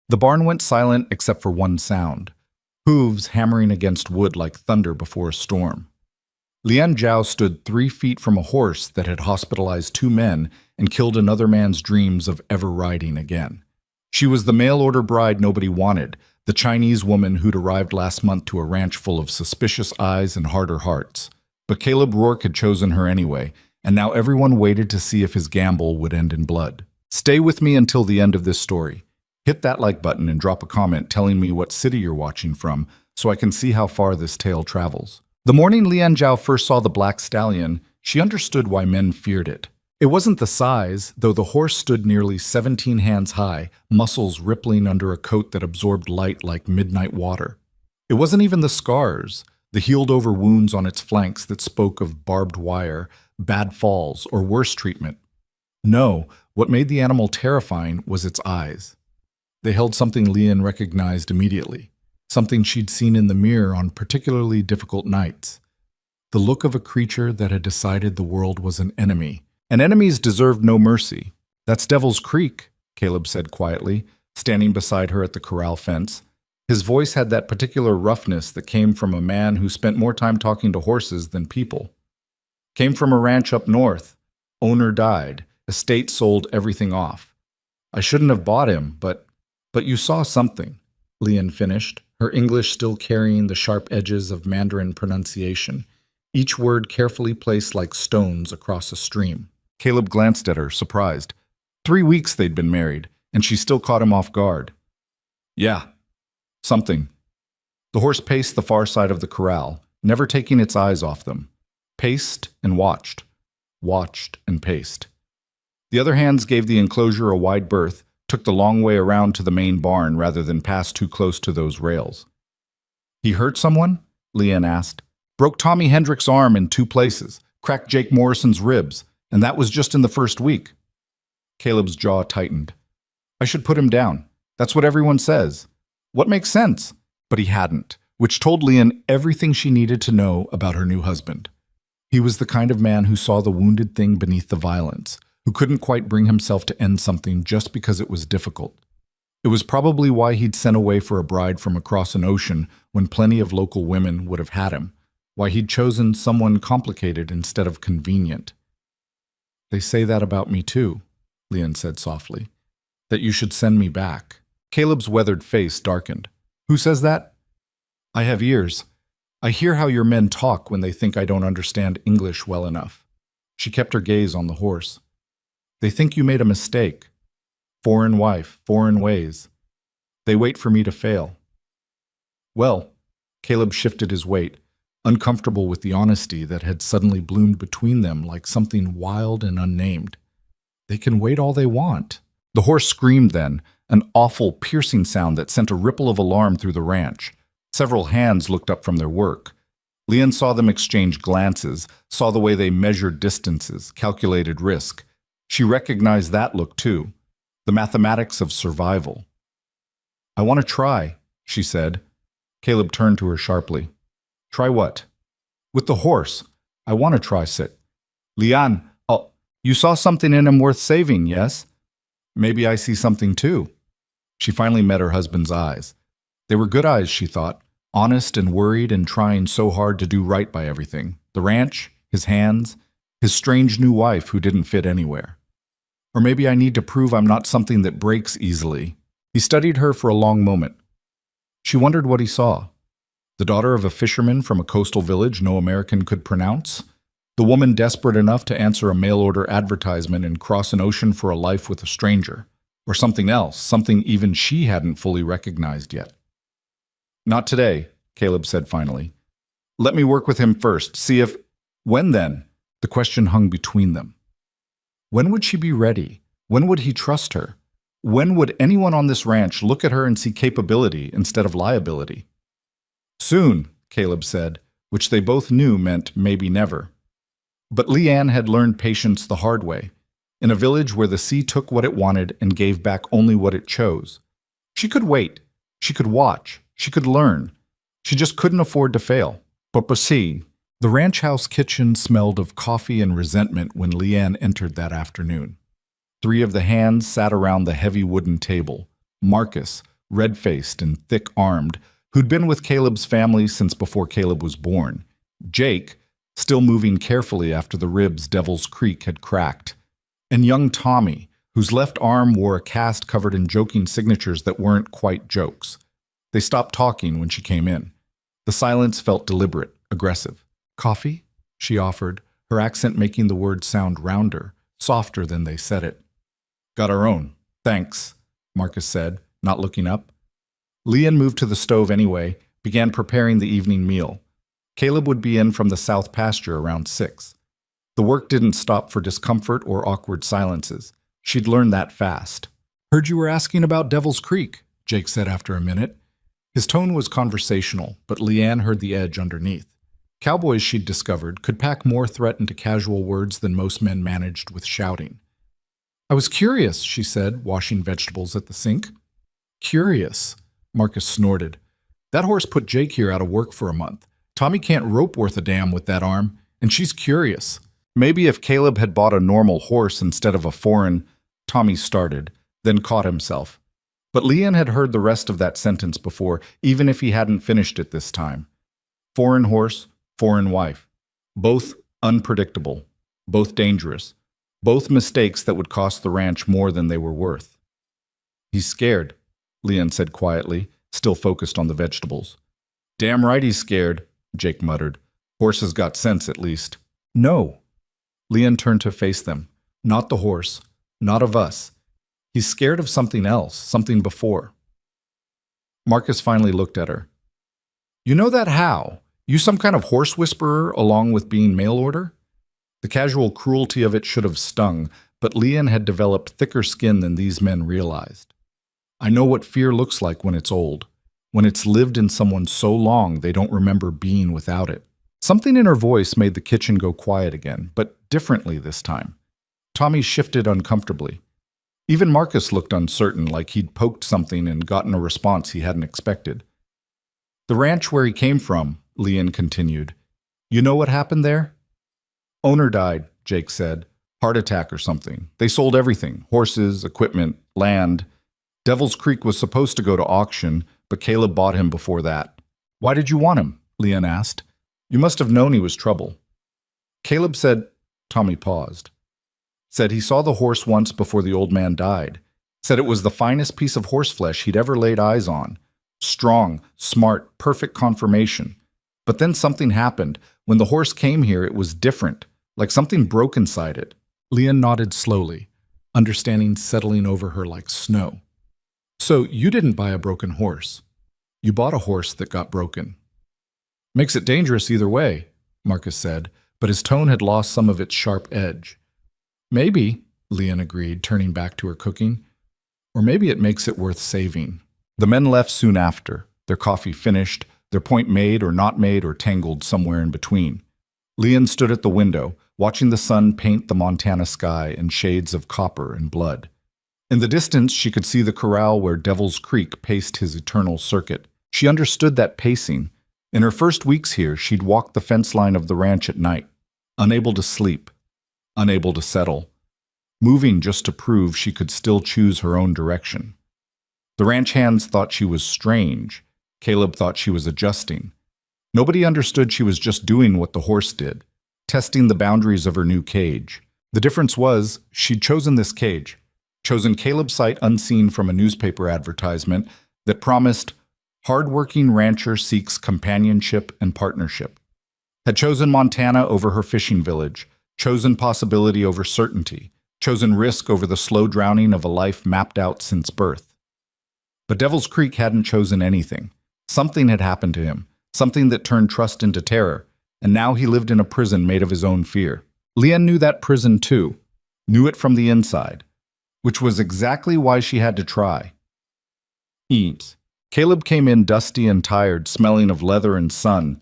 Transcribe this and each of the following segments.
The barn went silent except for one sound: hooves hammering against wood like thunder before a storm. Lian Zhao stood 3 feet from a horse that had hospitalized 2 men and killed another man's dreams of ever riding again. She was the mail-order bride nobody wanted, the Chinese woman who'd arrived last month to a ranch full of suspicious eyes and harder hearts. But Caleb Rourke had chosen her anyway, and now everyone waited to see if his gamble would end in blood. Stay with me until the end of this story. Hit that like button and drop a comment telling me what city you're watching from so I can see how far this tale travels. The morning Lian Zhao first saw the black stallion, she understood why men feared it. It wasn't the size, though the horse stood nearly 17 hands high, muscles rippling under a coat that absorbed light like midnight water. It wasn't even the scars, the healed-over wounds on its flanks that spoke of barbed wire, bad falls, or worse treatment. No, what made the animal terrifying was its eyes. They held something Lian recognized immediately, something she'd seen in the mirror on particularly difficult nights. The look of a creature that had decided the world was an enemy. And enemies deserved no mercy. That's Devil's Creek, Caleb said quietly, standing beside her at the corral fence. His voice had that particular roughness that came from a man who spent more time talking to horses than people. Came from a ranch up north. Owner died. Estate sold everything off. I shouldn't have bought him, but you saw something, Lian finished, her English still carrying the sharp edges of Mandarin pronunciation, each word carefully placed like stones across a stream. Caleb glanced at her, surprised. 3 weeks they'd been married, and she still caught him off guard. Yeah, something. The horse paced the far side of the corral, never taking its eyes off them. Paced and watched and paced. The other hands gave the enclosure a wide berth, took the long way around to the main barn rather than pass too close to those rails. He hurt someone? Lian asked. Broke Tommy Hendrick's arm in 2 places, cracked Jake Morrison's ribs, and that was just in the first week. Caleb's jaw tightened. I should put him down. That's what everyone says. What makes sense? But he hadn't, which told Lian everything she needed to know about her new husband. He was the kind of man who saw the wounded thing beneath the violence, who couldn't quite bring himself to end something just because it was difficult. It was probably why he'd sent away for a bride from across an ocean when plenty of local women would have had him, why he'd chosen someone complicated instead of convenient. They say that about me too, Lian said softly, that you should send me back. Caleb's weathered face darkened. Who says that? I have ears. I hear how your men talk when they think I don't understand English well enough. She kept her gaze on the horse. They think you made a mistake. Foreign wife, foreign ways. They wait for me to fail. Well, Caleb shifted his weight, uncomfortable with the honesty that had suddenly bloomed between them like something wild and unnamed. They can wait all they want. The horse screamed then, an awful, piercing sound that sent a ripple of alarm through the ranch. Several hands looked up from their work. Lian saw them exchange glances, saw the way they measured distances, calculated risk. She recognized that look too, the mathematics of survival. I want to try, she said. Caleb turned to her sharply. Try what? With the horse. I want to try sit. Lian, you saw something in him worth saving, yes? Maybe I see something too. She finally met her husband's eyes. They were good eyes, she thought, honest and worried and trying so hard to do right by everything. The ranch, his hands, his strange new wife who didn't fit anywhere. Or maybe I need to prove I'm not something that breaks easily. He studied her for a long moment. She wondered what he saw. The daughter of a fisherman from a coastal village no American could pronounce? The woman desperate enough to answer a mail-order advertisement and cross an ocean for a life with a stranger? Or something else, something even she hadn't fully recognized yet? Not today, Caleb said finally. Let me work with him first, see if... When then? The question hung between them. When would she be ready? When would he trust her? When would anyone on this ranch look at her and see capability instead of liability? Soon, Caleb said, which they both knew meant maybe never. But Lian had learned patience the hard way, in a village where the sea took what it wanted and gave back only what it chose. She could wait, she could watch, she could learn. She just couldn't afford to fail. But see, the ranch house kitchen smelled of coffee and resentment when Lian entered that afternoon. 3 of the hands sat around the heavy wooden table. Marcus, red-faced and thick-armed, who'd been with Caleb's family since before Caleb was born. Jake, still moving carefully after the ribs Devil's Creek had cracked. And young Tommy, whose left arm wore a cast covered in joking signatures that weren't quite jokes. They stopped talking when she came in. The silence felt deliberate, aggressive. "Coffee?" she offered, her accent making the word sound rounder, softer than they said it. "Got our own. Thanks," Marcus said, not looking up. Leanne moved to the stove anyway, began preparing the evening meal. Caleb would be in from the south pasture around 6. The work didn't stop for discomfort or awkward silences. She'd learned that fast. "Heard you were asking about Devil's Creek," Jake said after a minute. His tone was conversational, but Leanne heard the edge underneath. Cowboys, she'd discovered, could pack more threat into casual words than most men managed with shouting. "I was curious," she said, washing vegetables at the sink. "Curious," Marcus snorted. "That horse put Jake here out of work for a month. Tommy can't rope worth a damn with that arm, and she's curious." Maybe if Caleb had bought a normal horse instead of a foreign, Tommy started, then caught himself. But Leanne had heard the rest of that sentence before, even if he hadn't finished it this time. Foreign horse, foreign wife. Both unpredictable, both dangerous, both mistakes that would cost the ranch more than they were worth. "He's scared," Leanne said quietly, still focused on the vegetables. "Damn right he's scared," Jake muttered. "Horse has got sense, at least." "No." Leanne turned to face them. "Not the horse. Not of us. He's scared of something else, something before." Marcus finally looked at her. "You know that how? You some kind of horse whisperer along with being mail order?" The casual cruelty of it should have stung, but Leanne had developed thicker skin than these men realized. "I know what fear looks like when it's old, when it's lived in someone so long they don't remember being without it." Something in her voice made the kitchen go quiet again, but differently this time. Tommy shifted uncomfortably. Even Marcus looked uncertain, like he'd poked something and gotten a response he hadn't expected. "The ranch where he came from," Leanne continued. "You know what happened there?" "Owner died," Jake said. "Heart attack or something. They sold everything, horses, equipment, land. Devil's Creek was supposed to go to auction, but Caleb bought him before that." "Why did you want him?" Leanne asked. "You must have known he was trouble." Caleb said, Tommy paused. Said he saw the horse once before the old man died. Said it was the finest piece of horseflesh he'd ever laid eyes on. Strong, smart, perfect conformation. But then something happened. When the horse came here, it was different, like something broke inside it. Leanne nodded slowly, understanding settling over her like snow. "So you didn't buy a broken horse. You bought a horse that got broken." "Makes it dangerous either way," Marcus said, but his tone had lost some of its sharp edge. "Maybe," Leanne agreed, turning back to her cooking. "Or maybe it makes it worth saving." The men left soon after, their coffee finished, their point made or not made or tangled somewhere in between. Leanne stood at the window, watching the sun paint the Montana sky in shades of copper and blood. In the distance, she could see the corral where Devil's Creek paced his eternal circuit. She understood that pacing. In her first weeks here, she'd walked the fence line of the ranch at night, unable to sleep, unable to settle, moving just to prove she could still choose her own direction. The ranch hands thought she was strange. Caleb thought she was adjusting. Nobody understood she was just doing what the horse did, testing the boundaries of her new cage. The difference was, she'd chosen this cage, chosen Caleb's sight unseen from a newspaper advertisement that promised hard-working rancher seeks companionship and partnership. Had chosen Montana over her fishing village, chosen possibility over certainty, chosen risk over the slow drowning of a life mapped out since birth. But Devil's Creek hadn't chosen anything. Something had happened to him, something that turned trust into terror, and now he lived in a prison made of his own fear. Leanne knew that prison too, knew it from the inside, which was exactly why she had to try. Eat. Caleb came in dusty and tired, smelling of leather and sun.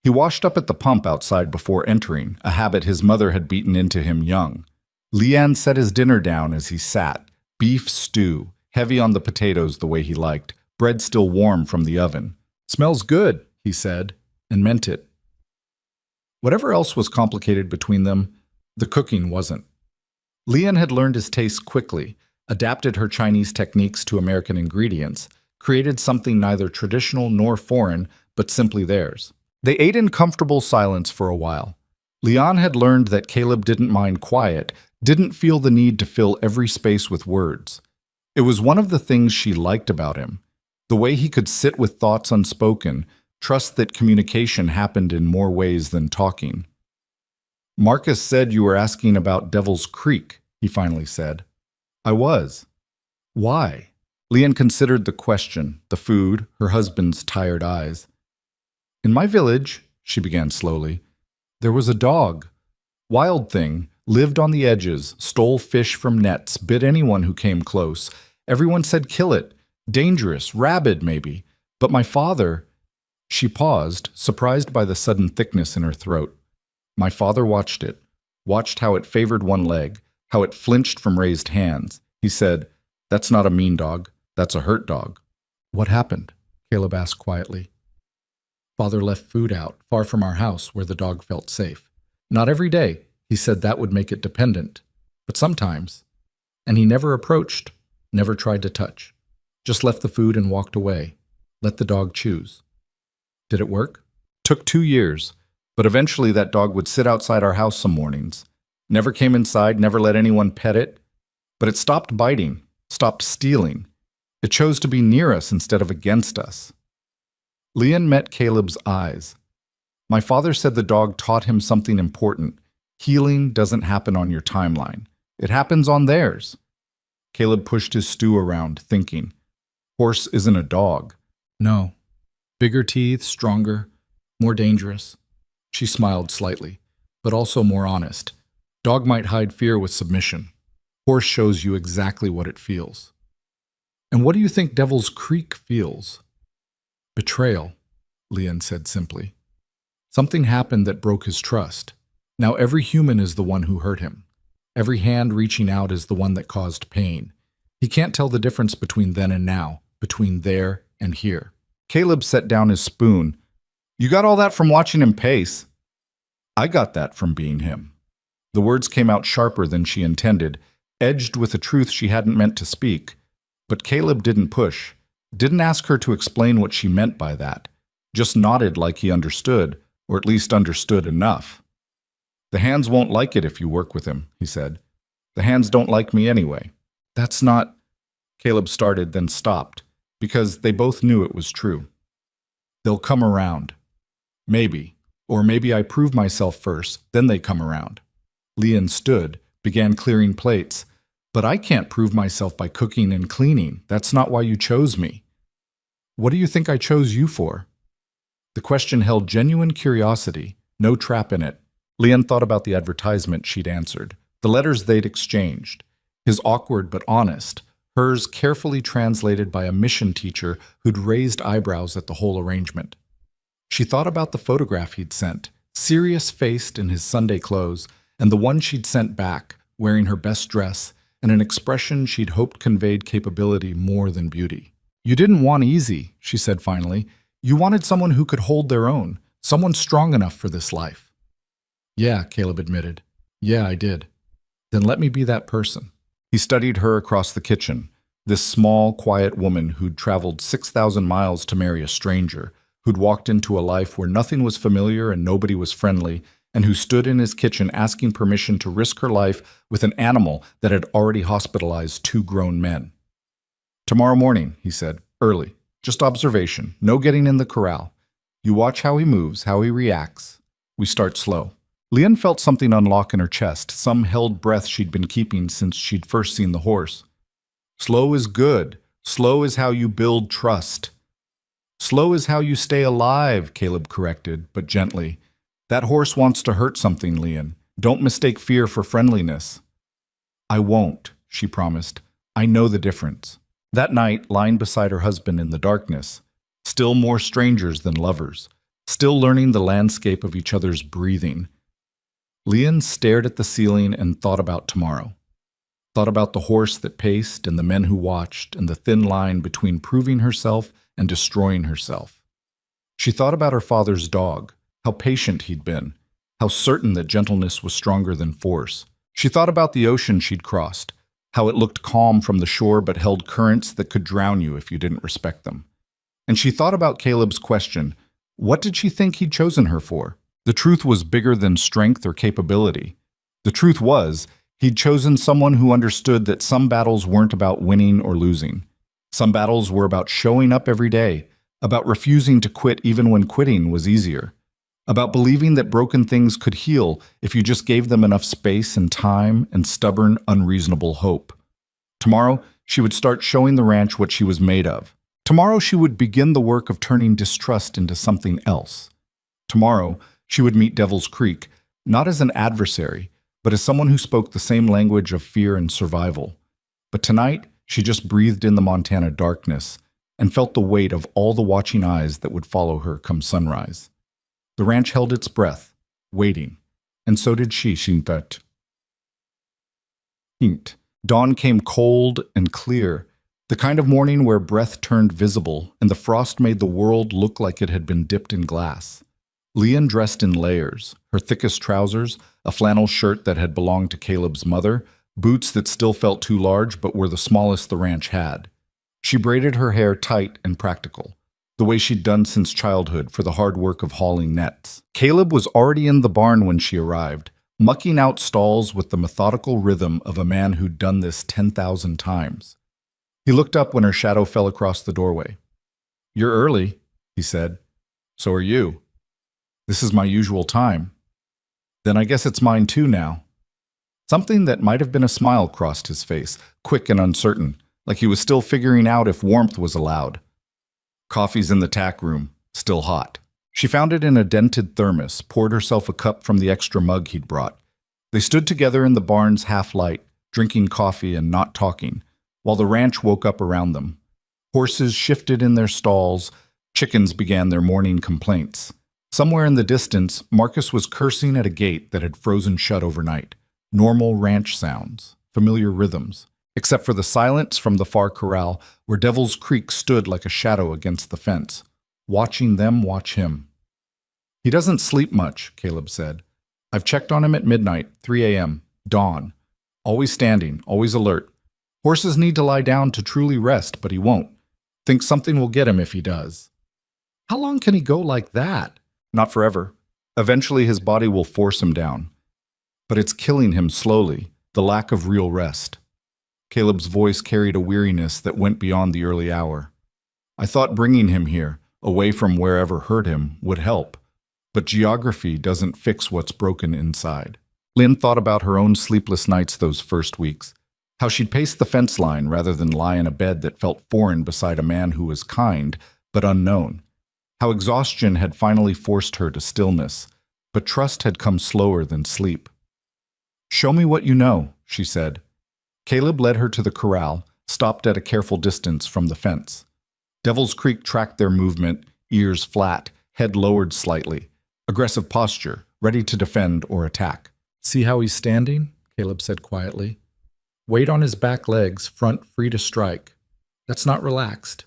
He washed up at the pump outside before entering, a habit his mother had beaten into him young. Leanne set his dinner down as he sat, beef stew, heavy on the potatoes the way he liked, bread still warm from the oven. "Smells good," he said, and meant it. Whatever else was complicated between them, the cooking wasn't. Leanne had learned his tastes quickly, adapted her Chinese techniques to American ingredients, created something neither traditional nor foreign, but simply theirs. They ate in comfortable silence for a while. Leon had learned that Caleb didn't mind quiet, didn't feel the need to fill every space with words. It was one of the things she liked about him, the way he could sit with thoughts unspoken, trust that communication happened in more ways than talking. "Marcus said you were asking about Devil's Creek," he finally said. "I was." "Why?" Leon considered the question, the food, her husband's tired eyes. "In my village," she began slowly, "there was a dog. Wild thing, lived on the edges, stole fish from nets, bit anyone who came close. Everyone said kill it. Dangerous, rabid maybe. But my father—" She paused, surprised by the sudden thickness in her throat. "My father watched it, watched how it favored one leg, how it flinched from raised hands. He said, 'That's not a mean dog, that's a hurt dog.'" "What happened?" Caleb asked quietly. "Father left food out, far from our house, where the dog felt safe. Not every day. He said that would make it dependent. But sometimes. And he never approached, never tried to touch. Just left the food and walked away. Let the dog choose." "Did it work?" "Took 2 years. But eventually that dog would sit outside our house some mornings. Never came inside, never let anyone pet it. But it stopped biting, stopped stealing. It chose to be near us instead of against us." Leon met Caleb's eyes. "My father said the dog taught him something important. Healing doesn't happen on your timeline. It happens on theirs." Caleb pushed his stew around, thinking. "Horse isn't a dog." "No. Bigger teeth, stronger, more dangerous." She smiled slightly, but also more honest. "Dog might hide fear with submission. Horse shows you exactly what it feels." "And what do you think Devil's Creek feels?" "Betrayal," Leon said simply. "Something happened that broke his trust. Now every human is the one who hurt him. Every hand reaching out is the one that caused pain. He can't tell the difference between then and now, between there and here." Caleb set down his spoon. "You got all that from watching him pace." "I got that from being him." The words came out sharper than she intended, edged with a truth she hadn't meant to speak. But Caleb didn't push, didn't ask her to explain what she meant by that, just nodded like he understood, or at least understood enough. "The hands won't like it if you work with him," he said. "The hands don't like me anyway." "That's not—" Caleb started, then stopped, because they both knew it was true. "They'll come around. Maybe. Or maybe I prove myself first, then they come around." Leon stood, began clearing plates. "But I can't prove myself by cooking and cleaning. That's not why you chose me." "What do you think I chose you for?" The question held genuine curiosity, no trap in it. Leon thought about the advertisement she'd answered, the letters they'd exchanged. His awkward but honest, hers carefully translated by a mission teacher who'd raised eyebrows at the whole arrangement. She thought about the photograph he'd sent, serious-faced in his Sunday clothes, and the one she'd sent back, wearing her best dress, and an expression she'd hoped conveyed capability more than beauty. "You didn't want easy," she said finally. "You wanted someone who could hold their own, someone strong enough for this life." "Yeah," Caleb admitted. "Yeah, I did." "Then let me be that person." He studied her across the kitchen, this small, quiet woman who'd traveled 6,000 miles to marry a stranger, who'd walked into a life where nothing was familiar and nobody was friendly, and who stood in his kitchen asking permission to risk her life with an animal that had already hospitalized 2 grown men. "Tomorrow morning," he said, "early. Just observation, no getting in the corral. You watch how he moves, how he reacts. We start slow." Leon felt something unlock in her chest, some held breath she'd been keeping since she'd first seen the horse. "Slow is good. Slow is how you build trust." "Slow is how you stay alive," Caleb corrected, but gently. "That horse wants to hurt something, Leon. Don't mistake fear for friendliness." "I won't," she promised. "I know the difference." That night, lying beside her husband in the darkness, still more strangers than lovers, still learning the landscape of each other's breathing, Leon stared at the ceiling and thought about tomorrow. Thought about the horse that paced and the men who watched and the thin line between proving herself and destroying herself. She thought about her father's dog, how patient he'd been, how certain that gentleness was stronger than force. She thought about the ocean she'd crossed, how it looked calm from the shore but held currents that could drown you if you didn't respect them. And she thought about Caleb's question, what did she think he'd chosen her for? The truth was bigger than strength or capability. The truth was, he'd chosen someone who understood that some battles weren't about winning or losing. Some battles were about showing up every day, about refusing to quit even when quitting was easier, about believing that broken things could heal if you just gave them enough space and time and stubborn, unreasonable hope. Tomorrow, she would start showing the ranch what she was made of. Tomorrow, she would begin the work of turning distrust into something else. Tomorrow, she would meet Devil's Creek, not as an adversary, but as someone who spoke the same language of fear and survival. But tonight, she just breathed in the Montana darkness and felt the weight of all the watching eyes that would follow her come sunrise. The ranch held its breath, waiting, and so did she, Shintat. Hint. Dawn came cold and clear, the kind of morning where breath turned visible and the frost made the world look like it had been dipped in glass. Leanne dressed in layers, her thickest trousers, a flannel shirt that had belonged to Caleb's mother, boots that still felt too large but were the smallest the ranch had. She braided her hair tight and practical, the way she'd done since childhood for the hard work of hauling nets. Caleb was already in the barn when she arrived, mucking out stalls with the methodical rhythm of a man who'd done this 10,000 times. He looked up when her shadow fell across the doorway. "You're early," he said. "So are you." "This is my usual time." "Then I guess it's mine too now." Something that might have been a smile crossed his face, quick and uncertain, like he was still figuring out if warmth was allowed. "Coffee's in the tack room, still hot." She found it in a dented thermos, poured herself a cup from the extra mug he'd brought. They stood together in the barn's half-light, drinking coffee and not talking, while the ranch woke up around them. Horses shifted in their stalls, chickens began their morning complaints. Somewhere in the distance, Marcus was cursing at a gate that had frozen shut overnight. Normal ranch sounds, familiar rhythms, except for the silence from the far corral where Devil's Creek stood like a shadow against the fence, watching them watch him. "He doesn't sleep much," Caleb said. "I've checked on him at midnight, 3 a.m., dawn. Always standing, always alert. Horses need to lie down to truly rest, but he won't. Thinks something will get him if he does." "How long can he go like that?" "Not forever. Eventually his body will force him down. But it's killing him slowly, the lack of real rest." Caleb's voice carried a weariness that went beyond the early hour. "I thought bringing him here, away from wherever hurt him, would help. But geography doesn't fix what's broken inside." Lynn thought about her own sleepless nights those first weeks, how she'd pace the fence line rather than lie in a bed that felt foreign beside a man who was kind, but unknown. How exhaustion had finally forced her to stillness, but trust had come slower than sleep. "Show me what you know," she said. Caleb led her to the corral, stopped at a careful distance from the fence. Devil's Creek tracked their movement, ears flat, head lowered slightly. Aggressive posture, ready to defend or attack. "See how he's standing?" Caleb said quietly. "Weight on his back legs, front free to strike. That's not relaxed.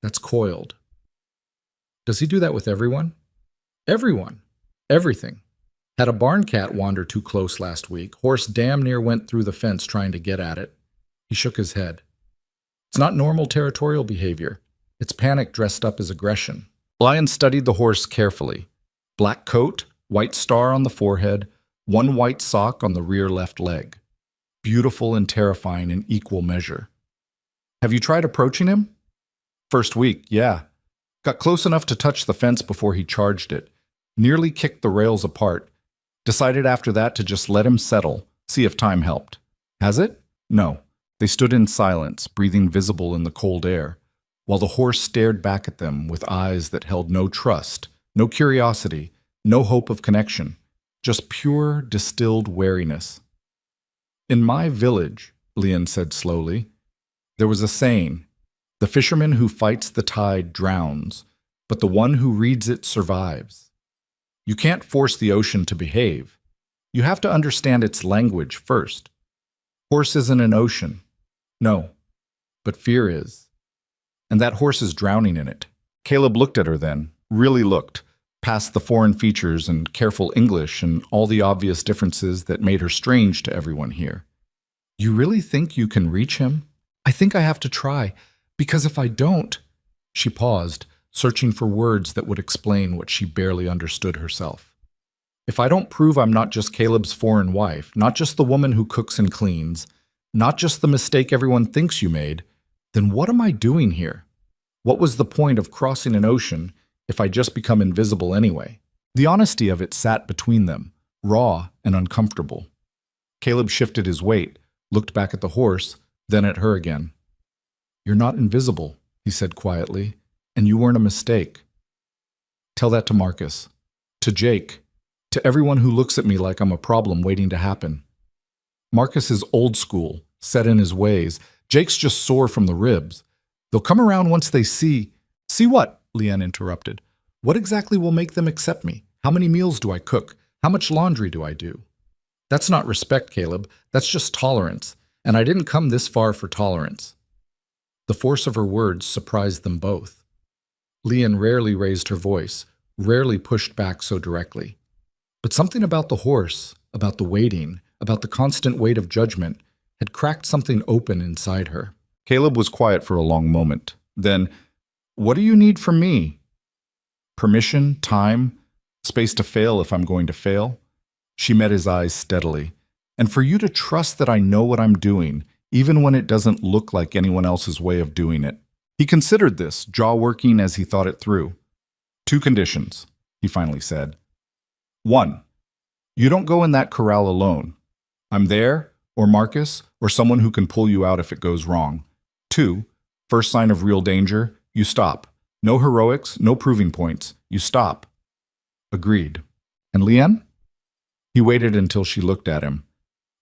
That's coiled." "Does he do that with everyone?" "Everyone. Everything. Had a barn cat wander too close last week. Horse damn near went through the fence trying to get at it." He shook his head. "It's not normal territorial behavior. It's panic dressed up as aggression." Lion studied the horse carefully. Black coat, white star on the forehead, one white sock on the rear left leg. Beautiful and terrifying in equal measure. "Have you tried approaching him?" "First week, yeah. Got close enough to touch the fence before he charged it. Nearly kicked the rails apart. Decided after that to just let him settle, see if time helped." "Has it?" "No." They stood in silence, breathing visible in the cold air, while the horse stared back at them with eyes that held no trust, no curiosity, no hope of connection, just pure, distilled wariness. "In my village," Leon said slowly, "there was a saying, the fisherman who fights the tide drowns, but the one who reads it survives. You can't force the ocean to behave. You have to understand its language first. Horse isn't an ocean. No, but fear is. And that horse is drowning in it." Caleb looked at her then, really looked, past the foreign features and careful English and all the obvious differences that made her strange to everyone here. You really think you can reach him? I think I have to try, because if I don't... She paused, searching for words that would explain what she barely understood herself. If I don't prove I'm not just Caleb's foreign wife, not just the woman who cooks and cleans, not just the mistake everyone thinks you made, then what am I doing here? What was the point of crossing an ocean if I just become invisible anyway? The honesty of it sat between them, raw and uncomfortable. Caleb shifted his weight, looked back at the horse, then at her again. You're not invisible, he said quietly, and you weren't a mistake. Tell that to Marcus, to Jake, to everyone who looks at me like I'm a problem waiting to happen. Marcus is old school, set in his ways. Jake's just sore from the ribs. They'll come around once they see... See what? Leanne interrupted. What exactly will make them accept me? How many meals do I cook? How much laundry do I do? That's not respect, Caleb. That's just tolerance. And I didn't come this far for tolerance. The force of her words surprised them both. Leanne rarely raised her voice, rarely pushed back so directly. But something about the horse, about the waiting, about the constant weight of judgment, had cracked something open inside her. Caleb was quiet for a long moment. Then, what do you need from me? Permission, time, space to fail if I'm going to fail? She met his eyes steadily. And for you to trust that I know what I'm doing, even when it doesn't look like anyone else's way of doing it. He considered this, jaw working as he thought it through. 2 conditions, he finally said. 1, you don't go in that corral alone. I'm there, or Marcus, or someone who can pull you out if it goes wrong. 2, first sign of real danger, you stop. No heroics, no proving points. You stop. Agreed. And Leanne? He waited until she looked at him.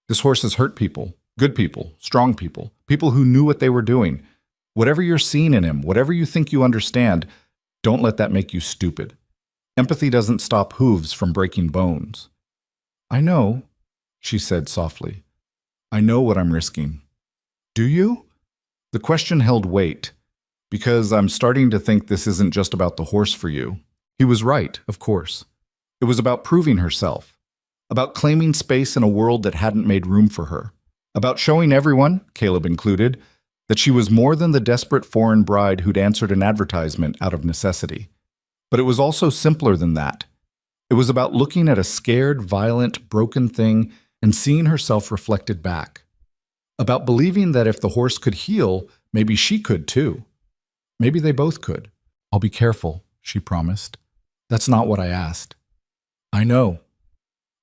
This horse has hurt people, good people, strong people, people who knew what they were doing. Whatever you're seeing in him, whatever you think you understand, don't let that make you stupid. Empathy doesn't stop hooves from breaking bones. I know, she said softly. I know what I'm risking. Do you? The question held weight, because I'm starting to think this isn't just about the horse for you. He was right, of course. It was about proving herself, about claiming space in a world that hadn't made room for her, about showing everyone, Caleb included, that she was more than the desperate foreign bride who'd answered an advertisement out of necessity. But it was also simpler than that. It was about looking at a scared, violent, broken thing and seeing herself reflected back. About believing that if the horse could heal, maybe she could too. Maybe they both could. I'll be careful, she promised. That's not what I asked. I know.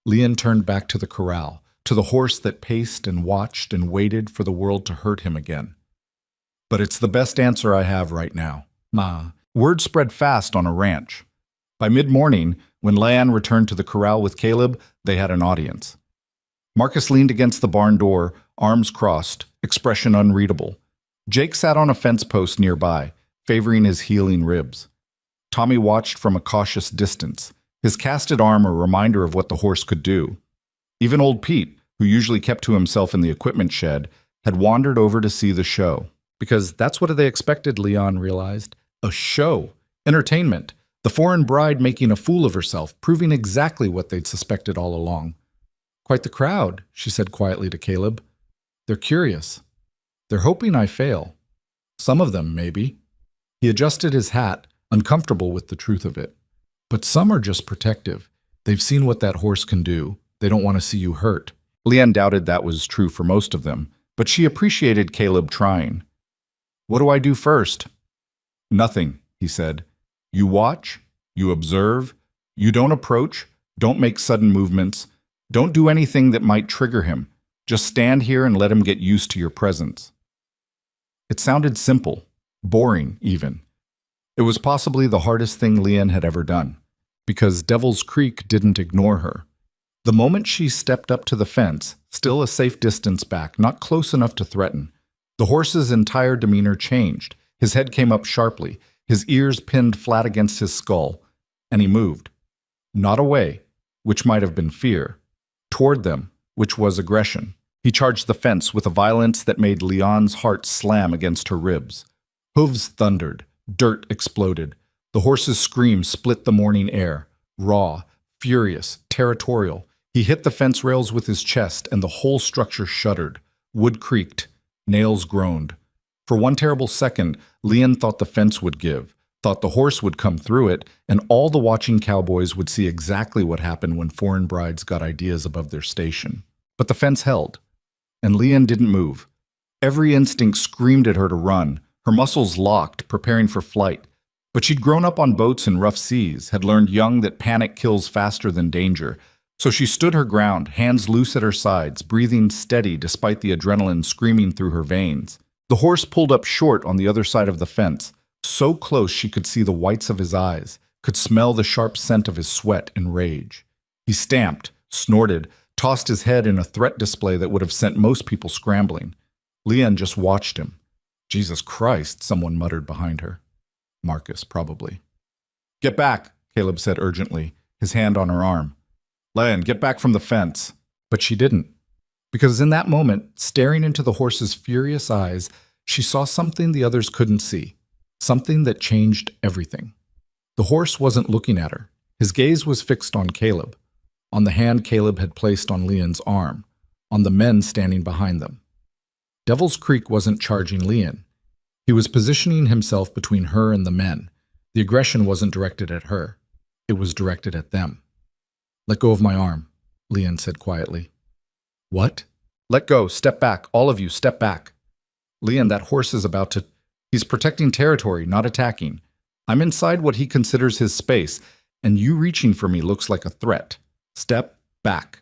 Leanne turned back to the corral, to the horse that paced and watched and waited for the world to hurt him again. But it's the best answer I have right now. Ma. Word spread fast on a ranch. By mid-morning, when Leanne returned to the corral with Caleb, they had an audience. Marcus leaned against the barn door, arms crossed, expression unreadable. Jake sat on a fence post nearby, favoring his healing ribs. Tommy watched from a cautious distance, his casted arm a reminder of what the horse could do. Even old Pete, who usually kept to himself in the equipment shed, had wandered over to see the show. Because that's what they expected, Leon realized. A show. Entertainment. The foreign bride making a fool of herself, proving exactly what they'd suspected all along. Quite the crowd, she said quietly to Caleb. They're curious. They're hoping I fail. Some of them, maybe. He adjusted his hat, uncomfortable with the truth of it. But some are just protective. They've seen what that horse can do. They don't want to see you hurt. Leanne doubted that was true for most of them, but she appreciated Caleb trying. What do I do first? Nothing, he said. You watch, you observe, you don't approach, don't make sudden movements, don't do anything that might trigger him. Just stand here and let him get used to your presence. It sounded simple, boring even. It was possibly the hardest thing Leanne had ever done, because Devil's Creek didn't ignore her. The moment she stepped up to the fence, still a safe distance back, not close enough to threaten, the horse's entire demeanor changed. His head came up sharply, his ears pinned flat against his skull, and he moved. Not away, which might have been fear, toward them, which was aggression. He charged the fence with a violence that made Leon's heart slam against her ribs. Hooves thundered, dirt exploded. The horse's scream split the morning air, raw, furious, territorial. He hit the fence rails with his chest, and the whole structure shuddered. Wood creaked. Nails groaned. For one terrible second, Leon thought the fence would give, thought the horse would come through it, and all the watching cowboys would see exactly what happened when foreign brides got ideas above their station. But the fence held, and Leon didn't move. Every instinct screamed at her to run, her muscles locked, preparing for flight. But she'd grown up on boats in rough seas, had learned young that panic kills faster than danger. So she stood her ground, hands loose at her sides, breathing steady despite the adrenaline screaming through her veins. The horse pulled up short on the other side of the fence, so close she could see the whites of his eyes, could smell the sharp scent of his sweat and rage. He stamped, snorted, tossed his head in a threat display that would have sent most people scrambling. Leon just watched him. Jesus Christ, someone muttered behind her. Marcus, probably. Get back, Caleb said urgently, his hand on her arm. Leon, get back from the fence. But she didn't. Because in that moment, staring into the horse's furious eyes, she saw something the others couldn't see. Something that changed everything. The horse wasn't looking at her. His gaze was fixed on Caleb, on the hand Caleb had placed on Leon's arm, on the men standing behind them. Devil's Creek wasn't charging Leon. He was positioning himself between her and the men. The aggression wasn't directed at her. It was directed at them. Let go of my arm, Leon said quietly. What? Let go. Step back. All of you, step back. Leon, that horse is about to... He's protecting territory, not attacking. I'm inside what he considers his space, and you reaching for me looks like a threat. Step back.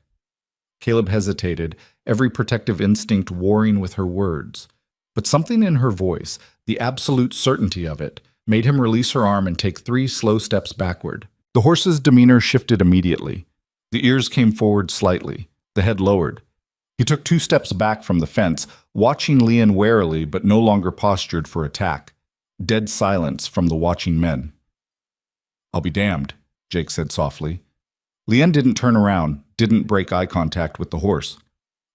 Caleb hesitated, every protective instinct warring with her words. But something in her voice, the absolute certainty of it, made him release her arm and take 3 slow steps backward. The horse's demeanor shifted immediately. The ears came forward slightly, the head lowered. He took 2 steps back from the fence, watching Leon warily but no longer postured for attack. Dead silence from the watching men. I'll be damned, Jake said softly. Leon didn't turn around, didn't break eye contact with the horse.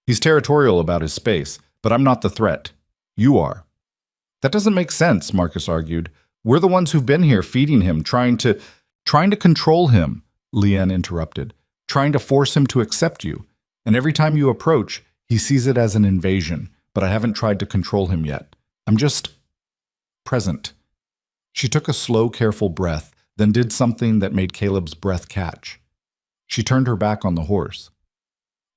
He's territorial about his space, but I'm not the threat. You are. That doesn't make sense, Marcus argued. We're the ones who've been here feeding him, trying to control him, Leon interrupted, trying to force him to accept you. And every time you approach, he sees it as an invasion, but I haven't tried to control him yet. I'm just present. She took a slow, careful breath, then did something that made Caleb's breath catch. She turned her back on the horse.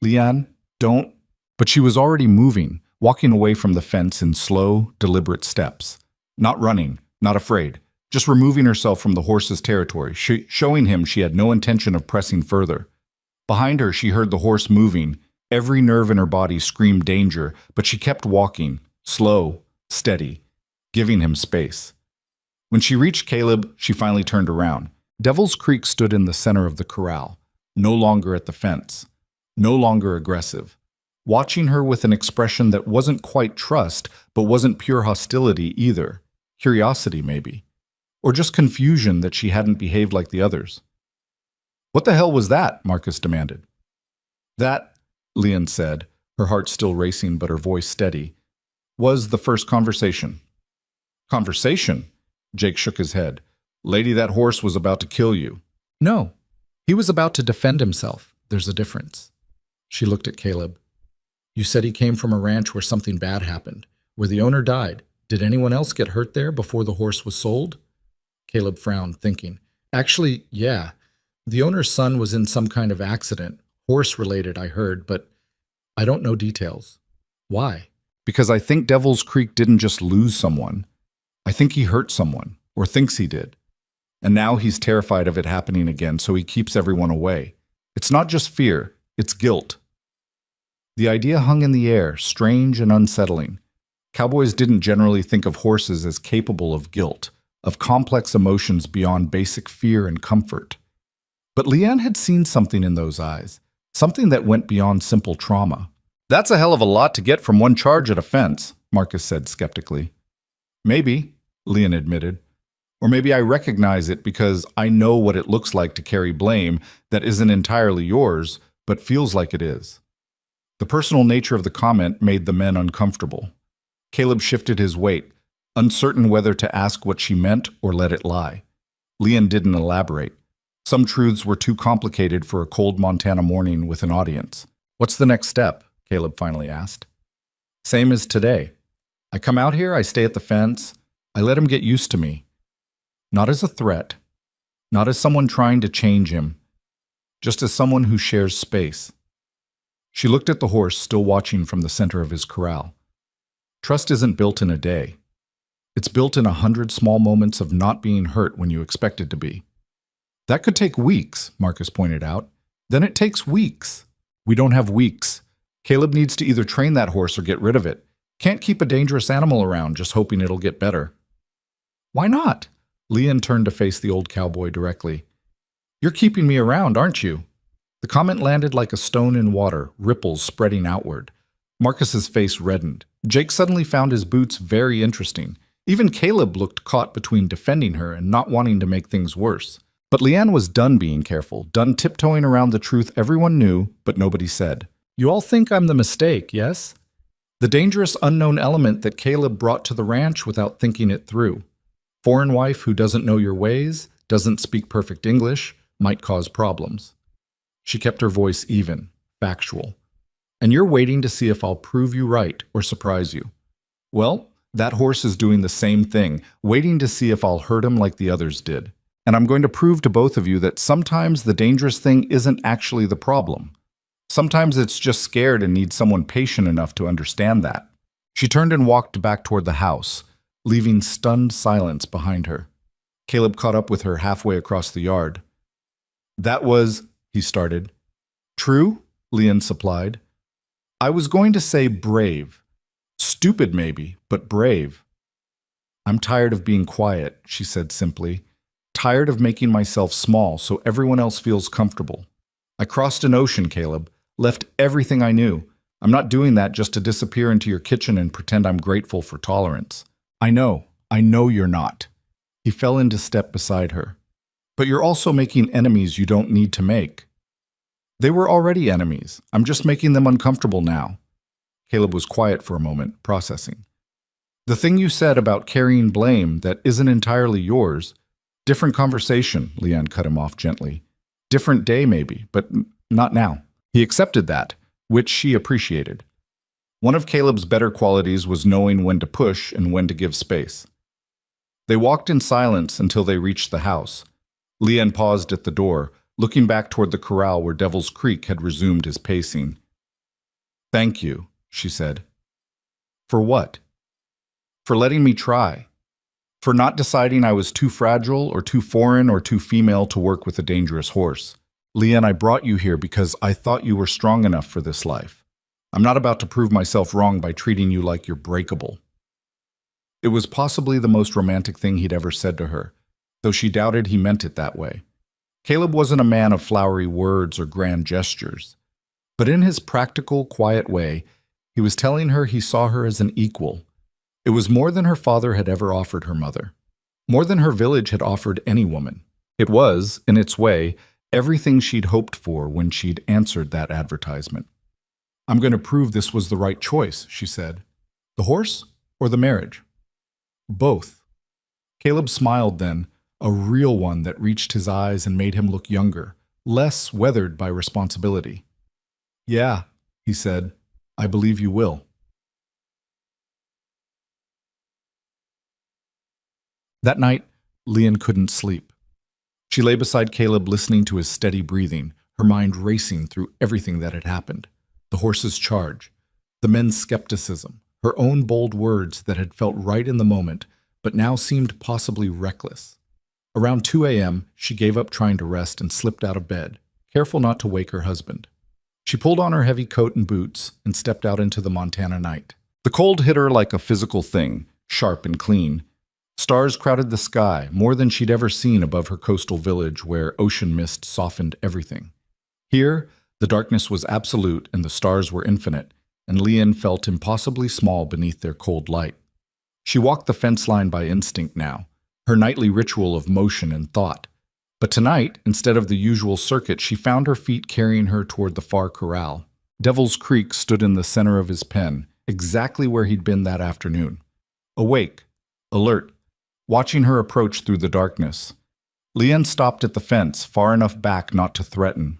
Leon, don't... But she was already moving, walking away from the fence in slow, deliberate steps. Not running, not afraid, just removing herself from the horse's territory, showing him she had no intention of pressing further. Behind her, she heard the horse moving. Every nerve in her body screamed danger, but she kept walking, slow, steady, giving him space. When she reached Caleb, she finally turned around. Devil's Creek stood in the center of the corral, no longer at the fence, no longer aggressive, watching her with an expression that wasn't quite trust, but wasn't pure hostility either. Curiosity, maybe. Or just confusion that she hadn't behaved like the others. What the hell was that? Marcus demanded. That, Leon said, her heart still racing but her voice steady, was the first conversation. Conversation? Jake shook his head. Lady, that horse was about to kill you. No, he was about to defend himself. There's a difference. She looked at Caleb. You said he came from a ranch where something bad happened, where the owner died. Did anyone else get hurt there before the horse was sold? Caleb frowned, thinking. Actually, yeah. The owner's son was in some kind of accident, horse-related, I heard, but I don't know details. Why? Because I think Devil's Creek didn't just lose someone. I think he hurt someone, or thinks he did. And now he's terrified of it happening again, so he keeps everyone away. It's not just fear, it's guilt. The idea hung in the air, strange and unsettling. Cowboys didn't generally think of horses as capable of guilt, of complex emotions beyond basic fear and comfort. But Leanne had seen something in those eyes, something that went beyond simple trauma. That's a hell of a lot to get from one charge at a fence, Marcus said skeptically. Maybe, Leon admitted. Or maybe I recognize it because I know what it looks like to carry blame that isn't entirely yours, but feels like it is. The personal nature of the comment made the men uncomfortable. Caleb shifted his weight, uncertain whether to ask what she meant or let it lie. Leon didn't elaborate. Some truths were too complicated for a cold Montana morning with an audience. What's the next step? Caleb finally asked. Same as today. I come out here, I stay at the fence, I let him get used to me. Not as a threat, not as someone trying to change him, just as someone who shares space. She looked at the horse, still watching from the center of his corral. Trust isn't built in a day. It's built in 100 small moments of not being hurt when you expect it to be. That could take weeks, Marcus pointed out. Then it takes weeks. We don't have weeks. Caleb needs to either train that horse or get rid of it. Can't keep a dangerous animal around just hoping it'll get better. Why not? Leon turned to face the old cowboy directly. You're keeping me around, aren't you? The comment landed like a stone in water, ripples spreading outward. Marcus's face reddened. Jake suddenly found his boots very interesting. Even Caleb looked caught between defending her and not wanting to make things worse. But Leanne was done being careful, done tiptoeing around the truth everyone knew, but nobody said. You all think I'm the mistake, yes? The dangerous unknown element that Caleb brought to the ranch without thinking it through. Foreign wife who doesn't know your ways, doesn't speak perfect English, might cause problems. She kept her voice even, factual. And you're waiting to see if I'll prove you right or surprise you. Well, that horse is doing the same thing, waiting to see if I'll hurt him like the others did. And I'm going to prove to both of you that sometimes the dangerous thing isn't actually the problem. Sometimes it's just scared and needs someone patient enough to understand that. She turned and walked back toward the house, leaving stunned silence behind her. Caleb caught up with her halfway across the yard. That was, he started. True, Leon supplied. I was going to say brave. Stupid maybe, but brave. I'm tired of being quiet, she said simply. Tired of making myself small so everyone else feels comfortable. I crossed an ocean, Caleb. Left everything I knew. I'm not doing that just to disappear into your kitchen and pretend I'm grateful for tolerance. I know you're not. He fell into step beside her. But you're also making enemies you don't need to make. They were already enemies. I'm just making them uncomfortable now. Caleb was quiet for a moment, processing. The thing you said about carrying blame that isn't entirely yours, different conversation, Leanne cut him off gently. Different day maybe, but not now. He accepted that, which she appreciated. One of Caleb's better qualities was knowing when to push and when to give space. They walked in silence until they reached the house. Leanne paused at the door, looking back toward the corral where Devil's Creek had resumed his pacing. Thank you, she said. For what? For letting me try. For not deciding I was too fragile or too foreign or too female to work with a dangerous horse. Leanne, I brought you here because I thought you were strong enough for this life. I'm not about to prove myself wrong by treating you like you're breakable. It was possibly the most romantic thing he'd ever said to her, though she doubted he meant it that way. Caleb wasn't a man of flowery words or grand gestures, but in his practical, quiet way, he was telling her he saw her as an equal. It was more than her father had ever offered her mother, more than her village had offered any woman. It was, in its way, everything she'd hoped for when she'd answered that advertisement. I'm going to prove this was the right choice, she said. The horse or the marriage? Both. Caleb smiled then, a real one that reached his eyes and made him look younger, less weathered by responsibility. Yeah, he said, I believe you will. That night, Leanne couldn't sleep. She lay beside Caleb listening to his steady breathing, her mind racing through everything that had happened. The horse's charge, the men's skepticism, her own bold words that had felt right in the moment, but now seemed possibly reckless. Around 2 a.m., she gave up trying to rest and slipped out of bed, careful not to wake her husband. She pulled on her heavy coat and boots and stepped out into the Montana night. The cold hit her like a physical thing, sharp and clean. Stars crowded the sky, more than she'd ever seen above her coastal village where ocean mist softened everything. Here, the darkness was absolute and the stars were infinite, and Leanne felt impossibly small beneath their cold light. She walked the fence line by instinct now, her nightly ritual of motion and thought. But tonight, instead of the usual circuit, she found her feet carrying her toward the far corral. Devil's Creek stood in the center of his pen, exactly where he'd been that afternoon. Awake, alert, watching her approach through the darkness. Leanne stopped at the fence, far enough back not to threaten.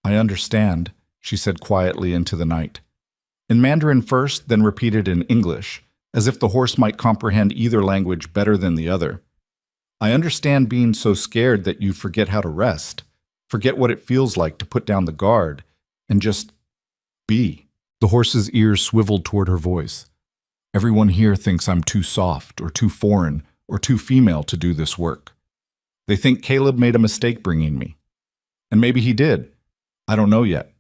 I understand, she said quietly into the night. In Mandarin first, then repeated in English, as if the horse might comprehend either language better than the other. I understand being so scared that you forget how to rest, forget what it feels like to put down the guard, and just be. The horse's ears swiveled toward her voice. Everyone here thinks I'm too soft, or too foreign, or too female to do this work. They think Caleb made a mistake bringing me. And maybe he did. I don't know yet.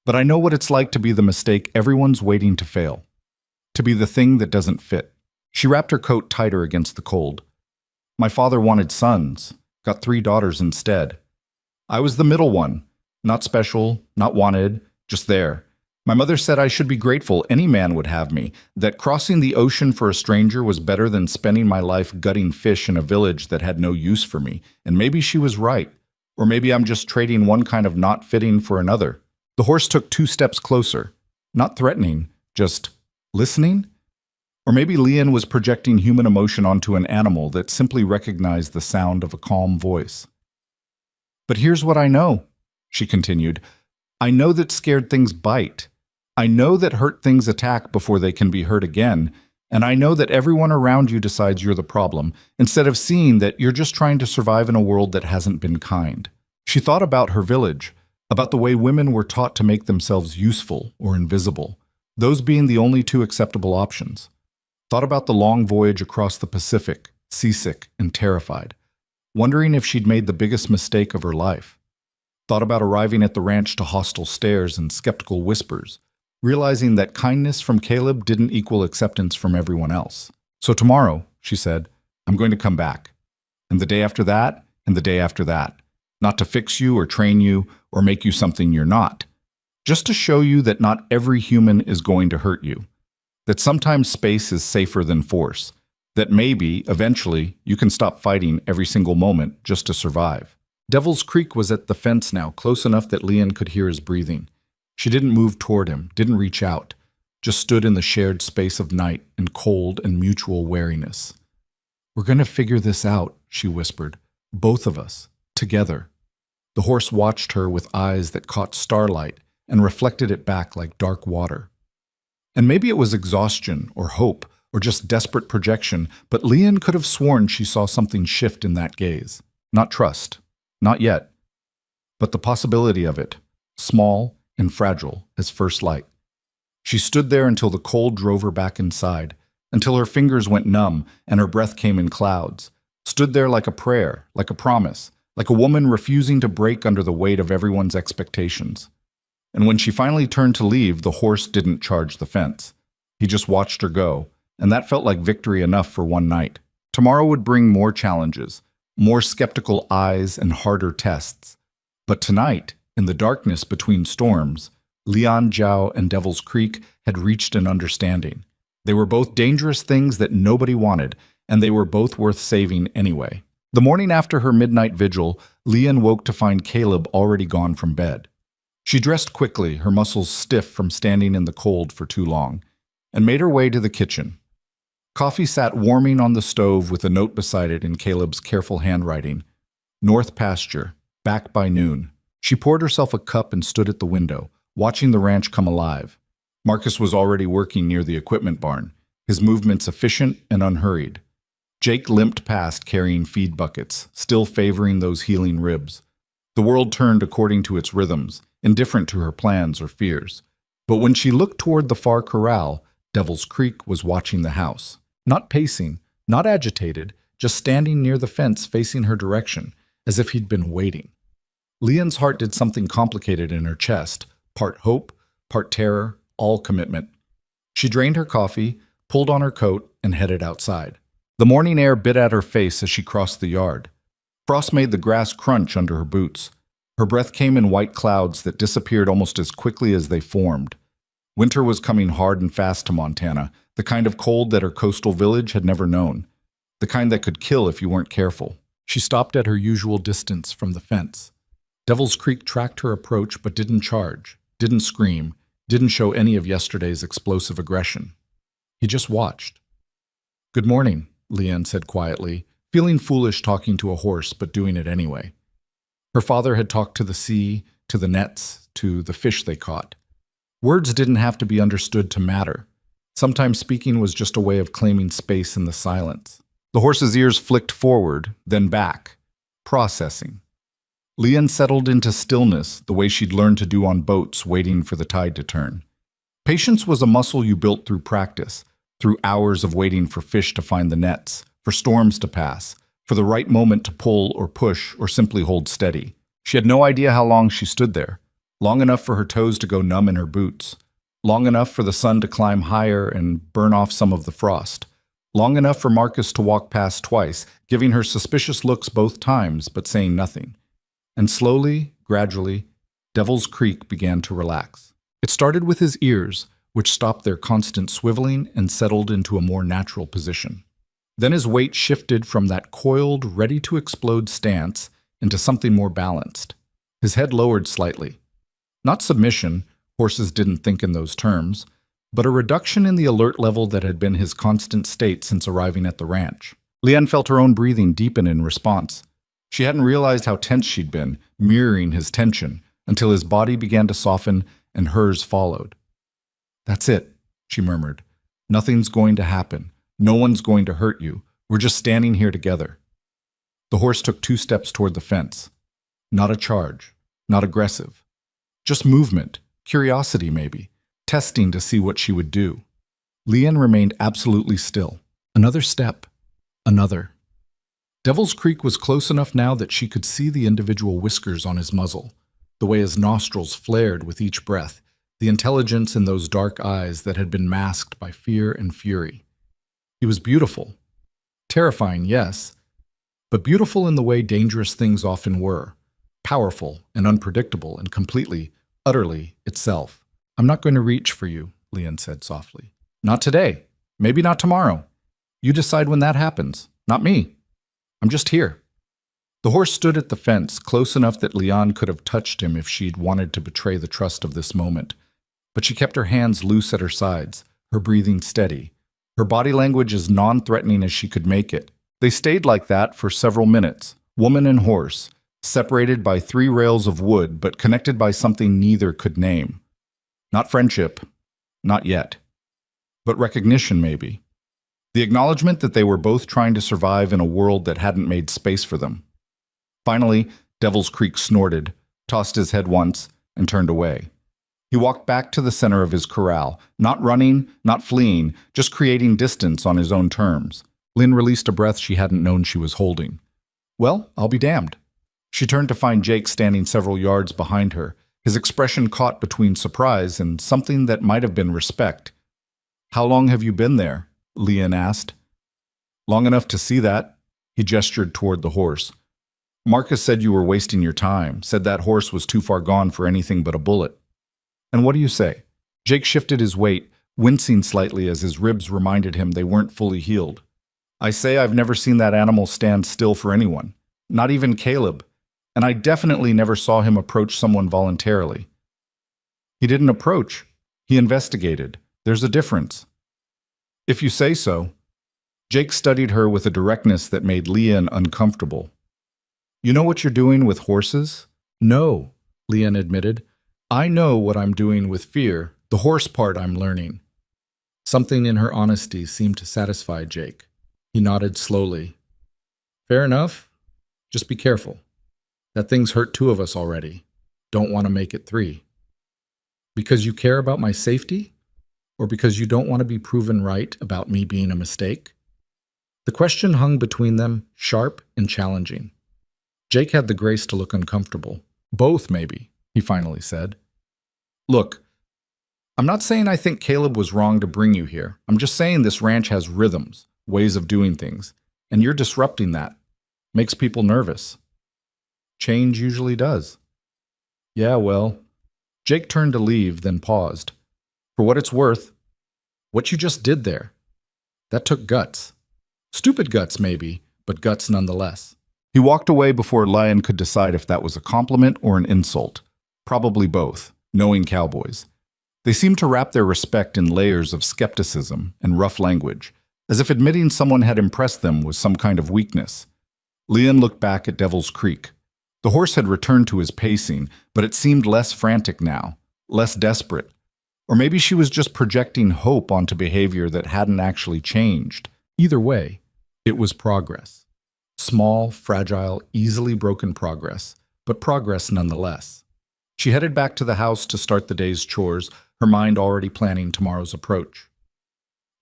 But I know what it's like to be the mistake everyone's waiting to fail. To be the thing that doesn't fit. She wrapped her coat tighter against the cold. My father wanted sons, got 3 daughters instead. I was the middle one, not special, not wanted, just there. My mother said I should be grateful any man would have me, that crossing the ocean for a stranger was better than spending my life gutting fish in a village that had no use for me, and maybe she was right, or maybe I'm just trading one kind of not fitting for another. The horse took 2 steps closer, not threatening, just listening? Or maybe Leon was projecting human emotion onto an animal that simply recognized the sound of a calm voice. But here's what I know, she continued. I know that scared things bite. I know that hurt things attack before they can be hurt again, and I know that everyone around you decides you're the problem, instead of seeing that you're just trying to survive in a world that hasn't been kind. She thought about her village, about the way women were taught to make themselves useful or invisible, those being the only 2 acceptable options. Thought about the long voyage across the Pacific, seasick and terrified, wondering if she'd made the biggest mistake of her life. Thought about arriving at the ranch to hostile stares and skeptical whispers, realizing that kindness from Caleb didn't equal acceptance from everyone else. So tomorrow, she said, I'm going to come back. And the day after that, and the day after that. Not to fix you or train you or make you something you're not. Just to show you that not every human is going to hurt you. That sometimes space is safer than force. That maybe, eventually, you can stop fighting every single moment just to survive. Devil's Creek was at the fence now, close enough that Leon could hear his breathing. She didn't move toward him, didn't reach out, just stood in the shared space of night and cold and mutual wariness. We're going to figure this out, she whispered. Both of us, together. The horse watched her with eyes that caught starlight and reflected it back like dark water. And maybe it was exhaustion or hope or just desperate projection, but Leon could have sworn she saw something shift in that gaze. Not trust. Not yet. But the possibility of it, small and fragile as first light. She stood there until the cold drove her back inside, until her fingers went numb and her breath came in clouds. Stood there like a prayer, like a promise, like a woman refusing to break under the weight of everyone's expectations. And when she finally turned to leave, the horse didn't charge the fence. He just watched her go, and that felt like victory enough for one night. Tomorrow would bring more challenges, more skeptical eyes and harder tests. But tonight, in the darkness between storms, Leon Zhao and Devil's Creek had reached an understanding. They were both dangerous things that nobody wanted, and they were both worth saving anyway. The morning after her midnight vigil, Leon woke to find Caleb already gone from bed. She dressed quickly, her muscles stiff from standing in the cold for too long, and made her way to the kitchen. Coffee sat warming on the stove with a note beside it in Caleb's careful handwriting. North pasture, back by noon. She poured herself a cup and stood at the window, watching the ranch come alive. Marcus was already working near the equipment barn, his movements efficient and unhurried. Jake limped past carrying feed buckets, still favoring those healing ribs. The world turned according to its rhythms, indifferent to her plans or fears. But when she looked toward the far corral, Devil's Creek was watching the house. Not pacing, not agitated, just standing near the fence facing her direction, as if he'd been waiting. Leon's heart did something complicated in her chest, part hope, part terror, all commitment. She drained her coffee, pulled on her coat, and headed outside. The morning air bit at her face as she crossed the yard. Frost made the grass crunch under her boots. Her breath came in white clouds that disappeared almost as quickly as they formed. Winter was coming hard and fast to Montana, the kind of cold that her coastal village had never known, the kind that could kill if you weren't careful. She stopped at her usual distance from the fence. Devil's Creek tracked her approach but didn't charge, didn't scream, didn't show any of yesterday's explosive aggression. He just watched. "Good morning," Leanne said quietly, feeling foolish talking to a horse but doing it anyway. Her father had talked to the sea, to the nets, to the fish they caught. Words didn't have to be understood to matter. Sometimes speaking was just a way of claiming space in the silence. The horse's ears flicked forward, then back, processing. Leanne settled into stillness the way she'd learned to do on boats waiting for the tide to turn. Patience was a muscle you built through practice, through hours of waiting for fish to find the nets, for storms to pass, for the right moment to pull or push or simply hold steady. She had no idea how long she stood there. Long enough for her toes to go numb in her boots. Long enough for the sun to climb higher and burn off some of the frost. Long enough for Marcus to walk past twice, giving her suspicious looks both times, but saying nothing. And slowly, gradually, Devil's Creek began to relax. It started with his ears, which stopped their constant swiveling and settled into a more natural position. Then his weight shifted from that coiled, ready-to-explode stance into something more balanced. His head lowered slightly. Not submission, horses didn't think in those terms, but a reduction in the alert level that had been his constant state since arriving at the ranch. Leanne felt her own breathing deepen in response. She hadn't realized how tense she'd been, mirroring his tension, until his body began to soften and hers followed. "That's it," she murmured. "Nothing's going to happen. No one's going to hurt you. We're just standing here together." The horse took 2 steps toward the fence. Not a charge, not aggressive. Just movement, curiosity maybe, testing to see what she would do. Leanne remained absolutely still. Another step. Another. Devil's Creek was close enough now that she could see the individual whiskers on his muzzle, the way his nostrils flared with each breath, the intelligence in those dark eyes that had been masked by fear and fury. He was beautiful. Terrifying, yes, but beautiful in the way dangerous things often were. Powerful and unpredictable and completely, utterly itself. "I'm not going to reach for you," Leanne said softly. "Not today. Maybe not tomorrow. You decide when that happens. Not me. I'm just here." The horse stood at the fence, close enough that Leanne could have touched him if she'd wanted to betray the trust of this moment. But she kept her hands loose at her sides, her breathing steady, her body language as non-threatening as she could make it. They stayed like that for several minutes, woman and horse, separated by 3 rails of wood but connected by something neither could name. Not friendship, not yet. But recognition, maybe. The acknowledgement that they were both trying to survive in a world that hadn't made space for them. Finally, Devil's Creek snorted, tossed his head once, and turned away. He walked back to the center of his corral, not running, not fleeing, just creating distance on his own terms. Lynn released a breath she hadn't known she was holding. "Well, I'll be damned." She turned to find Jake standing several yards behind her, his expression caught between surprise and something that might have been respect. "How long have you been there?" Leanne asked. "Long enough to see that." He gestured toward the horse. "Marcus said you were wasting your time, said that horse was too far gone for anything but a bullet. And what do you say?" Jake shifted his weight, wincing slightly as his ribs reminded him they weren't fully healed. "I say I've never seen that animal stand still for anyone, not even Caleb, and I definitely never saw him approach someone voluntarily." "He didn't approach. He investigated. There's a difference." "If you say so." Jake studied her with a directness that made Leanne uncomfortable. "You know what you're doing with horses?" "No," Leanne admitted. "I know what I'm doing with fear, the horse part I'm learning." Something in her honesty seemed to satisfy Jake. He nodded slowly. "Fair enough. Just be careful. That thing's hurt 2 of us already. Don't want to make it 3. Because you care about my safety? Or because you don't want to be proven right about me being a mistake?" The question hung between them, sharp and challenging. Jake had the grace to look uncomfortable. "Both, maybe," he finally said. "Look, I'm not saying I think Caleb was wrong to bring you here. I'm just saying this ranch has rhythms, ways of doing things, and you're disrupting that. Makes people nervous." "Change usually does." "Yeah, well." Jake turned to leave, then paused. "For what it's worth, what you just did there, that took guts. Stupid guts, maybe, but guts nonetheless." He walked away before Leanne could decide if that was a compliment or an insult. Probably both, knowing cowboys. They seemed to wrap their respect in layers of skepticism and rough language, as if admitting someone had impressed them was some kind of weakness. Leanne looked back at Devil's Creek. The horse had returned to his pacing, but it seemed less frantic now, less desperate. Or maybe she was just projecting hope onto behavior that hadn't actually changed. Either way, it was progress. Small, fragile, easily broken progress, but progress nonetheless. She headed back to the house to start the day's chores, her mind already planning tomorrow's approach.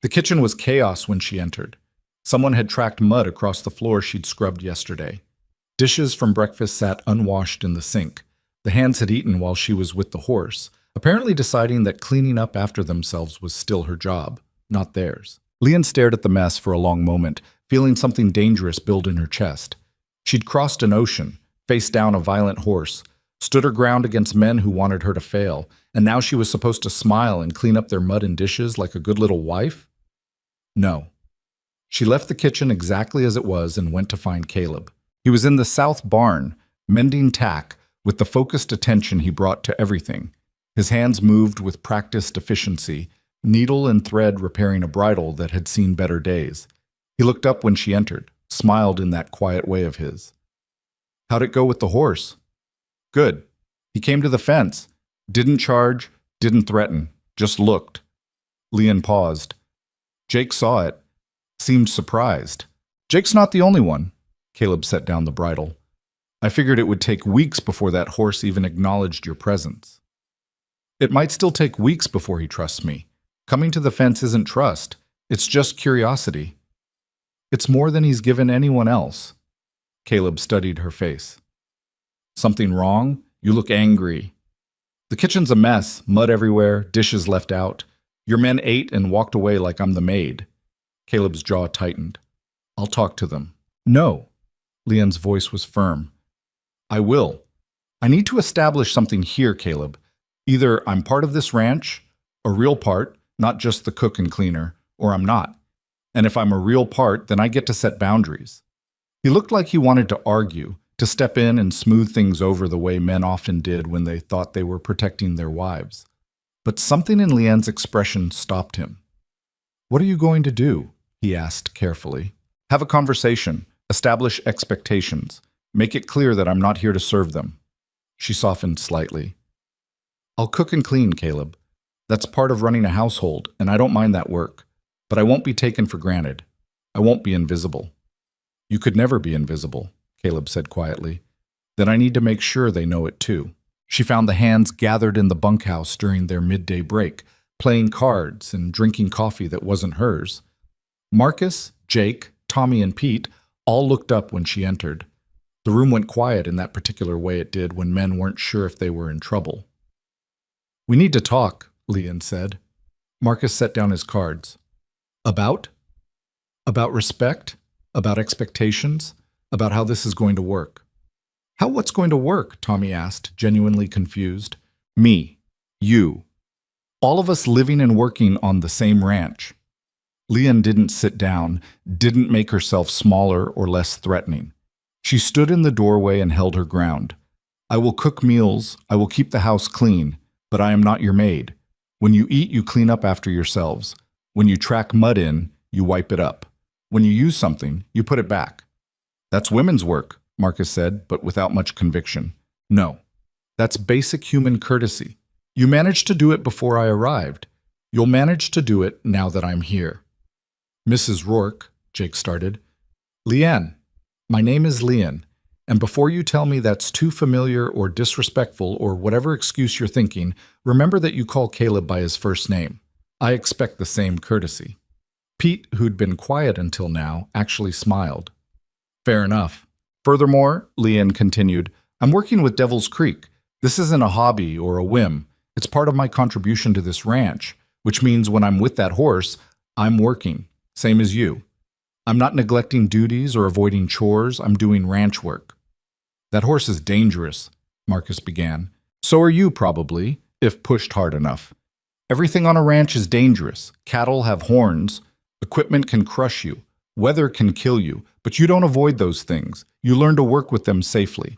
The kitchen was chaos when she entered. Someone had tracked mud across the floor she'd scrubbed yesterday. Dishes from breakfast sat unwashed in the sink. The hands had eaten while she was with the horse, apparently deciding that cleaning up after themselves was still her job, not theirs. Leanne stared at the mess for a long moment, feeling something dangerous build in her chest. She'd crossed an ocean, faced down a violent horse, stood her ground against men who wanted her to fail, and now she was supposed to smile and clean up their mud and dishes like a good little wife? No. She left the kitchen exactly as it was and went to find Caleb. He was in the south barn, mending tack, with the focused attention he brought to everything. His hands moved with practiced efficiency, needle and thread repairing a bridle that had seen better days. He looked up when she entered, smiled in that quiet way of his. "How'd it go with the horse?" "Good. He came to the fence. Didn't charge, didn't threaten, just looked." Leanne paused. Jake saw it, seemed surprised. "Jake's not the only one." Caleb set down the bridle. "I figured it would take weeks before that horse even acknowledged your presence." "It might still take weeks before he trusts me. Coming to the fence isn't trust. It's just curiosity." "It's more than he's given anyone else." Caleb studied her face. "Something wrong? You look angry." "The kitchen's a mess, mud everywhere, dishes left out. Your men ate and walked away like I'm the maid." Caleb's jaw tightened. "I'll talk to them." "No." Leanne's voice was firm. "I will. I need to establish something here, Caleb. Either I'm part of this ranch, a real part, not just the cook and cleaner, or I'm not. And if I'm a real part, then I get to set boundaries." He looked like he wanted to argue, to step in and smooth things over the way men often did when they thought they were protecting their wives. But something in Leanne's expression stopped him. "What are you going to do?" he asked carefully. "Have a conversation, establish expectations, make it clear that I'm not here to serve them." She softened slightly. "I'll cook and clean, Caleb. That's part of running a household, and I don't mind that work. But I won't be taken for granted. I won't be invisible." "You could never be invisible," Caleb said quietly. "Then I need to make sure they know it too." She found the hands gathered in the bunkhouse during their midday break, playing cards and drinking coffee that wasn't hers. Marcus, Jake, Tommy, and Pete all looked up when she entered. The room went quiet in that particular way it did when men weren't sure if they were in trouble. "We need to talk," Leanne said. Marcus set down his cards. "About?" "About respect, about expectations, about how this is going to work." "How what's going to work?" Tommy asked, genuinely confused. "Me. You. All of us living and working on the same ranch." Leanne didn't sit down, didn't make herself smaller or less threatening. She stood in the doorway and held her ground. "I will cook meals, I will keep the house clean, but I am not your maid. When you eat, you clean up after yourselves. When you track mud in, you wipe it up. When you use something, you put it back." "That's women's work," Marcus said, but without much conviction. "No. That's basic human courtesy. You managed to do it before I arrived. You'll manage to do it now that I'm here." "Mrs. Rourke," Jake started. "Leanne. My name is Leanne, and before you tell me that's too familiar or disrespectful or whatever excuse you're thinking, remember that you call Caleb by his first name. I expect the same courtesy." Pete, who'd been quiet until now, actually smiled. "Fair enough. Furthermore," Leanne continued, "I'm working with Devil's Creek. This isn't a hobby or a whim. It's part of my contribution to this ranch, which means when I'm with that horse, I'm working, same as you. I'm not neglecting duties or avoiding chores, I'm doing ranch work." "That horse is dangerous," Marcus began. "So are you, probably, if pushed hard enough. Everything on a ranch is dangerous. Cattle have horns. Equipment can crush you. Weather can kill you. But you don't avoid those things. You learn to work with them safely."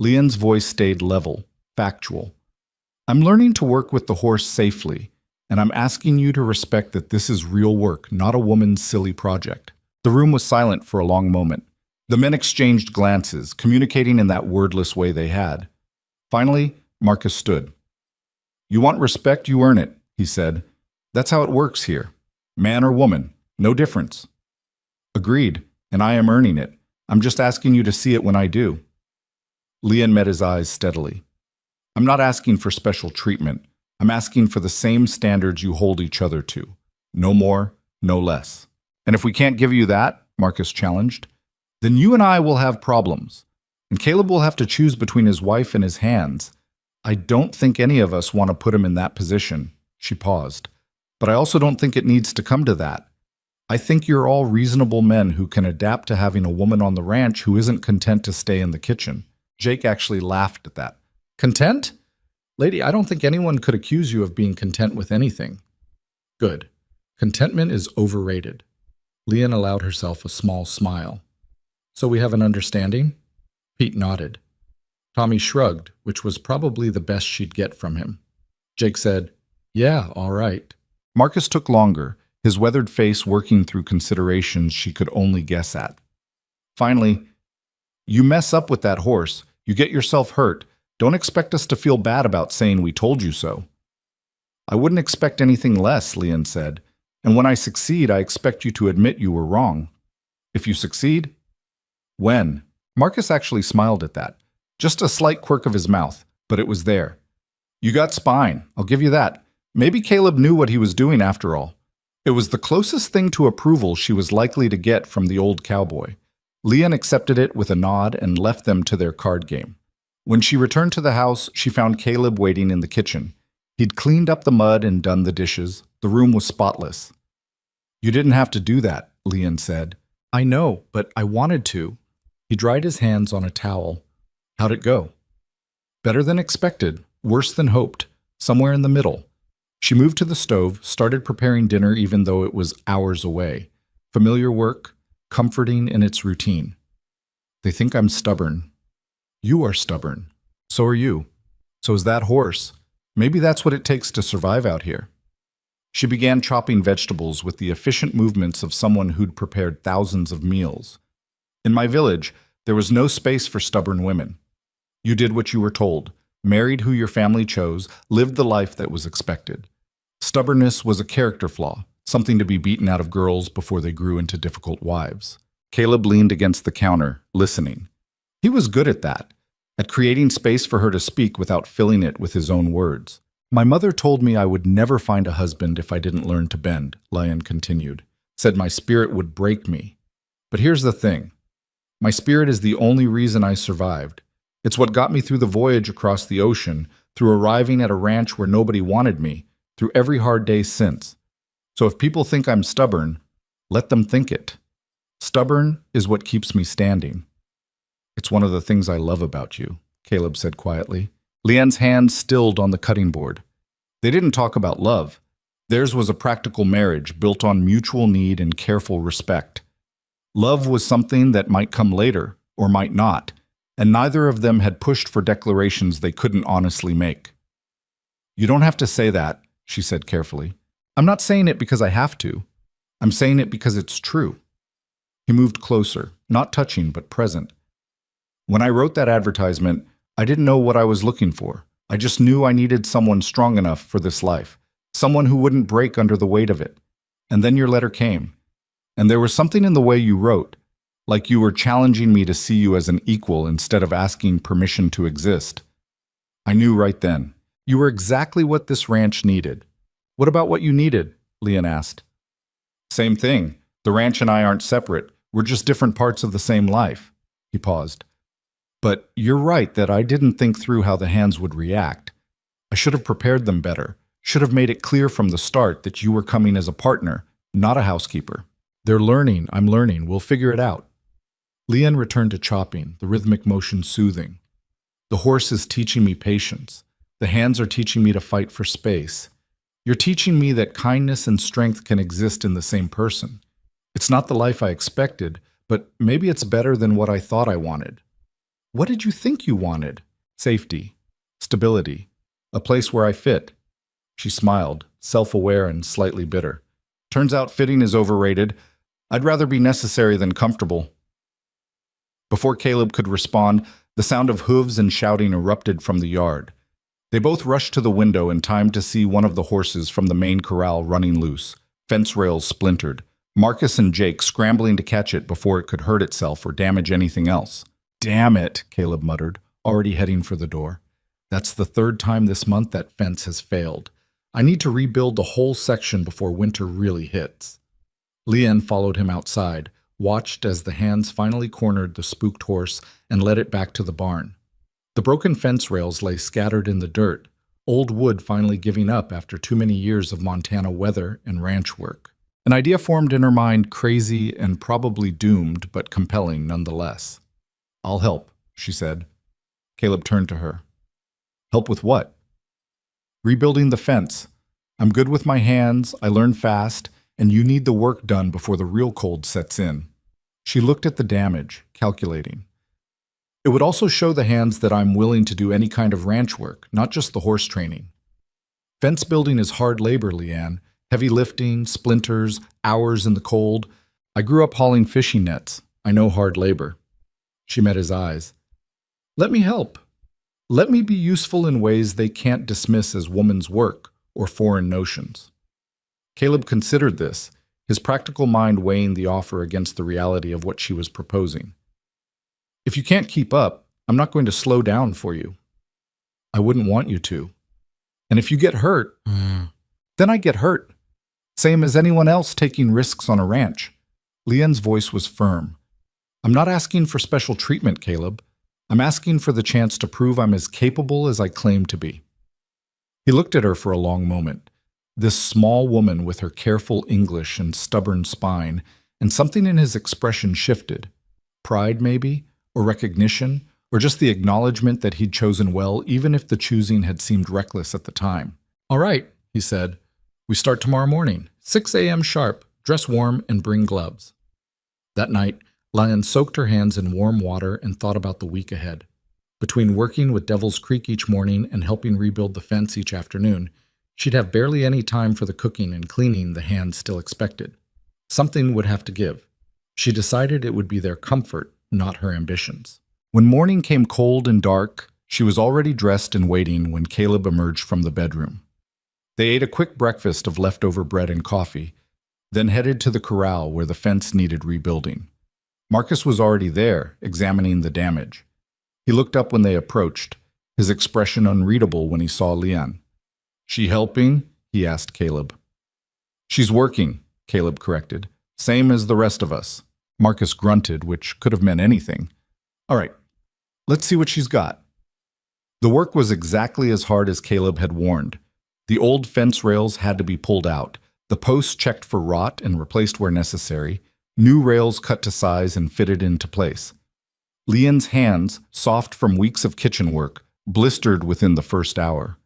Leanne's voice stayed level, factual. "I'm learning to work with the horse safely, and I'm asking you to respect that this is real work, not a woman's silly project." The room was silent for a long moment. The men exchanged glances, communicating in that wordless way they had. Finally, Marcus stood. "You want respect, you earn it. he said. That's how it works here. Man or woman, no difference. Agreed, and I am earning it. I'm just asking you to see it when I do. Lian met his eyes steadily. I'm not asking for special treatment. I'm asking for the same standards you hold each other to. No more, no less. And if we can't give you that, Marcus challenged, then you and I will have problems. And Caleb will have to choose between his wife and his hands. I don't think any of us want to put him in that position. She paused. But I also don't think it needs to come to that. I think you're all reasonable men who can adapt to having a woman on the ranch who isn't content to stay in the kitchen. Jake actually laughed at that. Content? Lady, I don't think anyone could accuse you of being content with anything. Good. Contentment is overrated. Lian allowed herself a small smile. So we have an understanding? Pete nodded. Tommy shrugged, which was probably the best she'd get from him. Jake said, Yeah, all right. Marcus took longer, his weathered face working through considerations she could only guess at. Finally, you mess up with that horse, you get yourself hurt. Don't expect us to feel bad about saying we told you so. I wouldn't expect anything less, Lian said. And when I succeed, I expect you to admit you were wrong. If you succeed? When? Marcus actually smiled at that. Just a slight quirk of his mouth, but it was there. You got spine, I'll give you that. Maybe Caleb knew what he was doing after all. It was the closest thing to approval she was likely to get from the old cowboy. Lian accepted it with a nod and left them to their card game. When she returned to the house, she found Caleb waiting in the kitchen. He'd cleaned up the mud and done the dishes. The room was spotless. You didn't have to do that, Lian said. I know, but I wanted to. He dried his hands on a towel. How'd it go? Better than expected, worse than hoped, somewhere in the middle. She moved to the stove, started preparing dinner even though it was hours away. Familiar work, comforting in its routine. They think I'm stubborn. You are stubborn. So are you. So is that horse. Maybe that's what it takes to survive out here. She began chopping vegetables with the efficient movements of someone who'd prepared thousands of meals. In my village, there was no space for stubborn women. You did what you were told, married who your family chose, lived the life that was expected. Stubbornness was a character flaw, something to be beaten out of girls before they grew into difficult wives. Caleb leaned against the counter, listening. He was good at that, at creating space for her to speak without filling it with his own words. My mother told me I would never find a husband if I didn't learn to bend, Lian continued. Said my spirit would break me. But here's the thing. My spirit is the only reason I survived. It's what got me through the voyage across the ocean, through arriving at a ranch where nobody wanted me, through every hard day since. So if people think I'm stubborn, let them think it. Stubborn is what keeps me standing. It's one of the things I love about you, Caleb said quietly. Lian's hands stilled on the cutting board. They didn't talk about love. Theirs was a practical marriage built on mutual need and careful respect. Love was something that might come later, or might not, and neither of them had pushed for declarations they couldn't honestly make. You don't have to say that, she said carefully. I'm not saying it because I have to. I'm saying it because it's true. He moved closer, not touching but present. When I wrote that advertisement, I didn't know what I was looking for. I just knew I needed someone strong enough for this life, someone who wouldn't break under the weight of it. And then your letter came. And there was something in the way you wrote, like you were challenging me to see you as an equal instead of asking permission to exist. I knew right then. You were exactly what this ranch needed. What about what you needed? Lian asked. Same thing. The ranch and I aren't separate. We're just different parts of the same life. He paused. But you're right that I didn't think through how the hands would react. I should have prepared them better, should have made it clear from the start that you were coming as a partner, not a housekeeper. They're learning, I'm learning, we'll figure it out. Lian returned to chopping, the rhythmic motion soothing. The horse is teaching me patience. The hands are teaching me to fight for space. You're teaching me that kindness and strength can exist in the same person. It's not the life I expected, but maybe it's better than what I thought I wanted. What did you think you wanted? Safety, stability, a place where I fit. She smiled, self-aware and slightly bitter. Turns out fitting is overrated. I'd rather be necessary than comfortable. Before Caleb could respond, the sound of hooves and shouting erupted from the yard. They both rushed to the window in time to see one of the horses from the main corral running loose, fence rails splintered, Marcus and Jake scrambling to catch it before it could hurt itself or damage anything else. "Damn it," Caleb muttered, already heading for the door. "That's the third time this month that fence has failed. I need to rebuild the whole section before winter really hits." Leanne followed him outside, watched as the hands finally cornered the spooked horse and led it back to the barn. The broken fence rails lay scattered in the dirt, old wood finally giving up after too many years of Montana weather and ranch work. An idea formed in her mind, crazy and probably doomed, but compelling nonetheless. "I'll help," she said. Caleb turned to her. "Help with what?" "Rebuilding the fence. I'm good with my hands, I learn fast, and you need the work done before the real cold sets in." She looked at the damage, calculating. "It would also show the hands that I'm willing to do any kind of ranch work, not just the horse training. Fence building is hard labor, Leanne. Heavy lifting, splinters, hours in the cold. I grew up hauling fishing nets. I know hard labor." She met his eyes. "Let me help. Let me be useful in ways they can't dismiss as woman's work or foreign notions." Caleb considered this, his practical mind weighing the offer against the reality of what she was proposing. "If you can't keep up, I'm not going to slow down for you. I wouldn't want you to. And if you get hurt, then I get hurt. Same as anyone else taking risks on a ranch." Leanne's voice was firm. "I'm not asking for special treatment, Caleb. I'm asking for the chance to prove I'm as capable as I claim to be." He looked at her for a long moment. This small woman with her careful English and stubborn spine, and something in his expression shifted. Pride, maybe, or recognition, or just the acknowledgement that he'd chosen well, even if the choosing had seemed reckless at the time. "All right," he said. "We start tomorrow morning, 6 a.m. sharp, dress warm, and bring gloves." That night, Leanne soaked her hands in warm water and thought about the week ahead. Between working with Devil's Creek each morning and helping rebuild the fence each afternoon, she'd have barely any time for the cooking and cleaning the hands still expected. Something would have to give. She decided it would be their comfort, not her ambitions. When morning came cold and dark, she was already dressed and waiting when Caleb emerged from the bedroom. They ate a quick breakfast of leftover bread and coffee, then headed to the corral where the fence needed rebuilding. Marcus was already there, examining the damage. He looked up when they approached, his expression unreadable when he saw Leanne. "She helping?" he asked Caleb. "She's working," Caleb corrected. "Same as the rest of us." Marcus grunted, which could have meant anything. "All right, let's see what she's got." The work was exactly as hard as Caleb had warned. The old fence rails had to be pulled out, the posts checked for rot and replaced where necessary, new rails cut to size and fitted into place. Leanne's hands, soft from weeks of kitchen work, blistered within the first hour.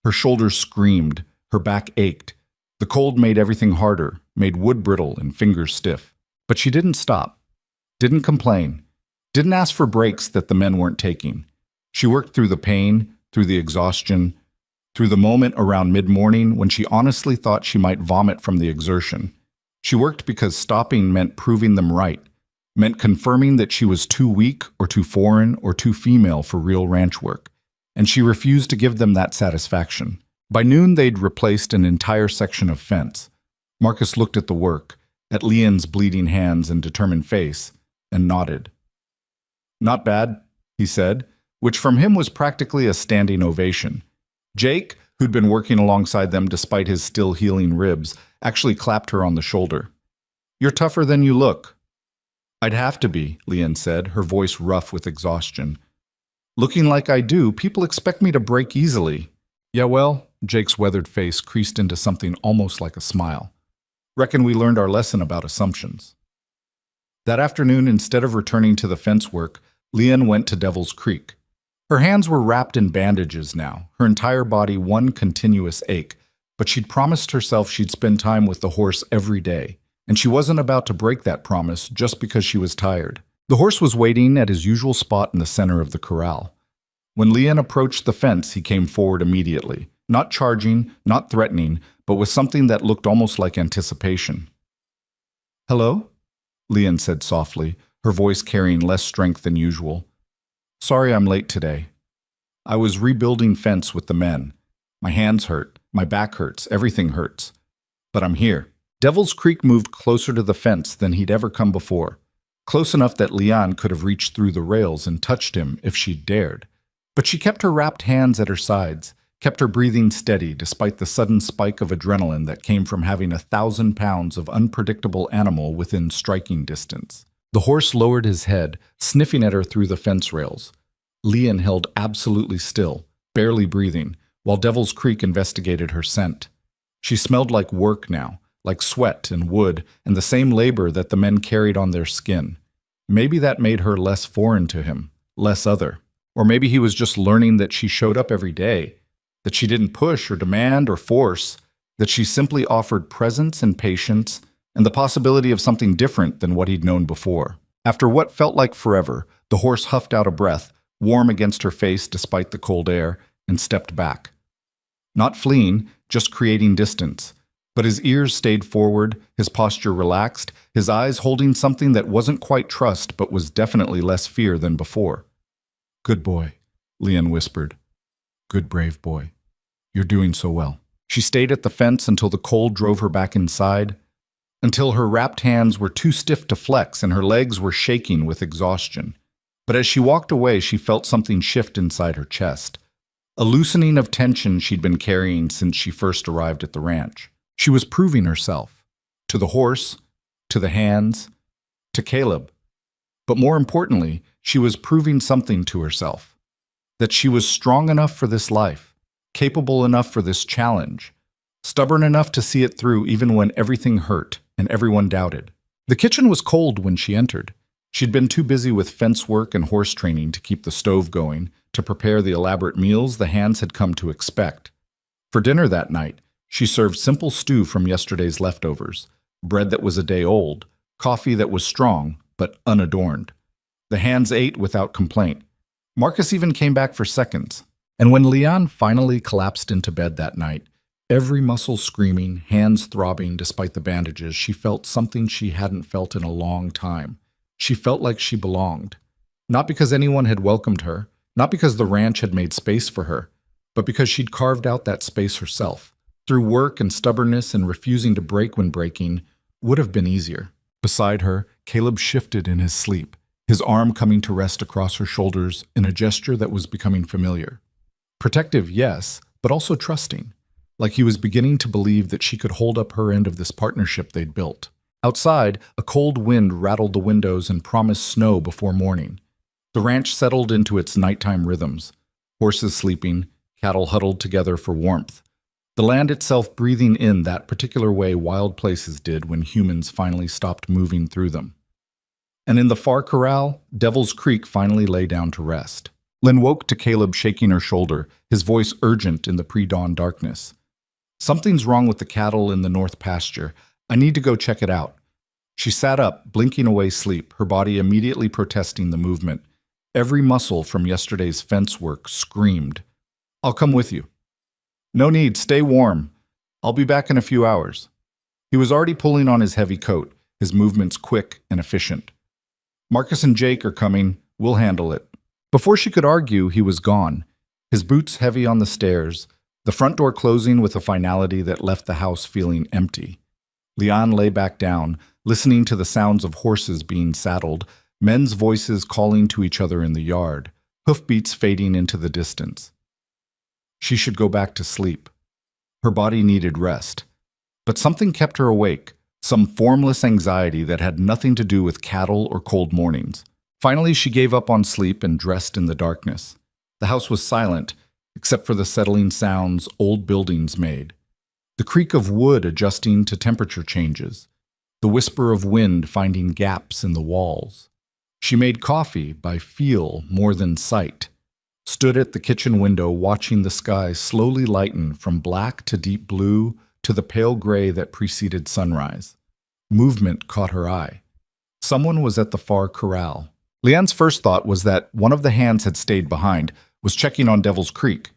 Her shoulders screamed, her back ached. The cold made everything harder, made wood brittle and fingers stiff. But she didn't stop, didn't complain, didn't ask for breaks that the men weren't taking. She worked through the pain, through the exhaustion, through the moment around mid-morning when she honestly thought she might vomit from the exertion. She worked because stopping meant proving them right, meant confirming that she was too weak or too foreign or too female for real ranch work, and she refused to give them that satisfaction. By noon, they'd replaced an entire section of fence. Marcus looked at the work, at Leanne's bleeding hands and determined face, and nodded. "Not bad," he said, which from him was practically a standing ovation. Jake, who'd been working alongside them despite his still healing ribs, actually clapped her on the shoulder. "You're tougher than you look." "I'd have to be," Leanne said, her voice rough with exhaustion. "Looking like I do, people expect me to break easily." "Yeah, well," Jake's weathered face creased into something almost like a smile. "Reckon we learned our lesson about assumptions." That afternoon, instead of returning to the fence work, Leanne went to Devil's Creek. Her hands were wrapped in bandages now, her entire body one continuous ache, but she'd promised herself she'd spend time with the horse every day, and she wasn't about to break that promise just because she was tired. The horse was waiting at his usual spot in the center of the corral. When Leanne approached the fence, he came forward immediately, not charging, not threatening, but with something that looked almost like anticipation. "Hello?" Leanne said softly, her voice carrying less strength than usual. "Sorry I'm late today." I was rebuilding fence with the men. My hands hurt, my back hurts, everything hurts. But I'm here. Devil's Creek moved closer to the fence than he'd ever come before, close enough that Leon could have reached through the rails and touched him if she'd dared. But she kept her wrapped hands at her sides, kept her breathing steady despite the sudden spike of adrenaline that came from having 1,000 pounds of unpredictable animal within striking distance. The horse lowered his head, sniffing at her through the fence rails. Leon held absolutely still, barely breathing, while Devil's Creek investigated her scent. She smelled like work now, like sweat and wood and the same labor that the men carried on their skin. Maybe that made her less foreign to him, less other. Or maybe he was just learning that she showed up every day, that she didn't push or demand or force, that she simply offered presence and patience and the possibility of something different than what he'd known before. After what felt like forever, the horse huffed out a breath, warm against her face despite the cold air, and stepped back. Not fleeing, just creating distance. But his ears stayed forward, his posture relaxed, his eyes holding something that wasn't quite trust but was definitely less fear than before. "Good boy," Leon whispered. "Good brave boy. You're doing so well." She stayed at the fence until the cold drove her back inside, until her wrapped hands were too stiff to flex and her legs were shaking with exhaustion. But as she walked away, she felt something shift inside her chest, a loosening of tension she'd been carrying since she first arrived at the ranch. She was proving herself, to the horse, to the hands, to Caleb. But more importantly, she was proving something to herself, that she was strong enough for this life, capable enough for this challenge, stubborn enough to see it through even when everything hurt and everyone doubted. The kitchen was cold when she entered. She'd been too busy with fence work and horse training to keep the stove going, to prepare the elaborate meals the hands had come to expect. For dinner that night, she served simple stew from yesterday's leftovers, bread that was a day old, coffee that was strong but unadorned. The hands ate without complaint. Marcus even came back for seconds. And when Leon finally collapsed into bed that night, every muscle screaming, hands throbbing despite the bandages, she felt something she hadn't felt in a long time. She felt like she belonged. Not because anyone had welcomed her, not because the ranch had made space for her, but because she'd carved out that space herself. Through work and stubbornness and refusing to break when breaking would have been easier. Beside her, Caleb shifted in his sleep, his arm coming to rest across her shoulders in a gesture that was becoming familiar. Protective, yes, but also trusting, like he was beginning to believe that she could hold up her end of this partnership they'd built. Outside, a cold wind rattled the windows and promised snow before morning. The ranch settled into its nighttime rhythms, horses sleeping, cattle huddled together for warmth. The land itself breathing in that particular way wild places did when humans finally stopped moving through them. And in the far corral, Devil's Creek finally lay down to rest. Lynn woke to Caleb shaking her shoulder, his voice urgent in the pre-dawn darkness. "Something's wrong with the cattle in the north pasture. I need to go check it out." She sat up, blinking away sleep, her body immediately protesting the movement. Every muscle from yesterday's fence work screamed, "I'll come with you." "No need, stay warm. I'll be back in a few hours." He was already pulling on his heavy coat, his movements quick and efficient. "Marcus and Jake are coming. We'll handle it." Before she could argue, he was gone, his boots heavy on the stairs, the front door closing with a finality that left the house feeling empty. Leon lay back down, listening to the sounds of horses being saddled, men's voices calling to each other in the yard, hoofbeats fading into the distance. She should go back to sleep. Her body needed rest. But something kept her awake, some formless anxiety that had nothing to do with cattle or cold mornings. Finally, she gave up on sleep and dressed in the darkness. The house was silent, except for the settling sounds old buildings made. The creak of wood adjusting to temperature changes. The whisper of wind finding gaps in the walls. She made coffee by feel more than sight. Stood at the kitchen window watching the sky slowly lighten from black to deep blue to the pale gray that preceded sunrise. Movement caught her eye. Someone was at the far corral. Leanne's first thought was that one of the hands had stayed behind, was checking on Devil's Creek.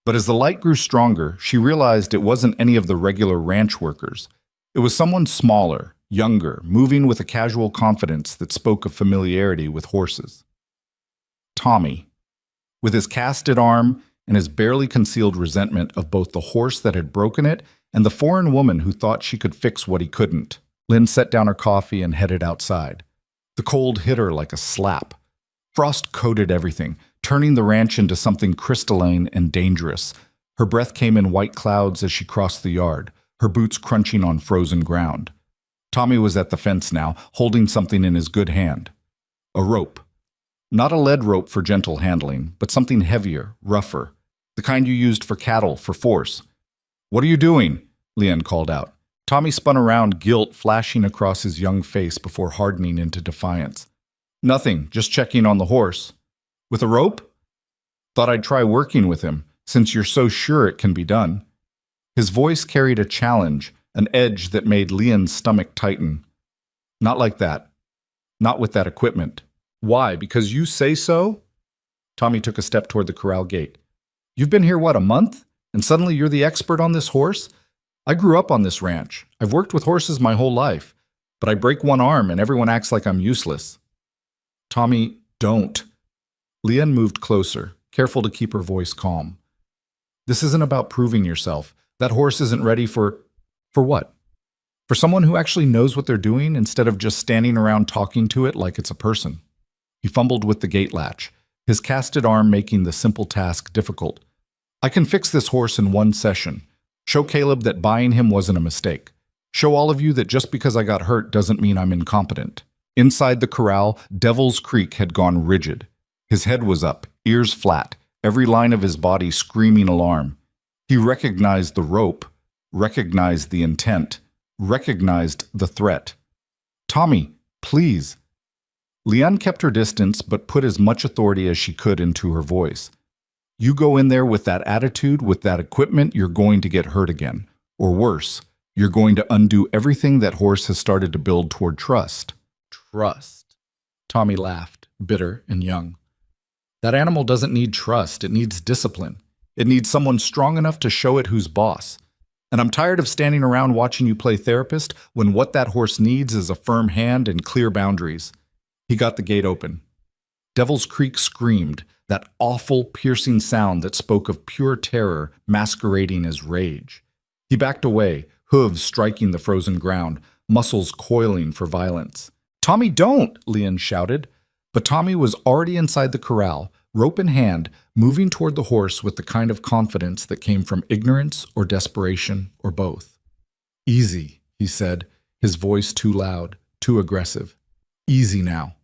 But as the light grew stronger, she realized it wasn't any of the regular ranch workers. It was someone smaller, younger, moving with a casual confidence that spoke of familiarity with horses. Tommy. with his casted arm and his barely concealed resentment of both the horse that had broken it and the foreign woman who thought she could fix what he couldn't. Lynn set down her coffee and headed outside. The cold hit her like a slap. Frost coated everything, turning the ranch into something crystalline and dangerous. Her breath came in white clouds as she crossed the yard, her boots crunching on frozen ground. Tommy was at the fence now, holding something in his good hand. A rope. Not a lead rope for gentle handling, but something heavier, rougher. The kind you used for cattle, for force. "What are you doing?" Leanne called out. Tommy spun around, guilt flashing across his young face before hardening into defiance. "Nothing, just checking on the horse." "With a rope?" "Thought I'd try working with him, since you're so sure it can be done." His voice carried a challenge, an edge that made Leon's stomach tighten. "Not like that. Not with that equipment." "Why? Because you say so?" Tommy took a step toward the corral gate. "You've been here, what, a month? And suddenly you're the expert on this horse? I grew up on this ranch. I've worked with horses my whole life. But I break one arm and everyone acts like I'm useless." "Tommy, don't." Leanne moved closer, careful to keep her voice calm. "This isn't about proving yourself. That horse isn't ready for what? For someone who actually knows what they're doing instead of just standing around talking to it like it's a person." He fumbled with the gate latch, his casted arm making the simple task difficult. "I can fix this horse in one session. Show Caleb that buying him wasn't a mistake. Show all of you that just because I got hurt doesn't mean I'm incompetent." Inside the corral, Devil's Creek had gone rigid. His head was up, ears flat, every line of his body screaming alarm. He recognized the rope, recognized the intent, recognized the threat. "Tommy, please." Leanne kept her distance but put as much authority as she could into her voice. "You go in there with that attitude, with that equipment, you're going to get hurt again. Or worse, you're going to undo everything that horse has started to build toward trust." "Trust." Tommy laughed, bitter and young. "That animal doesn't need trust, it needs discipline. It needs someone strong enough to show it who's boss. And I'm tired of standing around watching you play therapist when what that horse needs is a firm hand and clear boundaries." He got the gate open. Devil's Creek screamed, that awful, piercing sound that spoke of pure terror masquerading as rage. He backed away, hooves striking the frozen ground, muscles coiling for violence. "Tommy, don't!" Leanne shouted. But Tommy was already inside the corral, rope in hand, moving toward the horse with the kind of confidence that came from ignorance or desperation or both. "Easy," he said, his voice too loud, too aggressive. "Easy now.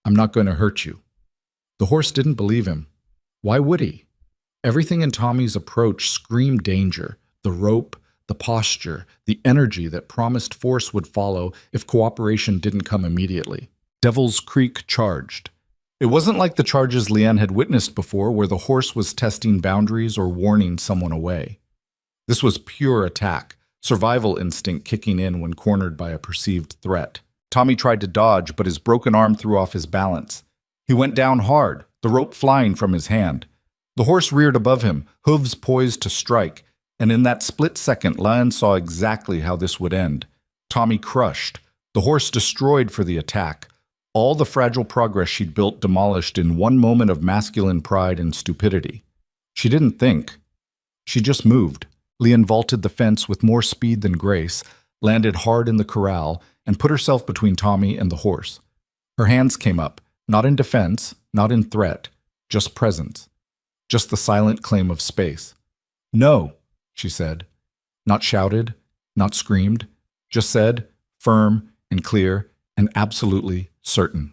I'm not going to hurt you." The horse didn't believe him. Why would he? Everything in Tommy's approach screamed danger, the rope, the posture, the energy that promised force would follow if cooperation didn't come immediately. Devil's Creek charged. It wasn't like the charges Leanne had witnessed before where the horse was testing boundaries or warning someone away. This was pure attack, survival instinct kicking in when cornered by a perceived threat. Tommy tried to dodge, but his broken arm threw off his balance. He went down hard, the rope flying from his hand. The horse reared above him, hooves poised to strike, and in that split second, Leanne saw exactly how this would end. Tommy crushed, the horse destroyed for the attack. All the fragile progress she'd built demolished in one moment of masculine pride and stupidity. She didn't think. She just moved. Leanne vaulted the fence with more speed than grace, landed hard in the corral, and put herself between Tommy and the horse. Her hands came up, not in defense, not in threat, just presence. Just the silent claim of space. "No," she said. Not shouted, not screamed, just said, firm and clear and absolutely certain.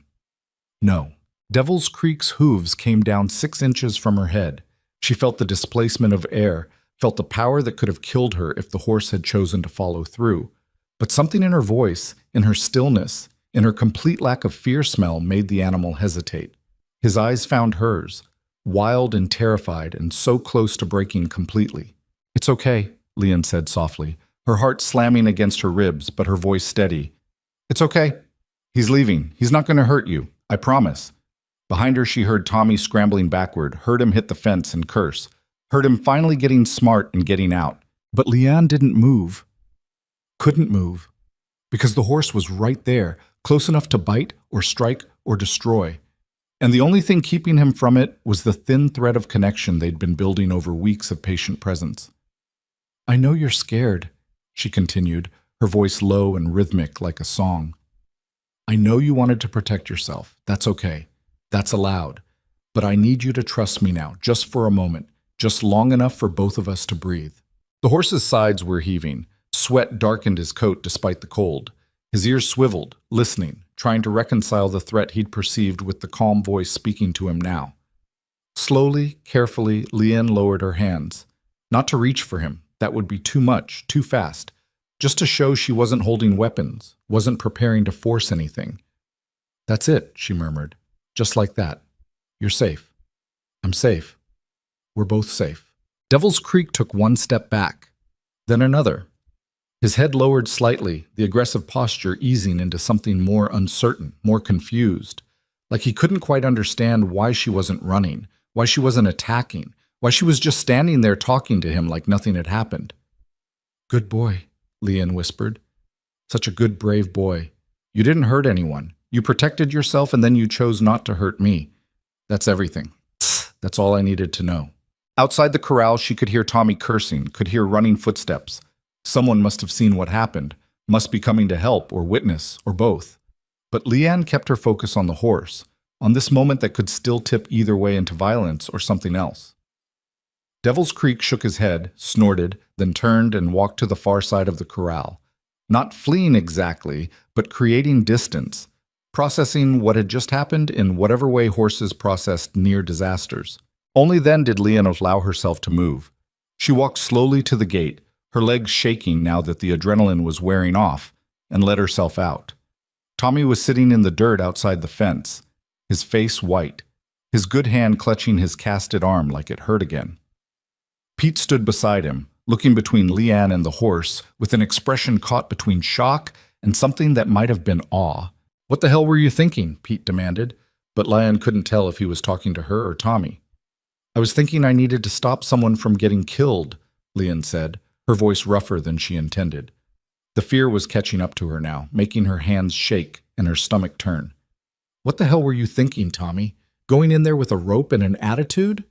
"No." Devil's Creek's hooves came down 6 inches from her head. She felt the displacement of air, felt the power that could have killed her if the horse had chosen to follow through. But something in her voice, in her stillness, in her complete lack of fear smell made the animal hesitate. His eyes found hers, wild and terrified and so close to breaking completely. "It's okay," Leanne said softly, her heart slamming against her ribs, but her voice steady. "It's okay. He's leaving. He's not going to hurt you. I promise." Behind her she heard Tommy scrambling backward, heard him hit the fence and curse, heard him finally getting smart and getting out. But Leanne didn't move. Couldn't move. Because the horse was right there, close enough to bite or strike or destroy. And the only thing keeping him from it was the thin thread of connection they'd been building over weeks of patient presence. "I know you're scared," she continued, her voice low and rhythmic like a song. "I know you wanted to protect yourself. That's okay. That's allowed. But I need you to trust me now, just for a moment, just long enough for both of us to breathe." The horse's sides were heaving. Sweat darkened his coat despite the cold. His ears swiveled, listening, trying to reconcile the threat he'd perceived with the calm voice speaking to him now. Slowly, carefully, Leanne lowered her hands. Not to reach for him. That would be too much, too fast. Just to show she wasn't holding weapons, wasn't preparing to force anything. "That's it," she murmured. "Just like that. You're safe. I'm safe. We're both safe." Devil's Creek took one step back, then another. His head lowered slightly, the aggressive posture easing into something more uncertain, more confused. Like he couldn't quite understand why she wasn't running, why she wasn't attacking, why she was just standing there talking to him like nothing had happened. "Good boy," Leanne whispered. "Such a good, brave boy. You didn't hurt anyone. You protected yourself and then you chose not to hurt me. That's everything. That's all I needed to know." Outside the corral, she could hear Tommy cursing, could hear running footsteps. Someone must have seen what happened, must be coming to help or witness, or both. But Leanne kept her focus on the horse, on this moment that could still tip either way into violence or something else. Devil's Creek shook his head, snorted, then turned and walked to the far side of the corral. Not fleeing exactly, but creating distance, processing what had just happened in whatever way horses processed near disasters. Only then did Leanne allow herself to move. She walked slowly to the gate, her legs shaking now that the adrenaline was wearing off, and let herself out. Tommy was sitting in the dirt outside the fence, his face white, his good hand clutching his casted arm like it hurt again. Pete stood beside him, looking between Leanne and the horse, with an expression caught between shock and something that might have been awe. "What the hell were you thinking?" Pete demanded, but Leanne couldn't tell if he was talking to her or Tommy. "I was thinking I needed to stop someone from getting killed," Leanne said, her voice rougher than she intended. The fear was catching up to her now, making her hands shake and her stomach turn. "What the hell were you thinking, Tommy? Going in there with a rope and an attitude?"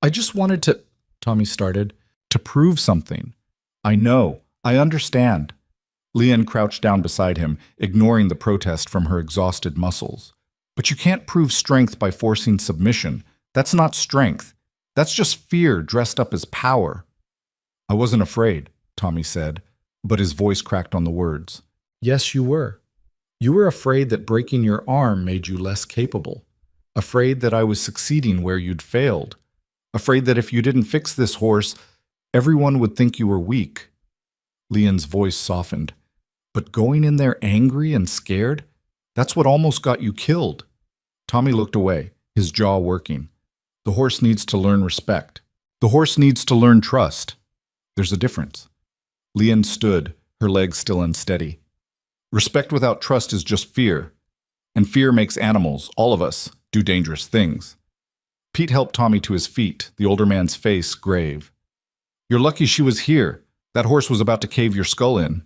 "I just wanted to," Tommy started, "to prove something." "I know. I understand." Leanne crouched down beside him, ignoring the protest from her exhausted muscles. "But you can't prove strength by forcing submission. That's not strength. That's just fear dressed up as power." "I wasn't afraid," Tommy said, but his voice cracked on the words. "Yes, you were. You were afraid that breaking your arm made you less capable. Afraid that I was succeeding where you'd failed. Afraid that if you didn't fix this horse, everyone would think you were weak." Leanne's voice softened. "But going in there angry and scared? That's what almost got you killed." Tommy looked away, his jaw working. The horse needs to learn respect. The horse needs to learn trust. There's a difference. Leanne stood, her legs still unsteady. Respect without trust is just fear. And fear makes animals, all of us, do dangerous things. Pete helped Tommy to his feet, the older man's face grave. "You're lucky she was here. That horse was about to cave your skull in."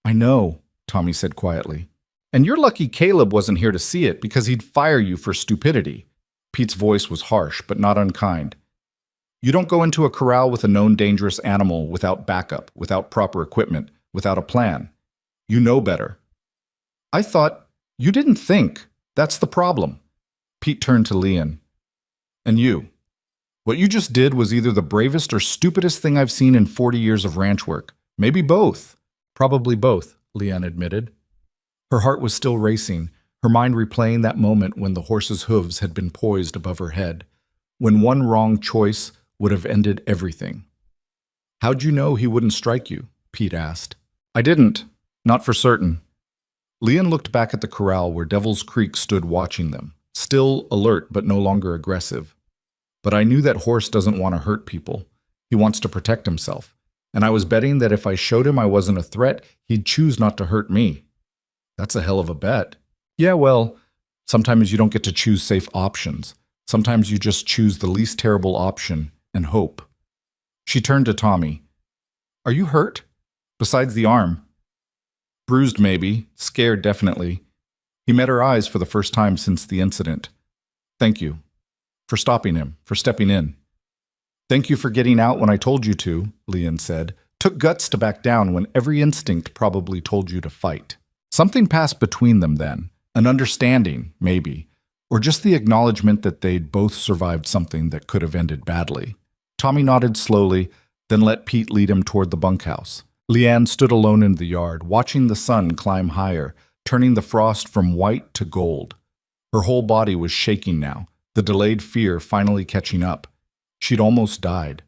"I know," Tommy said quietly. "And you're lucky Caleb wasn't here to see it because he'd fire you for stupidity." Pete's voice was harsh, but not unkind. "You don't go into a corral with a known dangerous animal without backup, without proper equipment, without a plan. You know better." "I thought you didn't think. That's the problem." Pete turned to Leanne. "And you. What you just did was either the bravest or stupidest thing I've seen in 40 years of ranch work. Maybe both." "Probably both," Leanne admitted. Her heart was still racing, her mind replaying that moment when the horse's hooves had been poised above her head, when one wrong choice would have ended everything. "How'd you know he wouldn't strike you?" Pete asked. "I didn't. Not for certain." Leanne looked back at the corral where Devil's Creek stood watching them, still alert but no longer aggressive. "But I knew that horse doesn't want to hurt people. He wants to protect himself. And I was betting that if I showed him I wasn't a threat, he'd choose not to hurt me." "That's a hell of a bet." "Yeah, well, sometimes you don't get to choose safe options. Sometimes you just choose the least terrible option and hope." She turned to Tommy. "Are you hurt? Besides the arm?" "Bruised maybe, scared definitely." He met her eyes for the first time since the incident. Thank you. For stopping him, for stepping in. Thank you for getting out when I told you to, Leon said. Took guts to back down when every instinct probably told you to fight. Something passed between them then. An understanding, maybe. Or just the acknowledgement that they'd both survived something that could have ended badly. Tommy nodded slowly, then let Pete lead him toward the bunkhouse. Leanne stood alone in the yard, watching the sun climb higher, turning the frost from white to gold. Her whole body was shaking now, the delayed fear finally catching up. She'd almost died.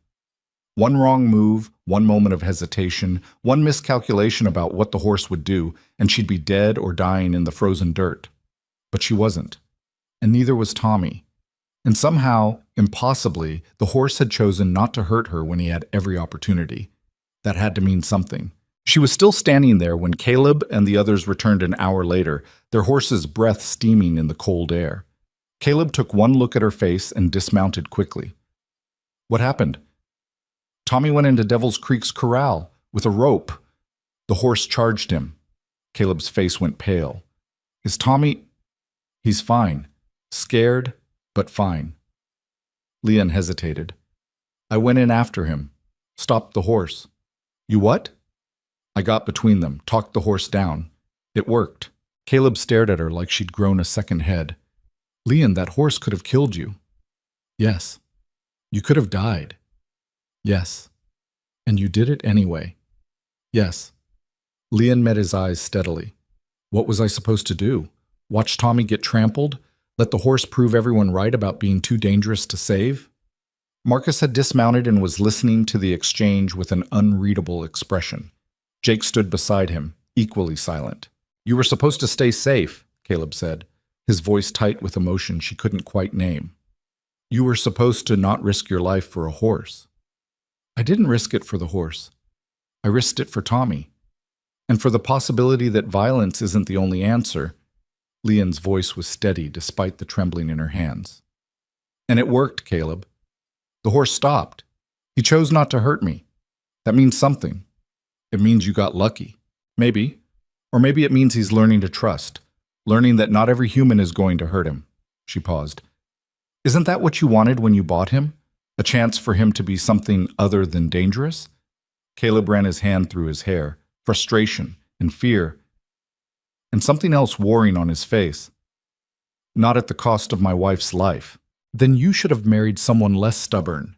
One wrong move, one moment of hesitation, one miscalculation about what the horse would do, and she'd be dead or dying in the frozen dirt. But she wasn't. And neither was Tommy. And somehow, impossibly, the horse had chosen not to hurt her when he had every opportunity. That had to mean something. She was still standing there when Caleb and the others returned an hour later, their horse's breath steaming in the cold air. Caleb took one look at her face and dismounted quickly. What happened? Tommy went into Devil's Creek's corral with a rope. The horse charged him. Caleb's face went pale. Is Tommy... He's fine. Scared, but fine. Leon hesitated. I went in after him. Stopped the horse. You what? I got between them, talked the horse down. It worked. Caleb stared at her like she'd grown a second head. Leon, that horse could have killed you. Yes. You could have died. Yes. And you did it anyway. Yes. Leon met his eyes steadily. What was I supposed to do? Watch Tommy get trampled? Let the horse prove everyone right about being too dangerous to save? Marcus had dismounted and was listening to the exchange with an unreadable expression. Jake stood beside him, equally silent. You were supposed to stay safe, Caleb said, his voice tight with emotion she couldn't quite name. You were supposed to not risk your life for a horse. I didn't risk it for the horse. I risked it for Tommy. And for the possibility that violence isn't the only answer. Leon's voice was steady despite the trembling in her hands. And it worked, Caleb. The horse stopped. He chose not to hurt me. That means something. It means you got lucky. Maybe. Or maybe it means he's learning to trust. Learning that not every human is going to hurt him. She paused. Isn't that what you wanted when you bought him? A chance for him to be something other than dangerous? Caleb ran his hand through his hair. Frustration and fear. And something else warring on his face. Not at the cost of my wife's life. Then you should have married someone less stubborn.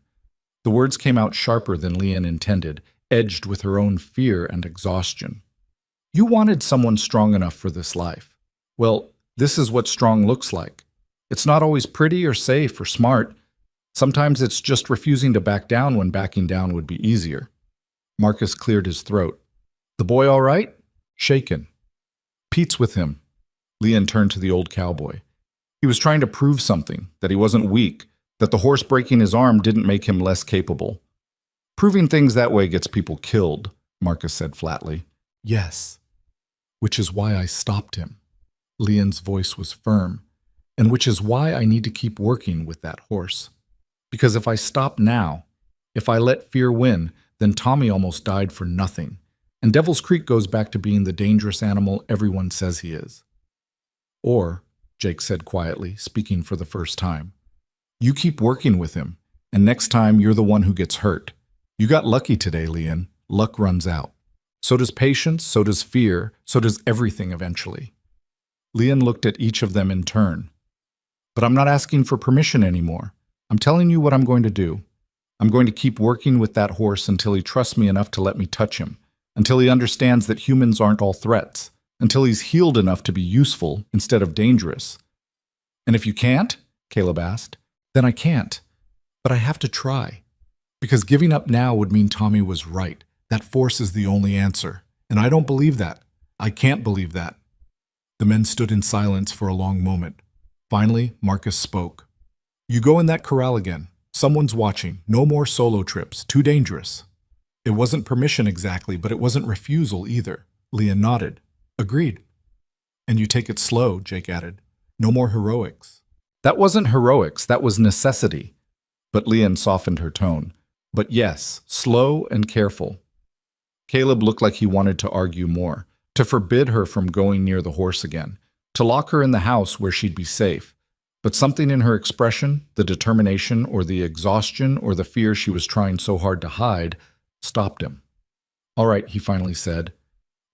The words came out sharper than Leon intended, edged with her own fear and exhaustion. You wanted someone strong enough for this life. Well, this is what strong looks like. It's not always pretty or safe or smart. Sometimes it's just refusing to back down when backing down would be easier. Marcus cleared his throat. The boy all right? Shaken. Pete's with him. Leon turned to the old cowboy. He was trying to prove something, that he wasn't weak, that the horse breaking his arm didn't make him less capable. Proving things that way gets people killed, Marcus said flatly. Yes. Which is why I stopped him. Leon's voice was firm. And which is why I need to keep working with that horse. Because if I stop now, if I let fear win, then Tommy almost died for nothing. And Devil's Creek goes back to being the dangerous animal everyone says he is. Or, Jake said quietly, speaking for the first time, you keep working with him, and next time you're the one who gets hurt. You got lucky today, Leon. Luck runs out. So does patience, so does fear, so does everything eventually. Leon looked at each of them in turn. But I'm not asking for permission anymore. I'm telling you what I'm going to do. I'm going to keep working with that horse until he trusts me enough to let me touch him, until he understands that humans aren't all threats, until he's healed enough to be useful instead of dangerous. And if you can't, Caleb asked, then I can't. But I have to try. Because giving up now would mean Tommy was right. That force is the only answer. And I don't believe that. I can't believe that. The men stood in silence for a long moment. Finally, Marcus spoke. You go in that corral again. Someone's watching. No more solo trips. Too dangerous. It wasn't permission exactly, but it wasn't refusal either. Leon nodded. Agreed. And you take it slow, Jake added. No more heroics. That wasn't heroics, that was necessity. But Leon softened her tone. But yes, slow and careful. Caleb looked like he wanted to argue more, to forbid her from going near the horse again, to lock her in the house where she'd be safe. But something in her expression, the determination or the exhaustion or the fear she was trying so hard to hide, stopped him. "All right," he finally said,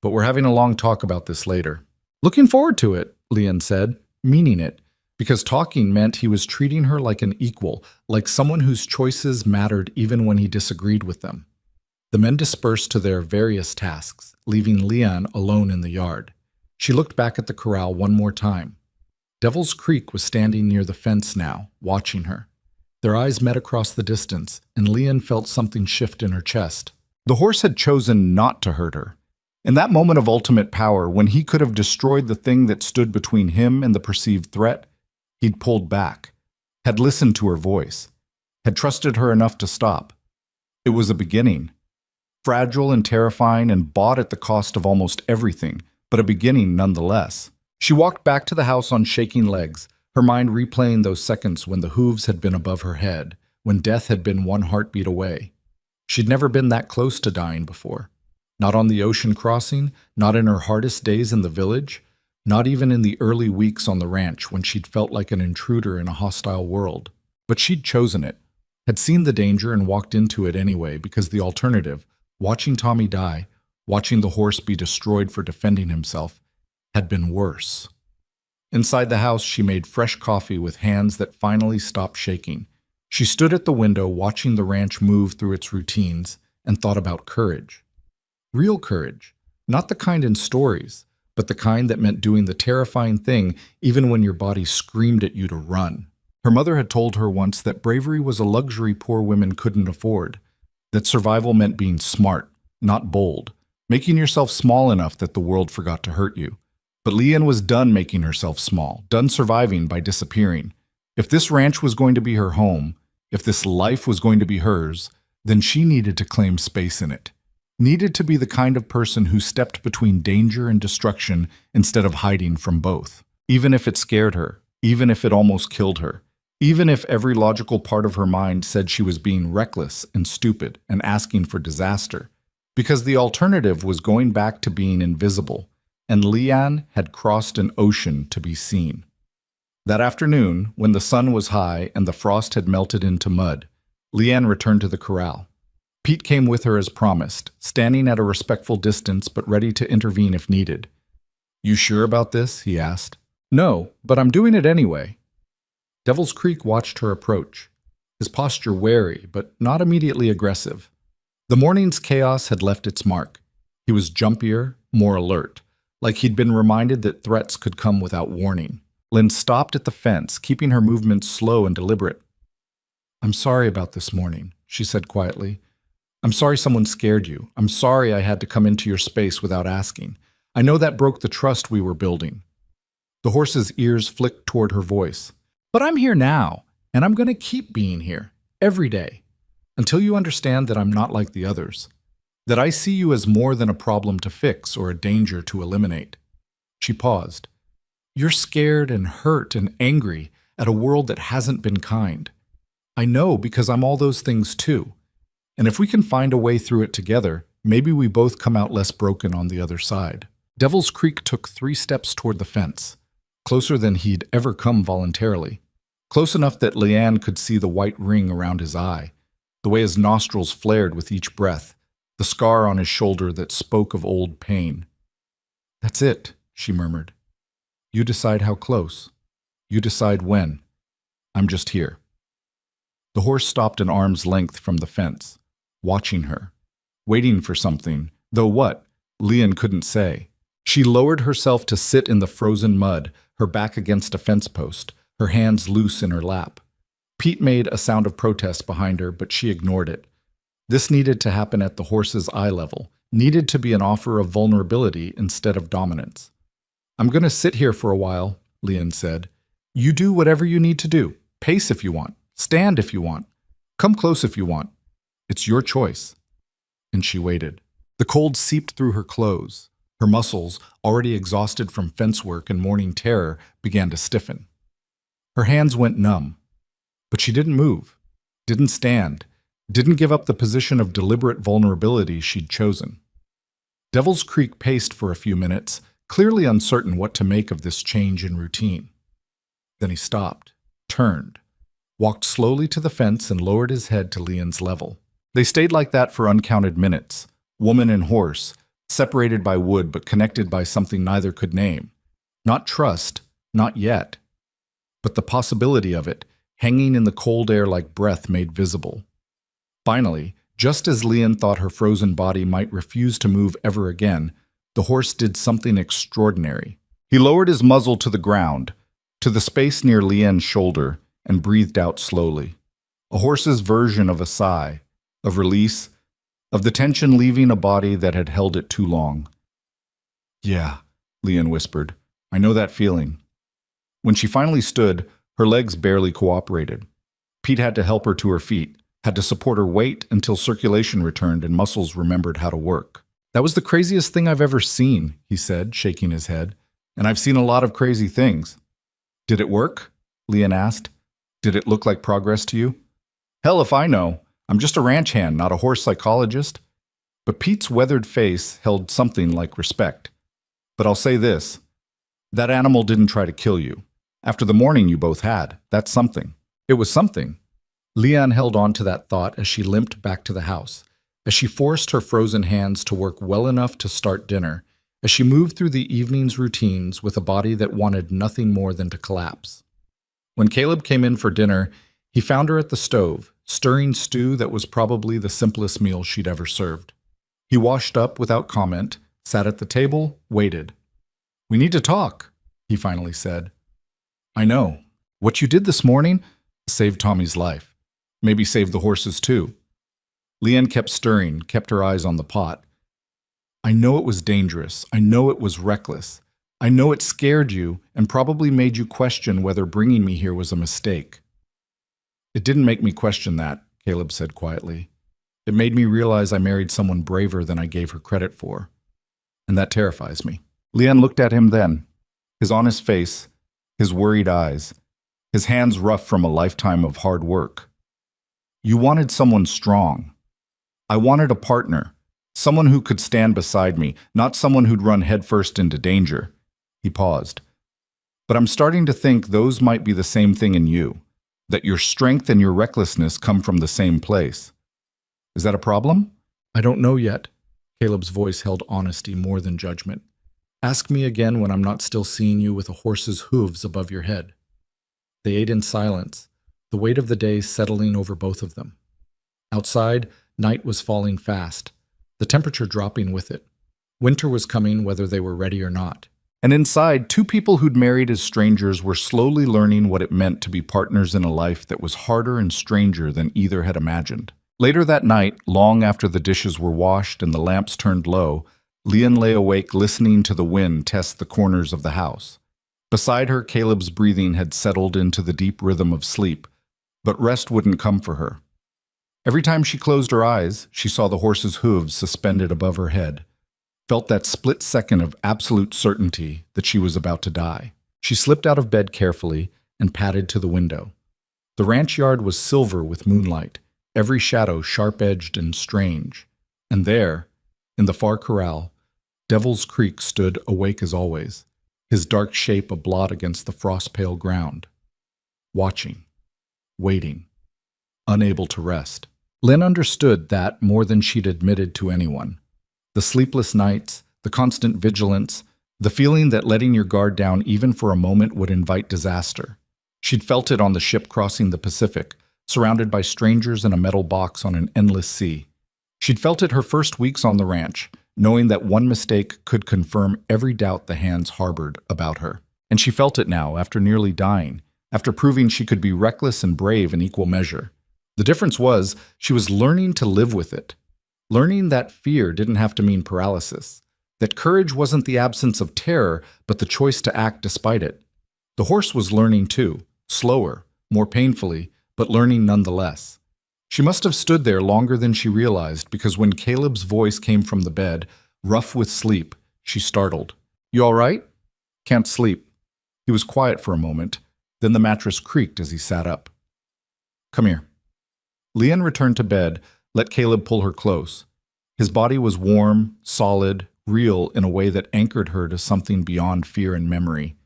"but we're having a long talk about this later." "Looking forward to it," Lian said, meaning it, because talking meant he was treating her like an equal, like someone whose choices mattered even when he disagreed with them. The men dispersed to their various tasks, leaving Lian alone in the yard. She looked back at the corral one more time. Devil's Creek was standing near the fence now, watching her. Their eyes met across the distance, and Lian felt something shift in her chest. The horse had chosen not to hurt her. In that moment of ultimate power, when he could have destroyed the thing that stood between him and the perceived threat, he'd pulled back, had listened to her voice, had trusted her enough to stop. It was a beginning. Fragile and terrifying and bought at the cost of almost everything, but a beginning nonetheless. She walked back to the house on shaking legs, her mind replaying those seconds when the hooves had been above her head, when death had been one heartbeat away. She'd never been that close to dying before. Not on the ocean crossing, not in her hardest days in the village, not even in the early weeks on the ranch when she'd felt like an intruder in a hostile world. But she'd chosen it, had seen the danger and walked into it anyway because the alternative, watching Tommy die, watching the horse be destroyed for defending himself, had been worse. Inside the house, she made fresh coffee with hands that finally stopped shaking. She stood at the window watching the ranch move through its routines and thought about courage. Real courage, not the kind in stories, but the kind that meant doing the terrifying thing even when your body screamed at you to run. Her mother had told her once that bravery was a luxury poor women couldn't afford, that survival meant being smart, not bold, making yourself small enough that the world forgot to hurt you. But Lian was done making herself small, done surviving by disappearing. If this ranch was going to be her home, if this life was going to be hers, then she needed to claim space in it. Needed to be the kind of person who stepped between danger and destruction instead of hiding from both. Even if it scared her, even if it almost killed her, even if every logical part of her mind said she was being reckless and stupid and asking for disaster. Because the alternative was going back to being invisible, and Lian had crossed an ocean to be seen. That afternoon, when the sun was high and the frost had melted into mud, Lian returned to the corral. Pete came with her as promised, standing at a respectful distance but ready to intervene if needed. "You sure about this?" he asked. "No, but I'm doing it anyway." Devil's Creek watched her approach, his posture wary but not immediately aggressive. The morning's chaos had left its mark. He was jumpier, more alert, like he'd been reminded that threats could come without warning. Lynn stopped at the fence, keeping her movements slow and deliberate. "I'm sorry about this morning," she said quietly. "I'm sorry someone scared you. I'm sorry I had to come into your space without asking. I know that broke the trust we were building." The horse's ears flicked toward her voice. "But I'm here now, and I'm going to keep being here, every day, until you understand that I'm not like the others, that I see you as more than a problem to fix or a danger to eliminate." She paused. "You're scared and hurt and angry at a world that hasn't been kind. I know because I'm all those things too. And if we can find a way through it together, maybe we both come out less broken on the other side." Devil's Creek took 3 steps toward the fence, closer than he'd ever come voluntarily. Close enough that Lian could see the white ring around his eye, the way his nostrils flared with each breath, the scar on his shoulder that spoke of old pain. "That's it," she murmured. "You decide how close. You decide when. I'm just here." The horse stopped an arm's length from the fence, watching her, waiting for something, though what, Lian couldn't say. She lowered herself to sit in the frozen mud, her back against a fence post, her hands loose in her lap. Pete made a sound of protest behind her, but she ignored it. This needed to happen at the horse's eye level, needed to be an offer of vulnerability instead of dominance. "I'm going to sit here for a while," Lian said. "You do whatever you need to do. Pace if you want. Stand if you want. Come close if you want. It's your choice." And she waited. The cold seeped through her clothes. Her muscles, already exhausted from fence work and morning terror, began to stiffen. Her hands went numb. But she didn't move, didn't stand, didn't give up the position of deliberate vulnerability she'd chosen. Devil's Creek paced for a few minutes, clearly uncertain what to make of this change in routine. Then he stopped. turned, walked slowly to the fence and lowered his head to Leon's level. They stayed like that for uncounted minutes, woman and horse, separated by wood but connected by something neither could name. Not trust, not yet, but the possibility of it, hanging in the cold air like breath made visible. Finally, just as Leon thought her frozen body might refuse to move ever again, the horse did something extraordinary. He lowered his muzzle to the ground, to the space near Leon's shoulder, and breathed out slowly. A horse's version of a sigh, of release, of the tension leaving a body that had held it too long. "Yeah," Leon whispered. "I know that feeling." When she finally stood, her legs barely cooperated. Pete had to help her to her feet, had to support her weight until circulation returned and muscles remembered how to work. "That was the craziest thing I've ever seen," he said, shaking his head. "And I've seen a lot of crazy things." "Did it work?" Leon asked. "Did it look like progress to you?" "Hell if I know. I'm just a ranch hand, not a horse psychologist." But Pete's weathered face held something like respect. "But I'll say this. That animal didn't try to kill you. After the morning you both had, that's something. It was something." Leon held on to that thought as she limped back to the house, as she forced her frozen hands to work well enough to start dinner, as she moved through the evening's routines with a body that wanted nothing more than to collapse. When Caleb came in for dinner, he found her at the stove, stirring stew that was probably the simplest meal she'd ever served. He washed up without comment, sat at the table, waited. "We need to talk," he finally said. "I know. What you did this morning saved Tommy's life. Maybe saved the horses too." Leanne kept stirring, kept her eyes on the pot. "I know it was dangerous. I know it was reckless. I know it scared you and probably made you question whether bringing me here was a mistake." "It didn't make me question that," Caleb said quietly. "It made me realize I married someone braver than I gave her credit for. And that terrifies me." Leanne looked at him then, his honest face, his worried eyes, his hands rough from a lifetime of hard work. "You wanted someone strong. I wanted a partner, someone who could stand beside me, not someone who'd run headfirst into danger." He paused. "But I'm starting to think those might be the same thing in you, that your strength and your recklessness come from the same place. Is that a problem?" "I don't know yet." Caleb's voice held honesty more than judgment. "Ask me again when I'm not still seeing you with a horse's hooves above your head." They ate in silence, the weight of the day settling over both of them. Outside, night was falling fast, the temperature dropping with it. Winter was coming whether they were ready or not. And inside, two people who'd married as strangers were slowly learning what it meant to be partners in a life that was harder and stranger than either had imagined. Later that night, long after the dishes were washed and the lamps turned low, Leon lay awake listening to the wind test the corners of the house. Beside her, Caleb's breathing had settled into the deep rhythm of sleep, but rest wouldn't come for her. Every time she closed her eyes, she saw the horse's hooves suspended above her head, felt that split second of absolute certainty that she was about to die. She slipped out of bed carefully and padded to the window. The ranch yard was silver with moonlight, every shadow sharp-edged and strange. And there, in the far corral, Devil's Creek stood awake as always, his dark shape a blot against the frost-pale ground. Watching, waiting, unable to rest. Lynn understood that more than she'd admitted to anyone. The sleepless nights, the constant vigilance, the feeling that letting your guard down even for a moment would invite disaster. She'd felt it on the ship crossing the Pacific, surrounded by strangers in a metal box on an endless sea. She'd felt it her first weeks on the ranch, knowing that one mistake could confirm every doubt the hands harbored about her. And she felt it now, after nearly dying, after proving she could be reckless and brave in equal measure. The difference was, she was learning to live with it. Learning that fear didn't have to mean paralysis, that courage wasn't the absence of terror, but the choice to act despite it. The horse was learning too, slower, more painfully, but learning nonetheless. She must have stood there longer than she realized, because when Caleb's voice came from the bed, rough with sleep, she startled. "You all right?" "Can't sleep." He was quiet for a moment, then the mattress creaked as he sat up. "Come here." Leanne returned to bed, let Caleb pull her close. His body was warm, solid, real in a way that anchored her to something beyond fear and memory.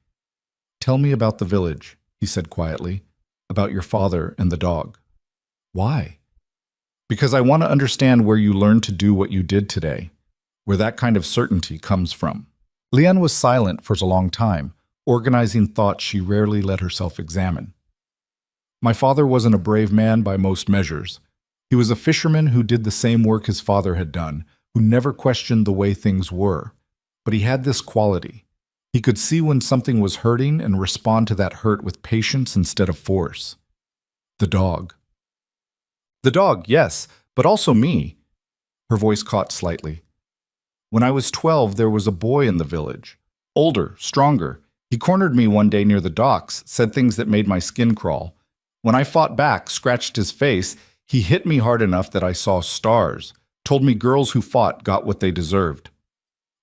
"Tell me about the village," he said quietly. about your father and the dog. Why? Because I want to understand where you learned to do what you did today, where that kind of certainty comes from. Leanne was silent for a long time, organizing thoughts she rarely let herself examine. My father wasn't a brave man by most measures. He was a fisherman who did the same work his father had done, who never questioned the way things were. But he had this quality. He could see when something was hurting and respond to that hurt with patience instead of force. The dog. The dog, yes, but also me. Her voice caught slightly. When I was 12, there was a boy in the village. Older, stronger. He cornered me one day near the docks, said things that made my skin crawl. When I fought back, scratched his face, he hit me hard enough that I saw stars, told me girls who fought got what they deserved.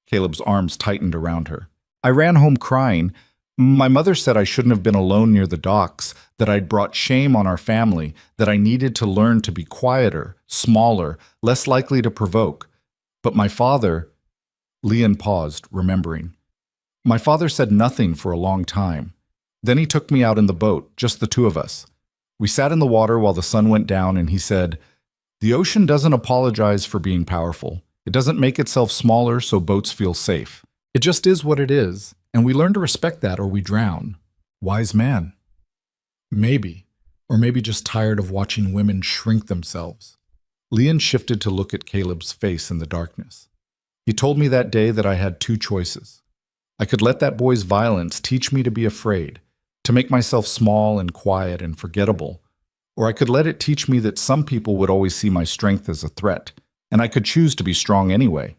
Caleb's arms tightened around her. I ran home crying. My mother said I shouldn't have been alone near the docks, that I'd brought shame on our family, that I needed to learn to be quieter, smaller, less likely to provoke. But my father... Leanne paused, remembering. My father said nothing for a long time. Then he took me out in the boat, just the two of us. We sat in the water while the sun went down, and he said, "The ocean doesn't apologize for being powerful. It doesn't make itself smaller so boats feel safe. It just is what it is, and we learn to respect that or we drown." Wise man. Maybe, or maybe just tired of watching women shrink themselves. Leanne shifted to look at Caleb's face in the darkness. He told me that day that I had two choices. I could let that boy's violence teach me to be afraid, to make myself small and quiet and forgettable, or I could let it teach me that some people would always see my strength as a threat, and I could choose to be strong anyway.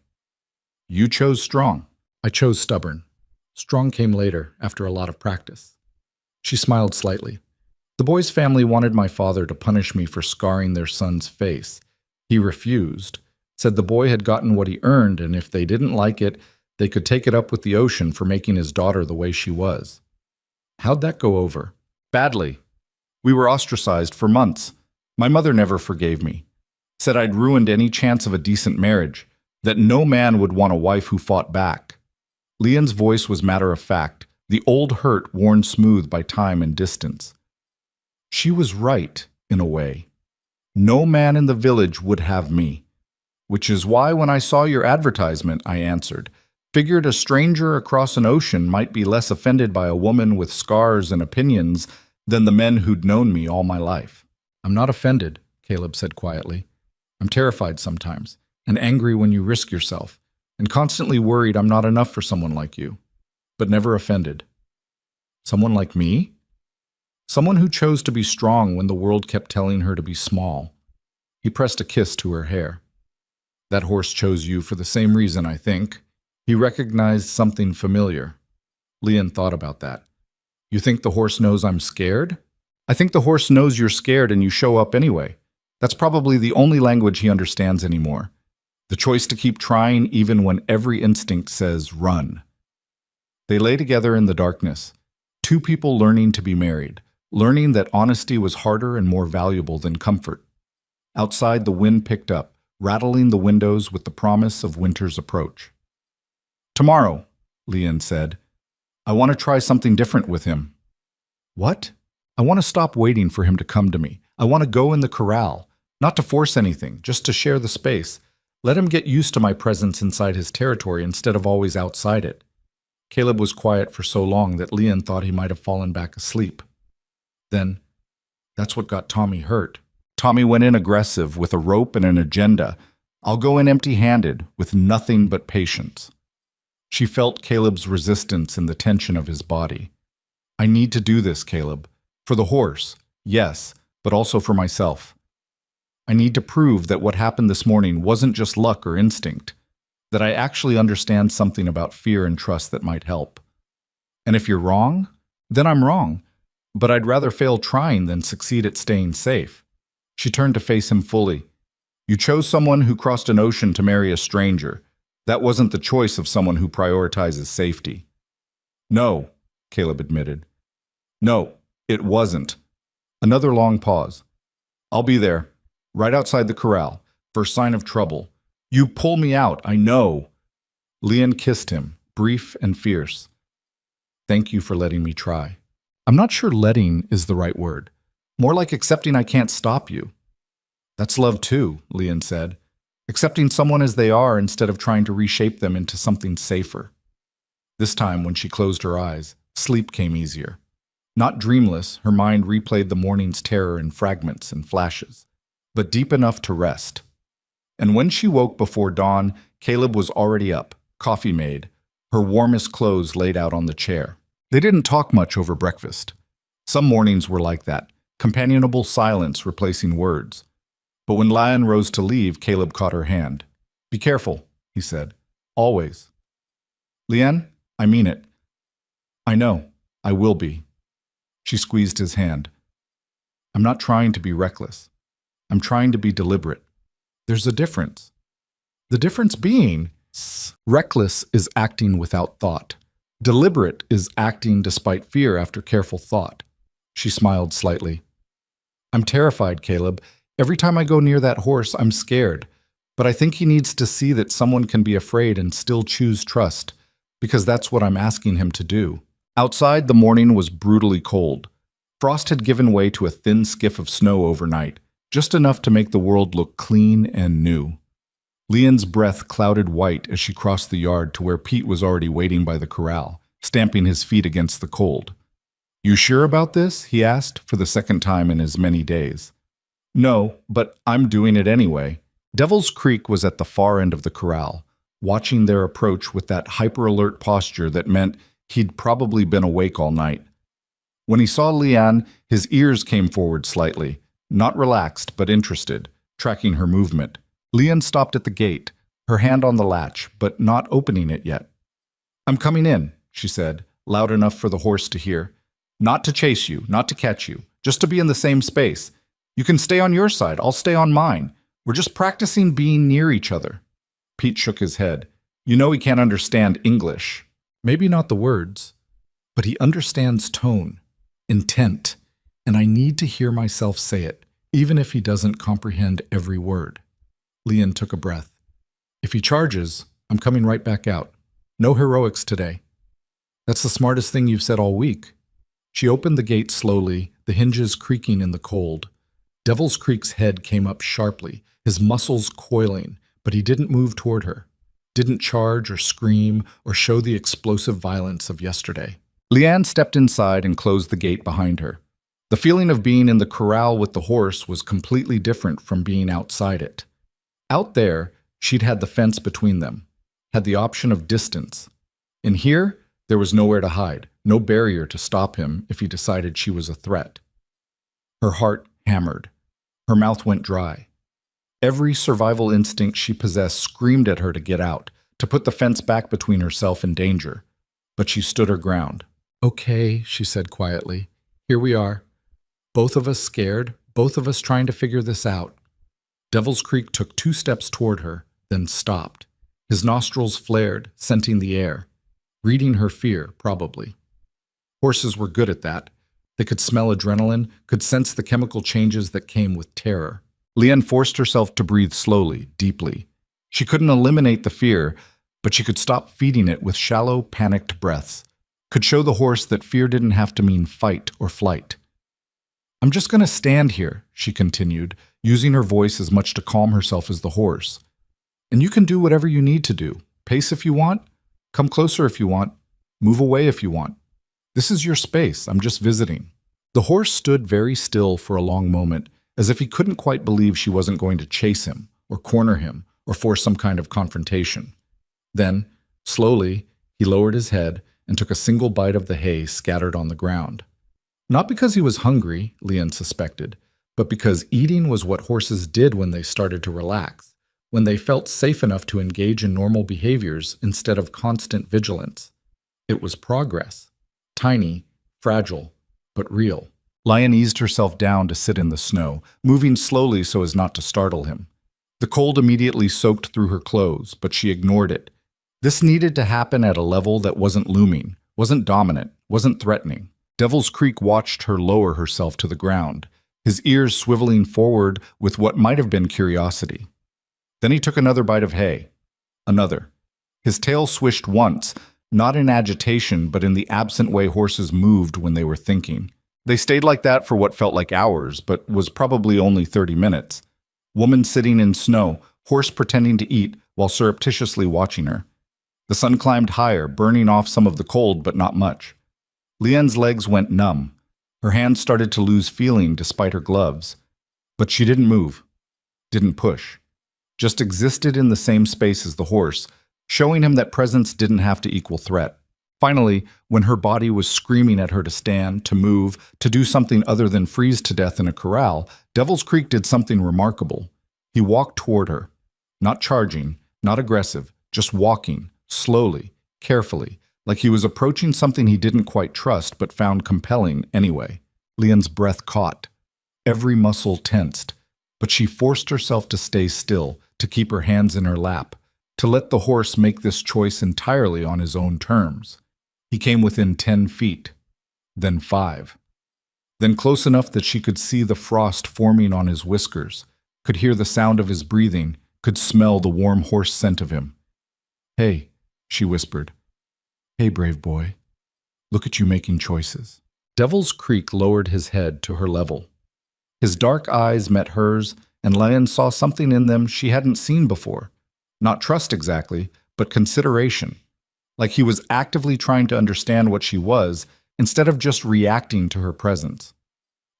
You chose strong. I chose stubborn. Strong came later, after a lot of practice. She smiled slightly. The boy's family wanted my father to punish me for scarring their son's face. He refused, said the boy had gotten what he earned, and if they didn't like it, they could take it up with the ocean for making his daughter the way she was. How'd that go over? Badly. We were ostracized for months. My mother never forgave me. Said I'd ruined any chance of a decent marriage, that no man would want a wife who fought back. Leanne's voice was matter of fact, the old hurt worn smooth by time and distance. She was right, in a way. No man in the village would have me. Which is why when I saw your advertisement, I answered, figured a stranger across an ocean might be less offended by a woman with scars and opinions than the men who'd known me all my life. I'm not offended, Caleb said quietly. I'm terrified sometimes, and angry when you risk yourself, and constantly worried I'm not enough for someone like you, but never offended. Someone like me? Someone who chose to be strong when the world kept telling her to be small. He pressed a kiss to her hair. That horse chose you for the same reason, I think. He recognized something familiar. Leanne thought about that. You think the horse knows I'm scared? I think the horse knows you're scared and you show up anyway. That's probably the only language he understands anymore. The choice to keep trying even when every instinct says run. They lay together in the darkness. Two people learning to be married, learning that honesty was harder and more valuable than comfort. Outside, the wind picked up, rattling the windows with the promise of winter's approach. Tomorrow, Leanne said, I want to try something different with him. What? I want to stop waiting for him to come to me. I want to go in the corral, not to force anything, just to share the space. Let him get used to my presence inside his territory instead of always outside it. Caleb was quiet for so long that Leanne thought he might have fallen back asleep. Then, that's what got Tommy hurt. Tommy went in aggressive, with a rope and an agenda. I'll go in empty-handed, with nothing but patience. She felt Caleb's resistance in the tension of his body. I need to do this, Caleb. For the horse, yes, but also for myself. I need to prove that what happened this morning wasn't just luck or instinct, that I actually understand something about fear and trust that might help. And if you're wrong, then I'm wrong. But I'd rather fail trying than succeed at staying safe. She turned to face him fully. You chose someone who crossed an ocean to marry a stranger. That wasn't the choice of someone who prioritizes safety. No, Caleb admitted. No, it wasn't. Another long pause. I'll be there, right outside the corral, for sign of trouble. You pull me out, I know. Leanne kissed him, brief and fierce. Thank you for letting me try. I'm not sure letting is the right word. More like accepting I can't stop you. That's love too, Leon said. Accepting someone as they are instead of trying to reshape them into something safer. This time, when she closed her eyes, sleep came easier. Not dreamless, her mind replayed the morning's terror in fragments and flashes, but deep enough to rest. And when she woke before dawn, Caleb was already up, coffee made, her warmest clothes laid out on the chair. They didn't talk much over breakfast. Some mornings were like that, companionable silence replacing words. But when Lion rose to leave, Caleb caught her hand. Be careful, he said. Always. Lian, I mean it. I know. I will be. She squeezed his hand. I'm not trying to be reckless. I'm trying to be deliberate. There's a difference. The difference being, reckless is acting without thought. Deliberate is acting despite fear after careful thought. She smiled slightly. I'm terrified, Caleb. Every time I go near that horse, I'm scared. But I think he needs to see that someone can be afraid and still choose trust, because that's what I'm asking him to do. Outside, the morning was brutally cold. Frost had given way to a thin skiff of snow overnight, just enough to make the world look clean and new. Leon's breath clouded white as she crossed the yard to where Pete was already waiting by the corral, stamping his feet against the cold. You sure about this? He asked, for the second time in as many days. No, but I'm doing it anyway. Devil's Creek was at the far end of the corral, watching their approach with that hyper-alert posture that meant he'd probably been awake all night. When he saw Leanne, his ears came forward slightly, not relaxed but interested, tracking her movement. Leanne stopped at the gate, her hand on the latch, but not opening it yet. I'm coming in, she said, loud enough for the horse to hear. Not to chase you, not to catch you, just to be in the same space. You can stay on your side, I'll stay on mine. We're just practicing being near each other. Pete shook his head. You know he can't understand English. Maybe not the words, but he understands tone, intent, and I need to hear myself say it, even if he doesn't comprehend every word. Leon took a breath. If he charges, I'm coming right back out. No heroics today. That's the smartest thing you've said all week. She opened the gate slowly, the hinges creaking in the cold. Devil's Creek's head came up sharply, his muscles coiling, but he didn't move toward her, didn't charge or scream or show the explosive violence of yesterday. Leanne stepped inside and closed the gate behind her. The feeling of being in the corral with the horse was completely different from being outside it. Out there, she'd had the fence between them, had the option of distance. In here, there was nowhere to hide, no barrier to stop him if he decided she was a threat. Her heart hammered. Her mouth went dry. Every survival instinct she possessed screamed at her to get out, to put the fence back between herself and danger. But she stood her ground. Okay, she said quietly. Here we are. Both of us scared, both of us trying to figure this out. Devil's Creek took 2 steps toward her, then stopped. His nostrils flared, scenting the air. Reading her fear, probably. Horses were good at that. They could smell adrenaline, could sense the chemical changes that came with terror. Leanne forced herself to breathe slowly, deeply. She couldn't eliminate the fear, but she could stop feeding it with shallow, panicked breaths. Could show the horse that fear didn't have to mean fight or flight. I'm just going to stand here, she continued, using her voice as much to calm herself as the horse. And you can do whatever you need to do. Pace if you want, come closer if you want, move away if you want. This is your space, I'm just visiting. The horse stood very still for a long moment, as if he couldn't quite believe she wasn't going to chase him, or corner him, or force some kind of confrontation. Then, slowly, he lowered his head and took a single bite of the hay scattered on the ground. Not because he was hungry, Leon suspected, but because eating was what horses did when they started to relax, when they felt safe enough to engage in normal behaviors instead of constant vigilance. It was progress. Tiny, fragile, but real. Lion eased herself down to sit in the snow, moving slowly so as not to startle him. The cold immediately soaked through her clothes, but she ignored it. This needed to happen at a level that wasn't looming, wasn't dominant, wasn't threatening. Devil's Creek watched her lower herself to the ground, his ears swiveling forward with what might have been curiosity. Then he took another bite of hay. Another. His tail swished once, not in agitation, but in the absent way horses moved when they were thinking. They stayed like that for what felt like hours, but was probably only 30 minutes. Woman sitting in snow, horse pretending to eat while surreptitiously watching her. The sun climbed higher, burning off some of the cold, but not much. Lien's legs went numb. Her hands started to lose feeling despite her gloves. But she didn't move, didn't push. Just existed in the same space as the horse, showing him that presence didn't have to equal threat. Finally, when her body was screaming at her to stand, to move, to do something other than freeze to death in a corral, Devil's Creek did something remarkable. He walked toward her, not charging, not aggressive, just walking, slowly, carefully, like he was approaching something he didn't quite trust but found compelling anyway. Lien's breath caught. Every muscle tensed, but she forced herself to stay still, to keep her hands in her lap, to let the horse make this choice entirely on his own terms. He came within 10 feet, then 5. Then close enough that she could see the frost forming on his whiskers, could hear the sound of his breathing, could smell the warm horse scent of him. "Hey," she whispered. "Hey, brave boy. Look at you making choices." Devil's Creek lowered his head to her level. His dark eyes met hers, and Lien saw something in them she hadn't seen before. Not trust exactly, but consideration. Like he was actively trying to understand what she was, instead of just reacting to her presence.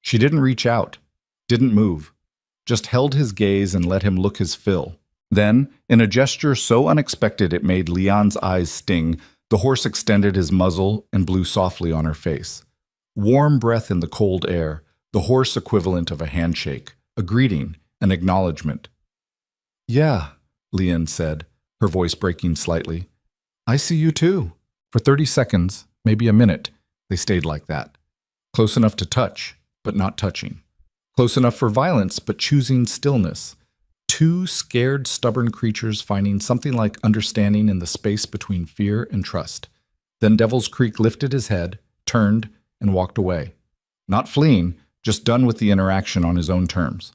She didn't reach out, didn't move, just held his gaze and let him look his fill. Then, in a gesture so unexpected it made Lien's eyes sting, the horse extended his muzzle and blew softly on her face. Warm breath in the cold air, the horse equivalent of a handshake, a greeting, an acknowledgement. "Yeah," Lien said, her voice breaking slightly. "I see you too." For 30 seconds, maybe a minute, they stayed like that. Close enough to touch, but not touching. Close enough for violence, but choosing stillness. Two scared, stubborn creatures finding something like understanding in the space between fear and trust. Then Devil's Creek lifted his head, turned, and walked away. Not fleeing, just done with the interaction on his own terms.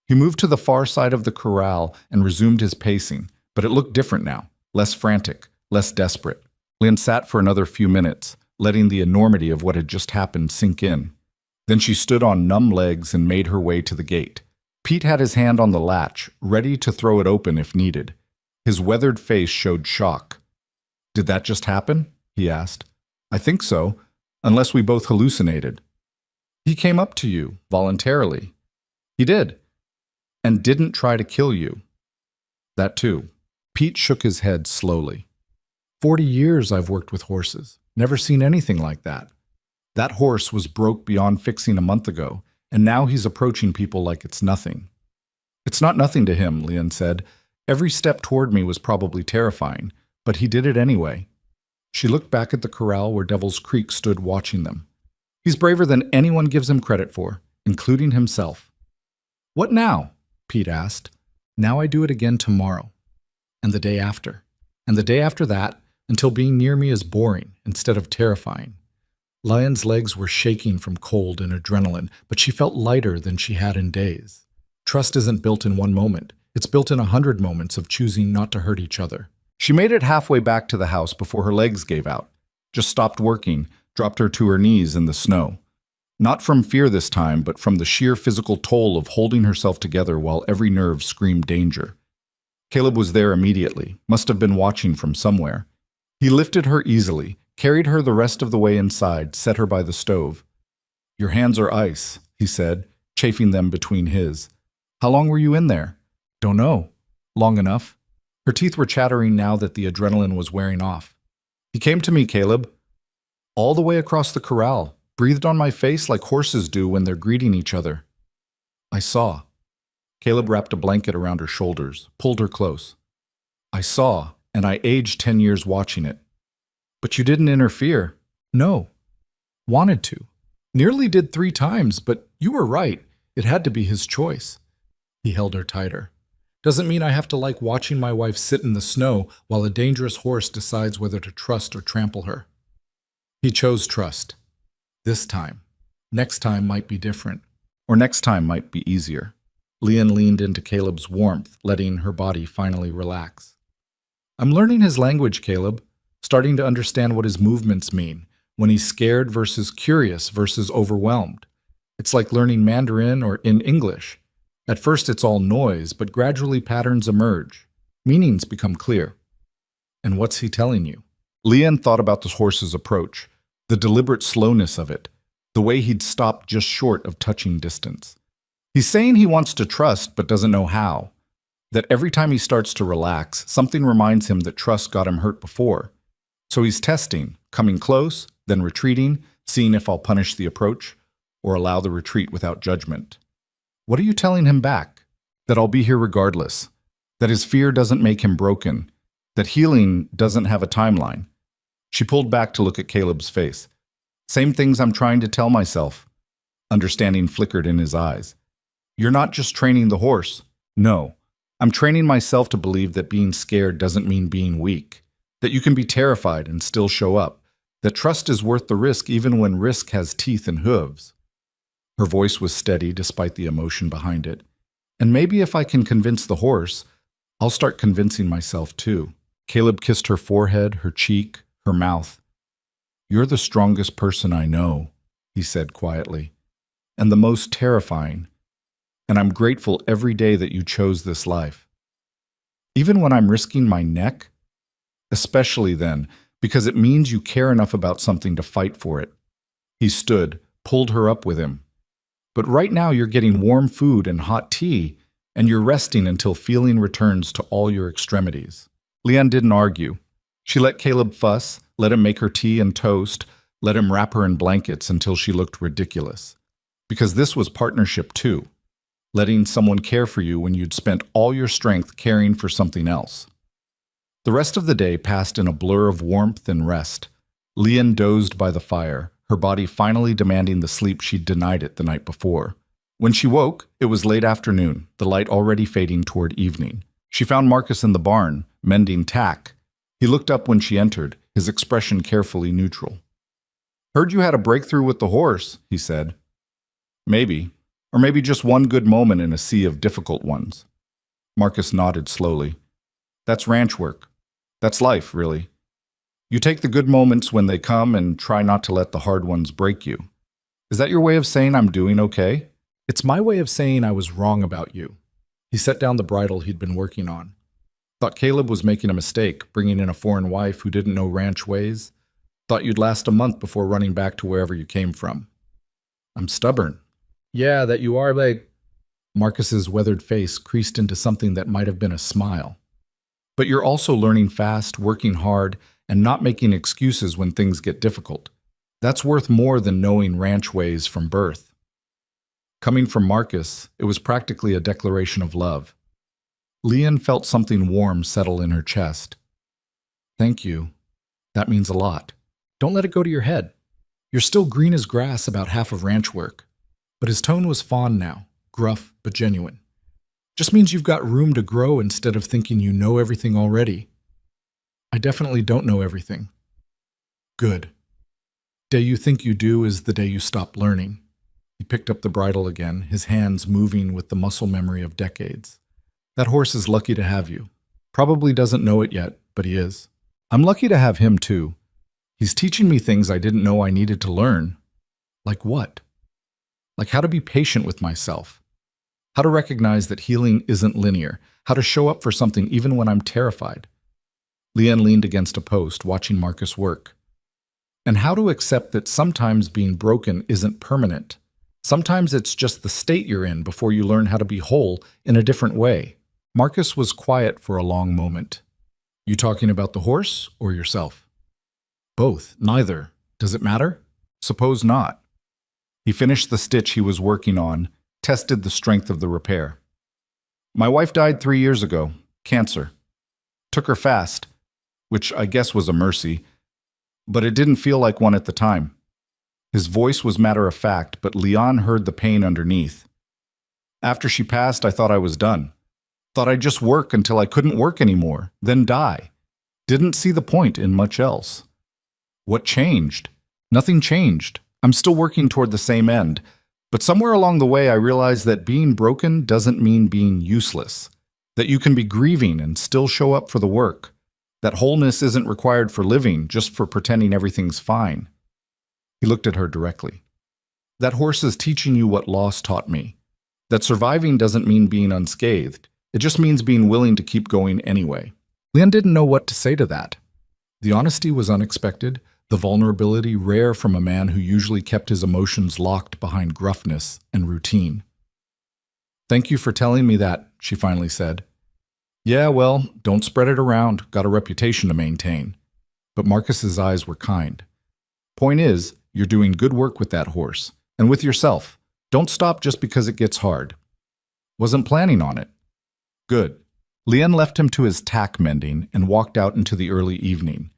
He moved to the far side of the corral and resumed his pacing, but it looked different now, less frantic, less desperate. Lien sat for another few minutes, letting the enormity of what had just happened sink in. Then she stood on numb legs and made her way to the gate. Pete had his hand on the latch, ready to throw it open if needed. His weathered face showed shock. "Did that just happen?" he asked. "I think so, unless we both hallucinated." "He came up to you, voluntarily." "He did. And didn't try to kill you." "That too." Pete shook his head slowly. 40 years I've worked with horses. Never seen anything like that. That horse was broke beyond fixing a month ago, and now he's approaching people like it's nothing." "It's not nothing to him," Lien said. "Every step toward me was probably terrifying, but he did it anyway." She looked back at the corral where Devil's Creek stood watching them. "He's braver than anyone gives him credit for, including himself." "What now?" Pete asked. "Now I do it again tomorrow, and the day after, and the day after that, until being near me is boring instead of terrifying." Lien's legs were shaking from cold and adrenaline, but she felt lighter than she had in days. Trust isn't built in one moment. It's built in 100 moments of choosing not to hurt each other. She made it halfway back to the house before her legs gave out. Just stopped working, dropped her to her knees in the snow. Not from fear this time, but from the sheer physical toll of holding herself together while every nerve screamed danger. Caleb was there immediately, must have been watching from somewhere. He lifted her easily, carried her the rest of the way inside, set her by the stove. "Your hands are ice," he said, chafing them between his. "How long were you in there?" "Don't know. Long enough." Her teeth were chattering now that the adrenaline was wearing off. "He came to me, Caleb. All the way across the corral, breathed on my face like horses do when they're greeting each other." "I saw." Caleb wrapped a blanket around her shoulders, pulled her close. "I saw, and I aged 10 years watching it." "But you didn't interfere." "No. Wanted to. Nearly did 3 times, but you were right. It had to be his choice." He held her tighter. "Doesn't mean I have to like watching my wife sit in the snow while a dangerous horse decides whether to trust or trample her." He chose trust. This time. Next time might be different. Or next time might be easier. Lien leaned into Caleb's warmth, letting her body finally relax. "I'm learning his language, Caleb. Starting to understand what his movements mean, when he's scared versus curious versus overwhelmed. It's like learning Mandarin or in English. At first it's all noise, but gradually patterns emerge. Meanings become clear. And what's he telling you? Lian thought about the horse's approach, the deliberate slowness of it, the way he'd stopped just short of touching distance. He's saying he wants to trust but doesn't know how. That every time he starts to relax, something reminds him that trust got him hurt before. So he's testing, coming close, then retreating, seeing if I'll punish the approach or allow the retreat without judgment. What are you telling him back? That I'll be here regardless. That his fear doesn't make him broken. That healing doesn't have a timeline. She pulled back to look at Caleb's face. Same things I'm trying to tell myself. Understanding flickered in his eyes. You're not just training the horse. No. I'm training myself to believe that being scared doesn't mean being weak. That you can be terrified and still show up. That trust is worth the risk even when risk has teeth and hooves. Her voice was steady despite the emotion behind it. And maybe if I can convince the horse, I'll start convincing myself too. Caleb kissed her forehead, her cheek, her mouth. You're the strongest person I know, he said quietly, and the most terrifying. And I'm grateful every day that you chose this life. Even when I'm risking my neck? Especially then, because it means you care enough about something to fight for it. He stood, pulled her up with him. But right now you're getting warm food and hot tea, and you're resting until feeling returns to all your extremities. Lian didn't argue. She let Caleb fuss, let him make her tea and toast, let him wrap her in blankets until she looked ridiculous. Because this was partnership too. Letting someone care for you when you'd spent all your strength caring for something else. The rest of the day passed in a blur of warmth and rest. Lian dozed by the fire, her body finally demanding the sleep she'd denied it the night before. When she woke, it was late afternoon, the light already fading toward evening. She found Marcus in the barn, mending tack. He looked up when she entered, his expression carefully neutral. Heard you had a breakthrough with the horse, he said. Maybe. Or maybe just one good moment in a sea of difficult ones. Marcus nodded slowly. That's ranch work. That's life, really. You take the good moments when they come and try not to let the hard ones break you. Is that your way of saying I'm doing okay? It's my way of saying I was wrong about you. He set down the bridle he'd been working on. Thought Caleb was making a mistake, bringing in a foreign wife who didn't know ranch ways. Thought you'd last a month before running back to wherever you came from. I'm stubborn. Yeah, that you are, but... Marcus's weathered face creased into something that might have been a smile. But you're also learning fast, working hard, and not making excuses when things get difficult. That's worth more than knowing ranch ways from birth. Coming from Marcus, it was practically a declaration of love. Lian felt something warm settle in her chest. Thank you. That means a lot. Don't let it go to your head. You're still green as grass about half of ranch work. But his tone was fond now, gruff but genuine. Just means you've got room to grow instead of thinking you know everything already. I definitely don't know everything. Good. Day you think you do is the day you stop learning. He picked up the bridle again, his hands moving with the muscle memory of decades. That horse is lucky to have you. Probably doesn't know it yet, but he is. I'm lucky to have him too. He's teaching me things I didn't know I needed to learn. Like what? Like how to be patient with myself. How to recognize that healing isn't linear. How to show up for something even when I'm terrified. Lian leaned against a post, watching Marcus work. And how to accept that sometimes being broken isn't permanent. Sometimes it's just the state you're in before you learn how to be whole in a different way. Marcus was quiet for a long moment. You talking about the horse or yourself? Both. Neither. Does it matter? Suppose not. He finished the stitch he was working on, tested the strength of the repair. My wife died 3 years ago. Cancer. Took her fast, which I guess was a mercy, but it didn't feel like one at the time. His voice was matter-of-fact, but Lian heard the pain underneath. After she passed, I thought I was done. Thought I'd just work until I couldn't work anymore, then die. Didn't see the point in much else. What changed? Nothing changed. I'm still working toward the same end, but somewhere along the way I realized that being broken doesn't mean being useless, that you can be grieving and still show up for the work, that wholeness isn't required for living, just for pretending everything's fine. He looked at her directly. That horse is teaching you what loss taught me. That surviving doesn't mean being unscathed. It just means being willing to keep going anyway. Lian didn't know what to say to that. The honesty was unexpected, the vulnerability rare from a man who usually kept his emotions locked behind gruffness and routine. "Thank you for telling me that," she finally said. "Yeah, well, don't spread it around. Got a reputation to maintain." But Marcus's eyes were kind. "Point is, you're doing good work with that horse, and with yourself. Don't stop just because it gets hard." "Wasn't planning on it." "Good." Lian left him to his tack mending and walked out into the early evening.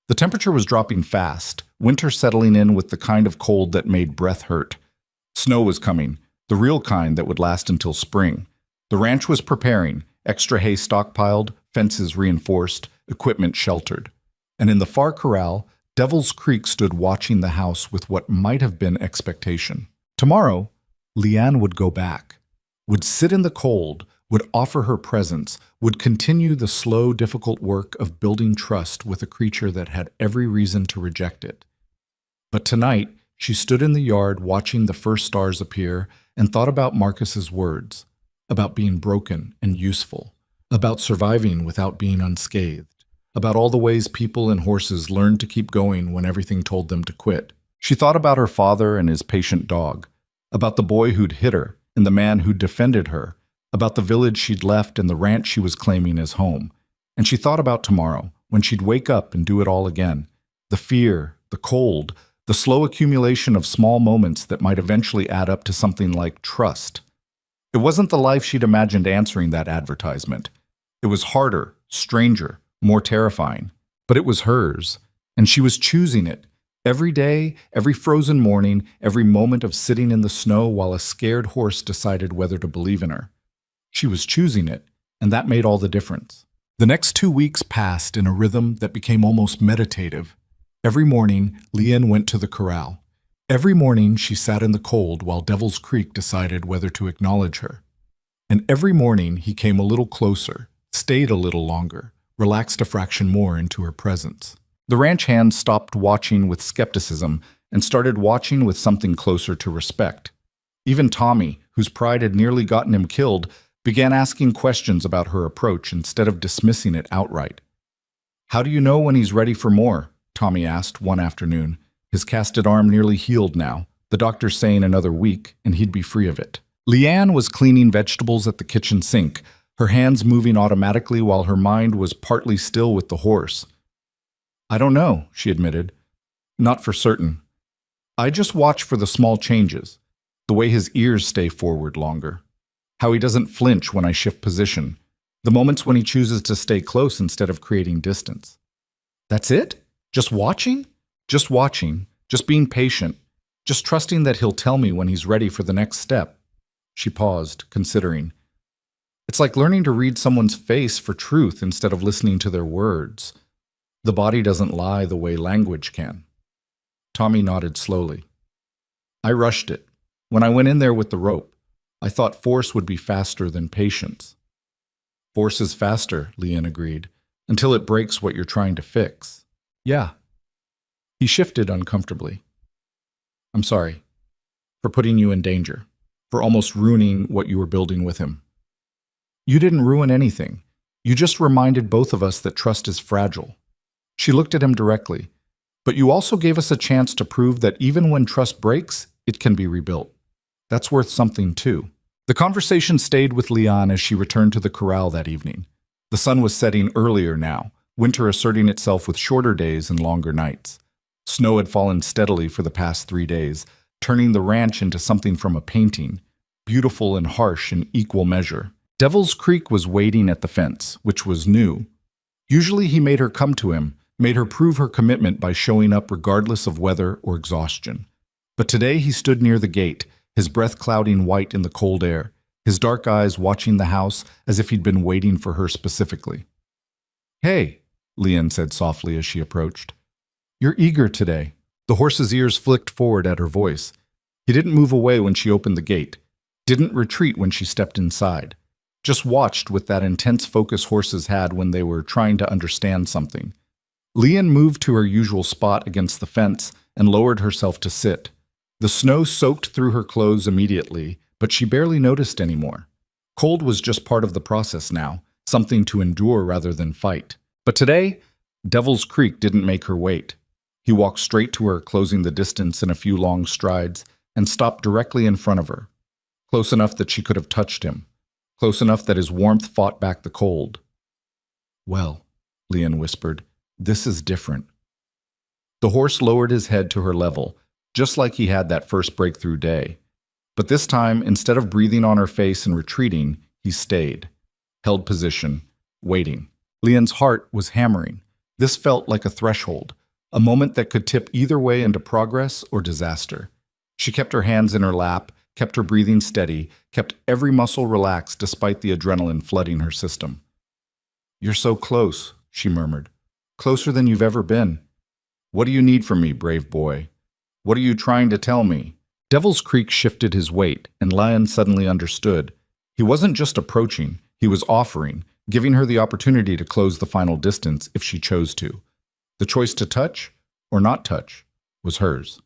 The temperature was dropping fast, winter settling in with the kind of cold that made breath hurt. Snow was coming, the real kind that would last until spring. The ranch was preparing, extra hay stockpiled, fences reinforced, equipment sheltered. And in the far corral, Devil's Creek stood watching the house with what might have been expectation. Tomorrow, Lian would go back, would sit in the cold, would offer her presence, would continue the slow, difficult work of building trust with a creature that had every reason to reject it. But tonight, she stood in the yard watching the first stars appear and thought about Marcus's words, about being broken and useful, about surviving without being unscathed, about all the ways people and horses learned to keep going when everything told them to quit. She thought about her father and his patient dog, about the boy who'd hit her and the man who'd defended her, about the village she'd left and the ranch she was claiming as home. And she thought about tomorrow, when she'd wake up and do it all again. The fear, the cold, the slow accumulation of small moments that might eventually add up to something like trust. It wasn't the life she'd imagined answering that advertisement. It was harder, stranger, more terrifying. But it was hers, and she was choosing it. Every day, every frozen morning, every moment of sitting in the snow while a scared horse decided whether to believe in her. She was choosing it, and that made all the difference. The next 2 weeks passed in a rhythm that became almost meditative. Every morning, Lian went to the corral. Every morning, she sat in the cold while Devil's Creek decided whether to acknowledge her. And every morning, he came a little closer, stayed a little longer, relaxed a fraction more into her presence. The ranch hands stopped watching with skepticism and started watching with something closer to respect. Even Tommy, whose pride had nearly gotten him killed, began asking questions about her approach instead of dismissing it outright. "How do you know when he's ready for more?" Tommy asked one afternoon. His casted arm nearly healed now, the doctor saying another week, and he'd be free of it. Lian was cleaning vegetables at the kitchen sink, her hands moving automatically while her mind was partly still with the horse. "I don't know," she admitted. "Not for certain. I just watch for the small changes, the way his ears stay forward longer. How he doesn't flinch when I shift position, the moments when he chooses to stay close instead of creating distance." "That's it? Just watching?" "Just watching, just being patient, just trusting that he'll tell me when he's ready for the next step." She paused, considering. "It's like learning to read someone's face for truth instead of listening to their words. The body doesn't lie the way language can." Tommy nodded slowly. "I rushed it. When I went in there with the rope, I thought force would be faster than patience." "Force is faster," Lian agreed, "until it breaks what you're trying to fix." "Yeah." He shifted uncomfortably. "I'm sorry for putting you in danger, for almost ruining what you were building with him." "You didn't ruin anything. You just reminded both of us that trust is fragile." She looked at him directly. "But you also gave us a chance to prove that even when trust breaks, it can be rebuilt. That's worth something too." The conversation stayed with Lian as she returned to the corral that evening. The sun was setting earlier now, winter asserting itself with shorter days and longer nights. Snow had fallen steadily for the past 3 days, turning the ranch into something from a painting, beautiful and harsh in equal measure. Devil's Creek was waiting at the fence, which was new. Usually he made her come to him, made her prove her commitment by showing up regardless of weather or exhaustion. But today he stood near the gate, his breath clouding white in the cold air, his dark eyes watching the house as if he'd been waiting for her specifically. "Hey," Lian said softly as she approached. "You're eager today." The horse's ears flicked forward at her voice. He didn't move away when she opened the gate, didn't retreat when she stepped inside, just watched with that intense focus horses had when they were trying to understand something. Lian moved to her usual spot against the fence and lowered herself to sit. The snow soaked through her clothes immediately, but she barely noticed anymore. Cold was just part of the process now, something to endure rather than fight. But today, Devil's Creek didn't make her wait. He walked straight to her, closing the distance in a few long strides, and stopped directly in front of her, close enough that she could have touched him, close enough that his warmth fought back the cold. "Well," Leon whispered, "this is different." The horse lowered his head to her level, just like he had that first breakthrough day. But this time, instead of breathing on her face and retreating, he stayed, held position, waiting. Leon's heart was hammering. This felt like a threshold, a moment that could tip either way into progress or disaster. She kept her hands in her lap, kept her breathing steady, kept every muscle relaxed despite the adrenaline flooding her system. "You're so close," she murmured. "Closer than you've ever been. What do you need from me, brave boy? What are you trying to tell me?" Devil's Creek shifted his weight, and Lion suddenly understood. He wasn't just approaching, he was offering, giving her the opportunity to close the final distance if she chose to. The choice to touch or not touch was hers.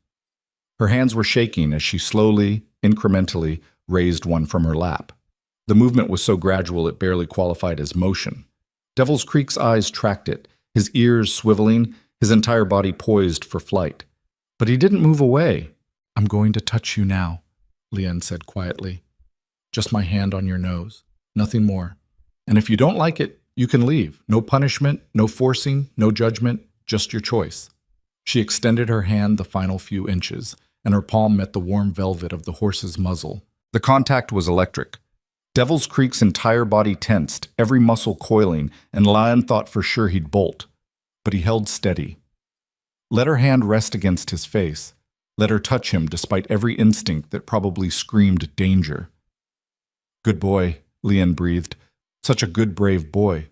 Her hands were shaking as she slowly, incrementally raised one from her lap. The movement was so gradual it barely qualified as motion. Devil's Creek's eyes tracked it, his ears swiveling, his entire body poised for flight. But he didn't move away. "I'm going to touch you now," Leon said quietly. "Just my hand on your nose, nothing more. And if you don't like it, you can leave. No punishment, no forcing, no judgment, just your choice." She extended her hand the final few inches, and her palm met the warm velvet of the horse's muzzle. The contact was electric. Devil's Creek's entire body tensed, every muscle coiling, and Lion thought for sure he'd bolt. But he held steady. Let her hand rest against his face. Let her touch him despite every instinct that probably screamed danger. "Good boy," Leon breathed. "Such a good, brave boy.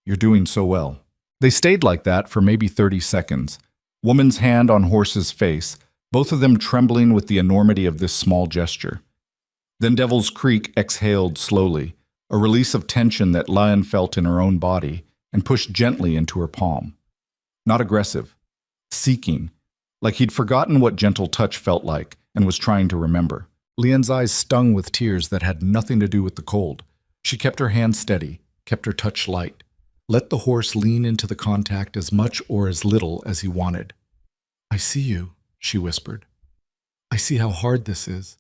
You're doing so well." They stayed like that for maybe 30 seconds. Woman's hand on horse's face, both of them trembling with the enormity of this small gesture. Then Devil's Creek exhaled slowly, a release of tension that Lion felt in her own body, and pushed gently into her palm. Not aggressive, seeking, like he'd forgotten what gentle touch felt like and was trying to remember. Leon's eyes stung with tears that had nothing to do with the cold. She kept her hand steady, kept her touch light. Let the horse lean into the contact as much or as little as he wanted. "I see you," she whispered. "I see how hard this is.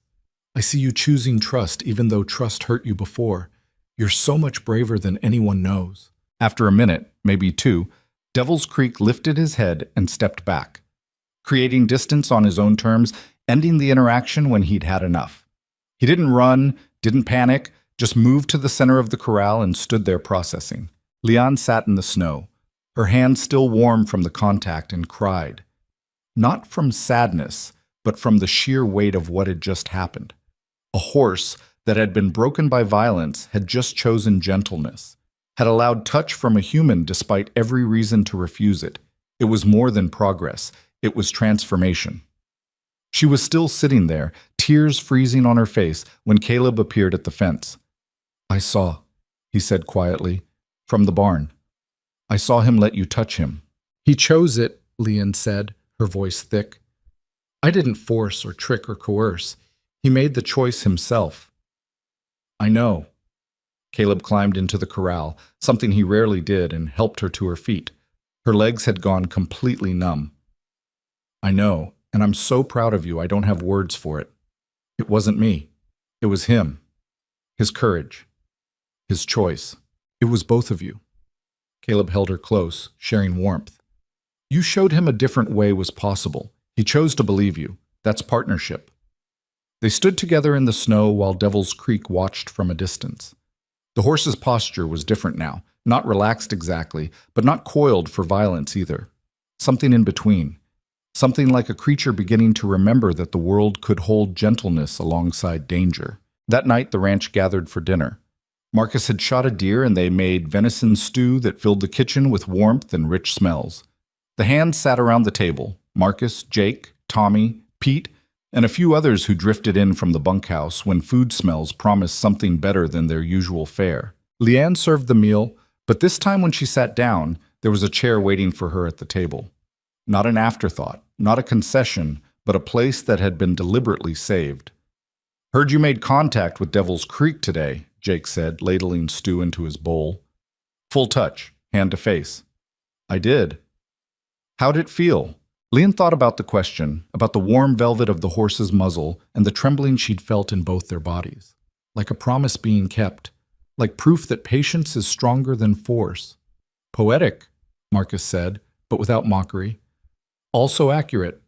I see you choosing trust even though trust hurt you before. You're so much braver than anyone knows." After a minute, maybe two, Devil's Creek lifted his head and stepped back, creating distance on his own terms, ending the interaction when he'd had enough. He didn't run, didn't panic, just moved to the center of the corral and stood there processing. Leon sat in the snow, her hands still warm from the contact, and cried. Not from sadness, but from the sheer weight of what had just happened. A horse that had been broken by violence had just chosen gentleness, had allowed touch from a human despite every reason to refuse it. It was more than progress, it was transformation. She was still sitting there, tears freezing on her face, when Caleb appeared at the fence. "I saw," he said quietly, "from the barn. I saw him let you touch him." "He chose it," Leon said, her voice thick. "I didn't force or trick or coerce. He made the choice himself." "I know." Caleb climbed into the corral, something he rarely did, and helped her to her feet. Her legs had gone completely numb. "I know, and I'm so proud of you I don't have words for it. It wasn't me. It was him. His courage. His choice. It was both of you." Caleb held her close, sharing warmth. "You showed him a different way was possible. He chose to believe you. That's partnership." They stood together in the snow while Devil's Creek watched from a distance. The horse's posture was different now, not relaxed exactly, but not coiled for violence either. Something in between. Something like a creature beginning to remember that the world could hold gentleness alongside danger. That night the ranch gathered for dinner. Marcus had shot a deer and they made venison stew that filled the kitchen with warmth and rich smells. The hands sat around the table, Marcus, Jake, Tommy, Pete, and a few others who drifted in from the bunkhouse when food smells promised something better than their usual fare. Leanne served the meal, but this time when she sat down, there was a chair waiting for her at the table. Not an afterthought, not a concession, but a place that had been deliberately saved. "Heard you made contact with Devil's Creek today," Jake said, ladling stew into his bowl. "Full touch, hand to face." "I did." "How'd it feel?" Leon thought about the question, about the warm velvet of the horse's muzzle and the trembling she'd felt in both their bodies. Like a promise being kept, like proof that patience is stronger than force. "Poetic," Marcus said, but without mockery. "Also accurate.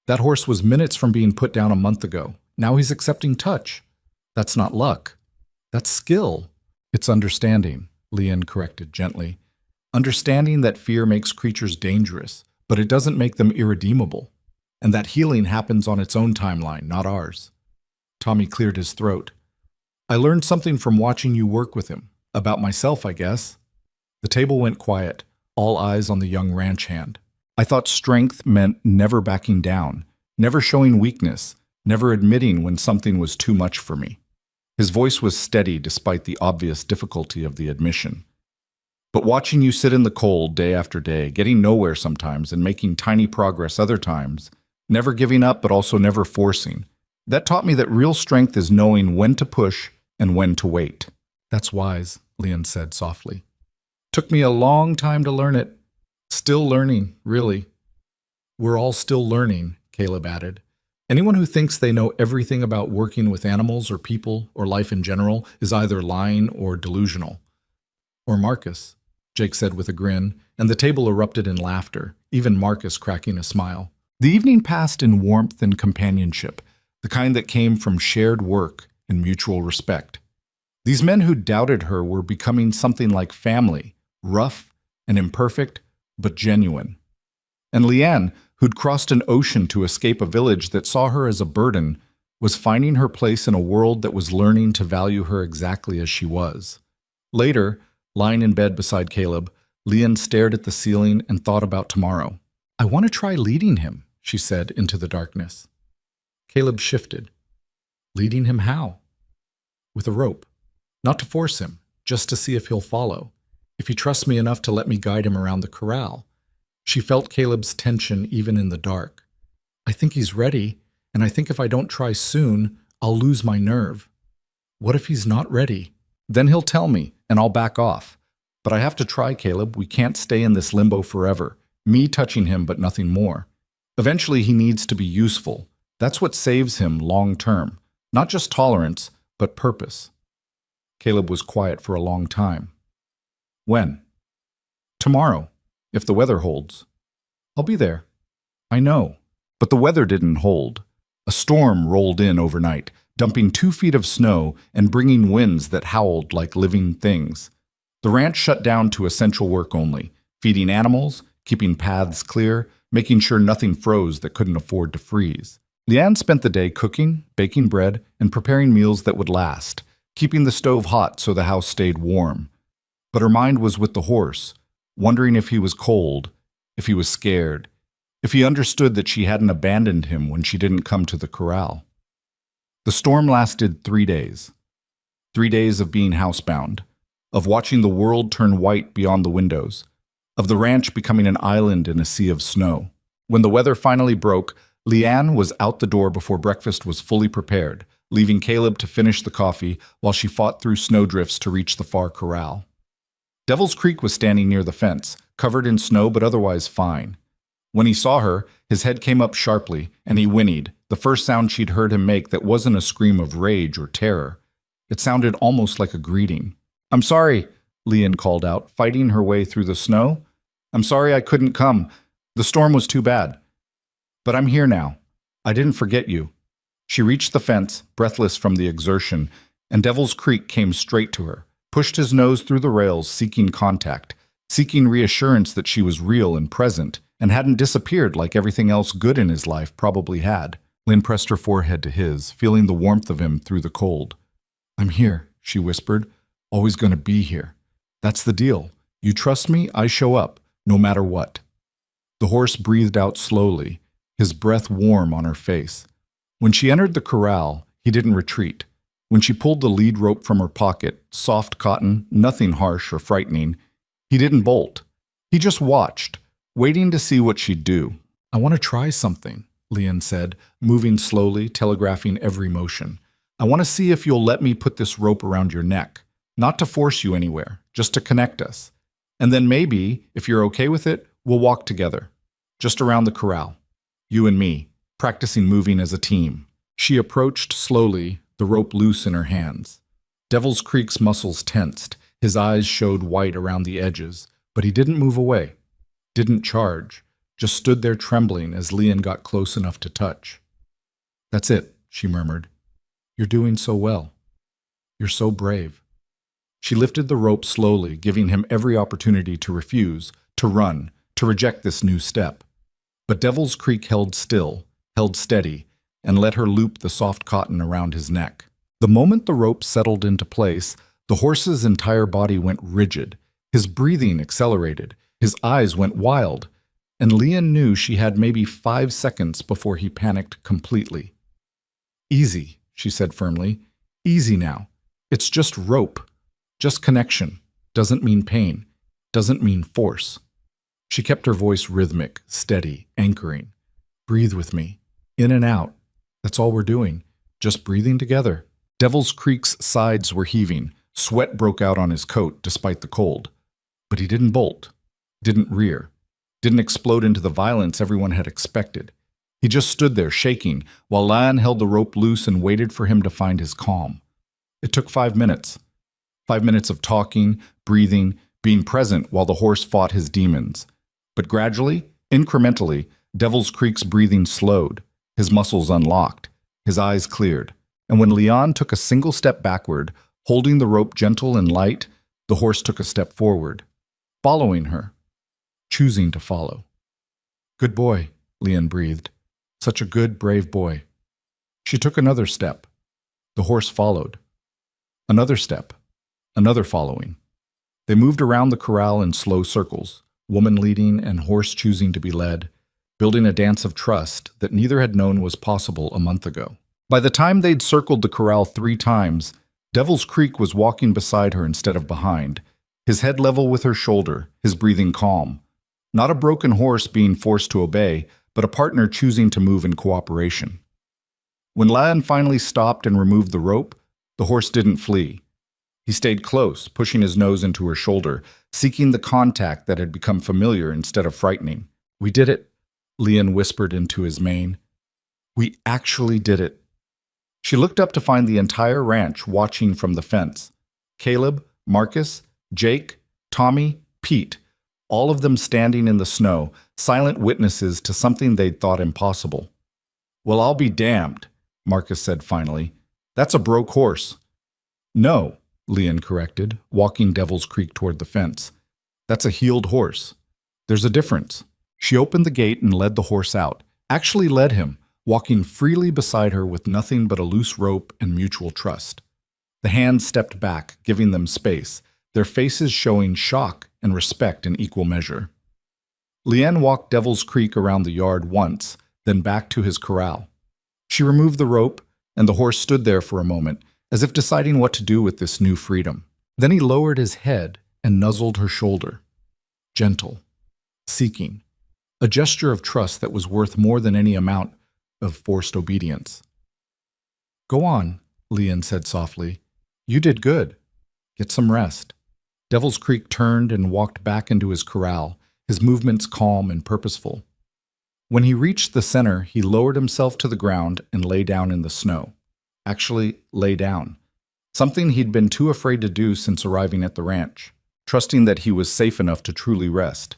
That horse was minutes from being put down a month ago. Now he's accepting touch. That's not luck. That's skill." "It's understanding," Leon corrected gently. "Understanding that fear makes creatures dangerous, but it doesn't make them irredeemable. And that healing happens on its own timeline, not ours." Tommy cleared his throat. "I learned something from watching you work with him. About myself, I guess." The table went quiet, all eyes on the young ranch hand. "I thought strength meant never backing down, never showing weakness, never admitting when something was too much for me." His voice was steady despite the obvious difficulty of the admission. "But watching you sit in the cold day after day, getting nowhere sometimes and making tiny progress other times, never giving up but also never forcing, that taught me that real strength is knowing when to push and when to wait." "That's wise," Leon said softly. "Took me a long time to learn it. Still learning, really." "We're all still learning," Caleb added. "Anyone who thinks they know everything about working with animals or people or life in general is either lying or delusional." "Or Marcus," Jake said with a grin, and the table erupted in laughter, even Marcus cracking a smile. The evening passed in warmth and companionship, the kind that came from shared work and mutual respect. These men who doubted her were becoming something like family, rough and imperfect, but genuine. And Leanne, who'd crossed an ocean to escape a village that saw her as a burden, was finding her place in a world that was learning to value her exactly as she was. Later, lying in bed beside Caleb, Leanne stared at the ceiling and thought about tomorrow. "I want to try leading him," she said into the darkness. Caleb shifted. "Leading him how?" "With a rope. Not to force him, just to see if he'll follow. If he trusts me enough to let me guide him around the corral." She felt Caleb's tension even in the dark. "I think he's ready, and I think if I don't try soon, I'll lose my nerve." "What if he's not ready?" "Then he'll tell me, and I'll back off. But I have to try, Caleb. We can't stay in this limbo forever. Me touching him, but nothing more. Eventually he needs to be useful. That's what saves him long term. Not just tolerance, but purpose." Caleb was quiet for a long time. "When?" "Tomorrow, if the weather holds." "I'll be there." "I know." But the weather didn't hold. A storm rolled in overnight, dumping 2 feet of snow and bringing winds that howled like living things. The ranch shut down to essential work only, feeding animals, keeping paths clear, making sure nothing froze that couldn't afford to freeze. Leanne spent the day cooking, baking bread, and preparing meals that would last, keeping the stove hot so the house stayed warm. But her mind was with the horse, wondering if he was cold, if he was scared, if he understood that she hadn't abandoned him when she didn't come to the corral. The storm lasted 3 days. 3 days of being housebound, of watching the world turn white beyond the windows, of the ranch becoming an island in a sea of snow. When the weather finally broke, Leanne was out the door before breakfast was fully prepared, leaving Caleb to finish the coffee while she fought through snowdrifts to reach the far corral. Devil's Creek was standing near the fence, covered in snow but otherwise fine. When he saw her, his head came up sharply, and he whinnied, the first sound she'd heard him make that wasn't a scream of rage or terror. It sounded almost like a greeting. "I'm sorry," Leanne called out, fighting her way through the snow. "I'm sorry I couldn't come. The storm was too bad. But I'm here now. I didn't forget you." She reached the fence, breathless from the exertion, and Devil's Creek came straight to her, pushed his nose through the rails, seeking contact, seeking reassurance that she was real and present, and hadn't disappeared like everything else good in his life probably had. Lynn pressed her forehead to his, feeling the warmth of him through the cold. "I'm here," she whispered. "Always going to be here. That's the deal. You trust me, I show up, no matter what." The horse breathed out slowly, his breath warm on her face. When she entered the corral, he didn't retreat. When she pulled the lead rope from her pocket, soft cotton, nothing harsh or frightening, he didn't bolt. He just watched, waiting to see what she'd do. I want to try something, Lian said, moving slowly, telegraphing every motion. I want to see if you'll let me put this rope around your neck. Not to force you anywhere, just to connect us. And then maybe, if you're okay with it, we'll walk together. Just around the corral. You and me, practicing moving as a team. She approached slowly, the rope loose in her hands. Devil's Creek's muscles tensed. His eyes showed white around the edges, but he didn't move away. Didn't charge. Just stood there trembling as Lian got close enough to touch. That's it, she murmured. You're doing so well. You're so brave. She lifted the rope slowly, giving him every opportunity to refuse, to run, to reject this new step. But Devil's Creek held still, held steady, and let her loop the soft cotton around his neck. The moment the rope settled into place, the horse's entire body went rigid. His breathing accelerated. His eyes went wild. And Lian knew she had maybe 5 seconds before he panicked completely. Easy, she said firmly. Easy now. It's just rope. Just connection. Doesn't mean pain. Doesn't mean force. She kept her voice rhythmic, steady, anchoring. Breathe with me. In and out. That's all we're doing. Just breathing together. Devil's Creek's sides were heaving. Sweat broke out on his coat despite the cold. But he didn't bolt. Didn't rear. Didn't explode into the violence everyone had expected. He just stood there shaking while Lian held the rope loose and waited for him to find his calm. It took 5 minutes. 5 minutes of talking, breathing, being present while the horse fought his demons. But gradually, incrementally, Devil's Creek's breathing slowed. His muscles unlocked. His eyes cleared. And when Lian took a single step backward, holding the rope gentle and light, the horse took a step forward, following her. Choosing to follow. Good boy, Lian breathed. Such a good, brave boy. She took another step. The horse followed. Another step. Another following. They moved around the corral in slow circles, woman leading and horse choosing to be led, building a dance of trust that neither had known was possible a month ago. By the time they'd circled the corral 3 times, Devil's Creek was walking beside her instead of behind, his head level with her shoulder, his breathing calm. Not a broken horse being forced to obey, but a partner choosing to move in cooperation. When Lian finally stopped and removed the rope, the horse didn't flee. He stayed close, pushing his nose into her shoulder, seeking the contact that had become familiar instead of frightening. We did it, Lian whispered into his mane. We actually did it. She looked up to find the entire ranch watching from the fence. Caleb, Marcus, Jake, Tommy, Pete, all of them standing in the snow, silent witnesses to something they'd thought impossible. Well, I'll be damned, Marcus said finally. That's a broke horse. No, Lian corrected, walking Devil's Creek toward the fence. That's a healed horse. There's a difference. She opened the gate and led the horse out, actually led him, walking freely beside her with nothing but a loose rope and mutual trust. The hands stepped back, giving them space, their faces showing shock and respect in equal measure. Lian walked Devil's Creek around the yard once, then back to his corral. She removed the rope, and the horse stood there for a moment, as if deciding what to do with this new freedom. Then he lowered his head and nuzzled her shoulder. Gentle, seeking, a gesture of trust that was worth more than any amount of forced obedience. Go on, Lian said softly. You did good. Get some rest. Devil's Creek turned and walked back into his corral, his movements calm and purposeful. When he reached the center, he lowered himself to the ground and lay down in the snow. Actually, lay down. Something he'd been too afraid to do since arriving at the ranch, trusting that he was safe enough to truly rest.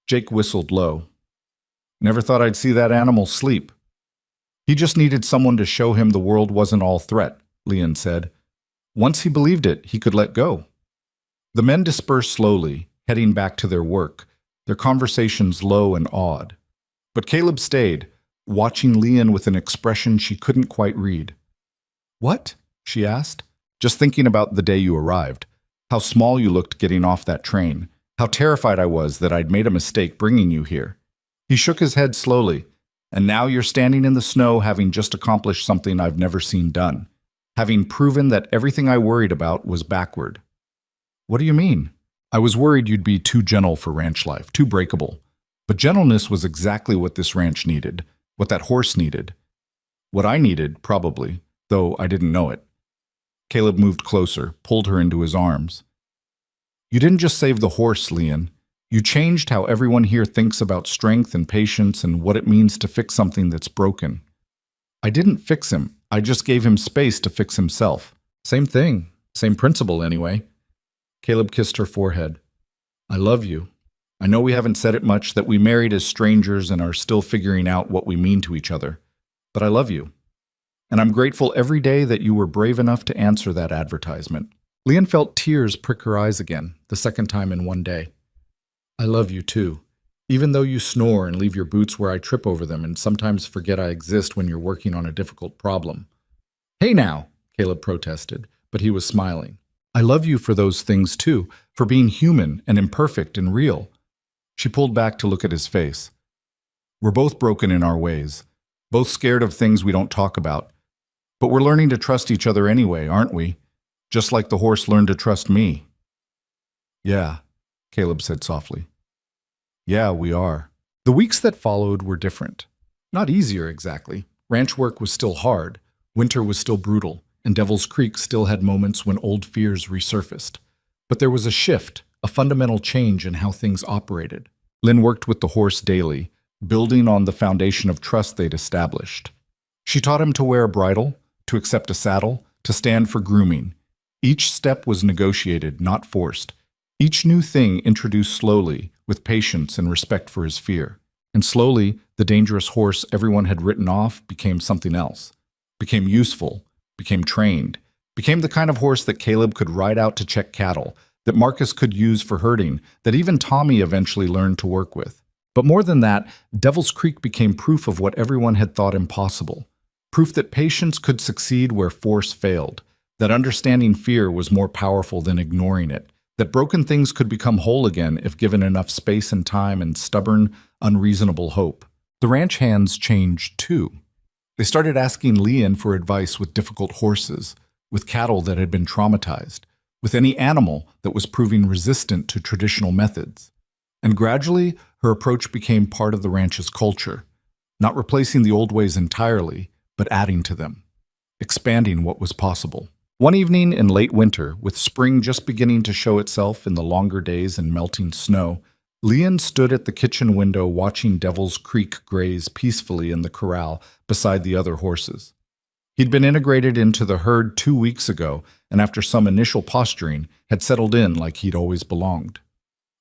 Jake whistled low. Never thought I'd see that animal sleep. He just needed someone to show him the world wasn't all threat, Lian said. Once he believed it, he could let go. The men dispersed slowly, heading back to their work, their conversations low and awed. But Caleb stayed, watching Lian with an expression she couldn't quite read. What? She asked. Just thinking about the day you arrived. How small you looked getting off that train. How terrified I was that I'd made a mistake bringing you here. He shook his head slowly. And now you're standing in the snow having just accomplished something I've never seen done. Having proven that everything I worried about was backward. What do you mean? I was worried you'd be too gentle for ranch life, too breakable. But gentleness was exactly what this ranch needed, what that horse needed. What I needed, probably, though I didn't know it. Caleb moved closer, pulled her into his arms. You didn't just save the horse, Leon. You changed how everyone here thinks about strength and patience and what it means to fix something that's broken. I didn't fix him. I just gave him space to fix himself. Same thing. Same principle, anyway. Caleb kissed her forehead. I love you. I know we haven't said it much, that we married as strangers and are still figuring out what we mean to each other. But I love you. And I'm grateful every day that you were brave enough to answer that advertisement. Leon felt tears prick her eyes again, the second time in one day. I love you too. Even though you snore and leave your boots where I trip over them and sometimes forget I exist when you're working on a difficult problem. Hey now, Caleb protested, but he was smiling. I love you for those things too, for being human and imperfect and real. She pulled back to look at his face. We're both broken in our ways, both scared of things we don't talk about. But we're learning to trust each other anyway, aren't we? Just like the horse learned to trust me. Yeah, Caleb said softly. Yeah, we are. The weeks that followed were different. Not easier exactly. Ranch work was still hard, winter was still brutal, and Devil's Creek still had moments when old fears resurfaced. But there was a shift, a fundamental change in how things operated. Lynn worked with the horse daily, building on the foundation of trust they'd established. She taught him to wear a bridle, to accept a saddle, to stand for grooming. Each step was negotiated, not forced. Each new thing introduced slowly, with patience and respect for his fear. And slowly, the dangerous horse everyone had written off became something else. Became useful, became trained, became the kind of horse that Caleb could ride out to check cattle, that Marcus could use for herding, that even Tommy eventually learned to work with. But more than that, Devil's Creek became proof of what everyone had thought impossible. Proof that patience could succeed where force failed, that understanding fear was more powerful than ignoring it, that broken things could become whole again if given enough space and time and stubborn, unreasonable hope. The ranch hands changed too. They started asking Leon for advice with difficult horses, with cattle that had been traumatized, with any animal that was proving resistant to traditional methods. And gradually, her approach became part of the ranch's culture, not replacing the old ways entirely, but adding to them, expanding what was possible. One evening in late winter, with spring just beginning to show itself in the longer days and melting snow, Leon stood at the kitchen window watching Devil's Creek graze peacefully in the corral beside the other horses. He'd been integrated into the herd 2 weeks ago, and after some initial posturing, had settled in like he'd always belonged.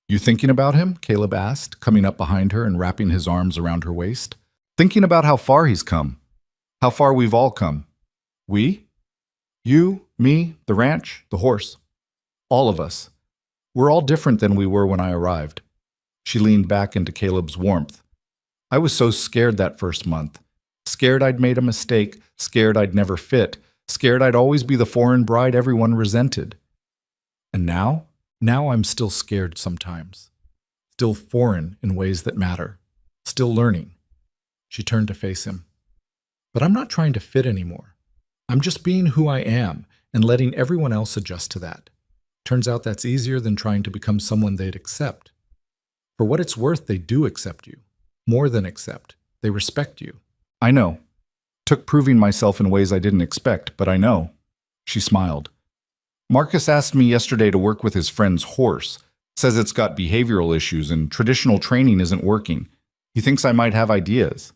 You thinking about him? Caleb asked, coming up behind her and wrapping his arms around her waist. Thinking about how far he's come. How far we've all come. We? You, me, the ranch, the horse. All of us. We're all different than we were when I arrived. She leaned back into Caleb's warmth. I was so scared that first month. Scared I'd made a mistake, scared I'd never fit, scared I'd always be the foreign bride everyone resented. And now? Now I'm still scared sometimes. Still foreign in ways that matter. Still learning. She turned to face him. But I'm not trying to fit anymore. I'm just being who I am and letting everyone else adjust to that. Turns out that's easier than trying to become someone they'd accept. For what it's worth, they do accept you. More than accept. They respect you. I know. Took proving myself in ways I didn't expect, but I know. She smiled. Marcus asked me yesterday to work with his friend's horse. Says it's got behavioral issues and traditional training isn't working. He thinks I might have ideas.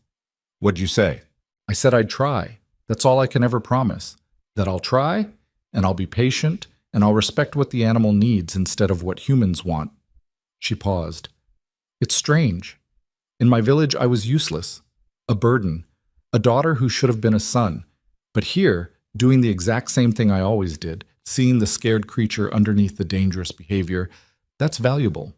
What'd you say? I said I'd try. That's all I can ever promise. That I'll try, and I'll be patient, and I'll respect what the animal needs instead of what humans want. She paused. It's strange. In my village, I was useless. A burden. A daughter who should have been a son. But here, doing the exact same thing I always did, seeing the scared creature underneath the dangerous behavior, that's valuable.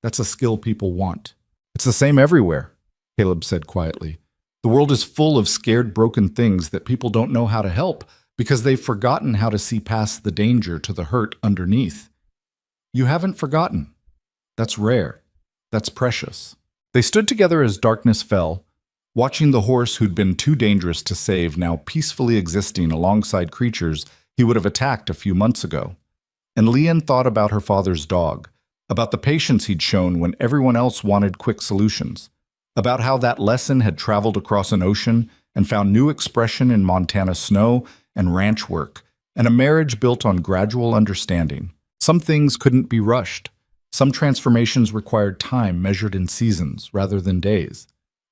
That's a skill people want. It's the same everywhere, Caleb said quietly. The world is full of scared, broken things that people don't know how to help because they've forgotten how to see past the danger to the hurt underneath. You haven't forgotten. That's rare. That's precious. They stood together as darkness fell, watching the horse who'd been too dangerous to save now peacefully existing alongside creatures he would have attacked a few months ago. And Leon thought about her father's dog, about the patience he'd shown when everyone else wanted quick solutions, about how that lesson had traveled across an ocean and found new expression in Montana snow and ranch work, and a marriage built on gradual understanding. Some things couldn't be rushed. Some transformations required time measured in seasons rather than days.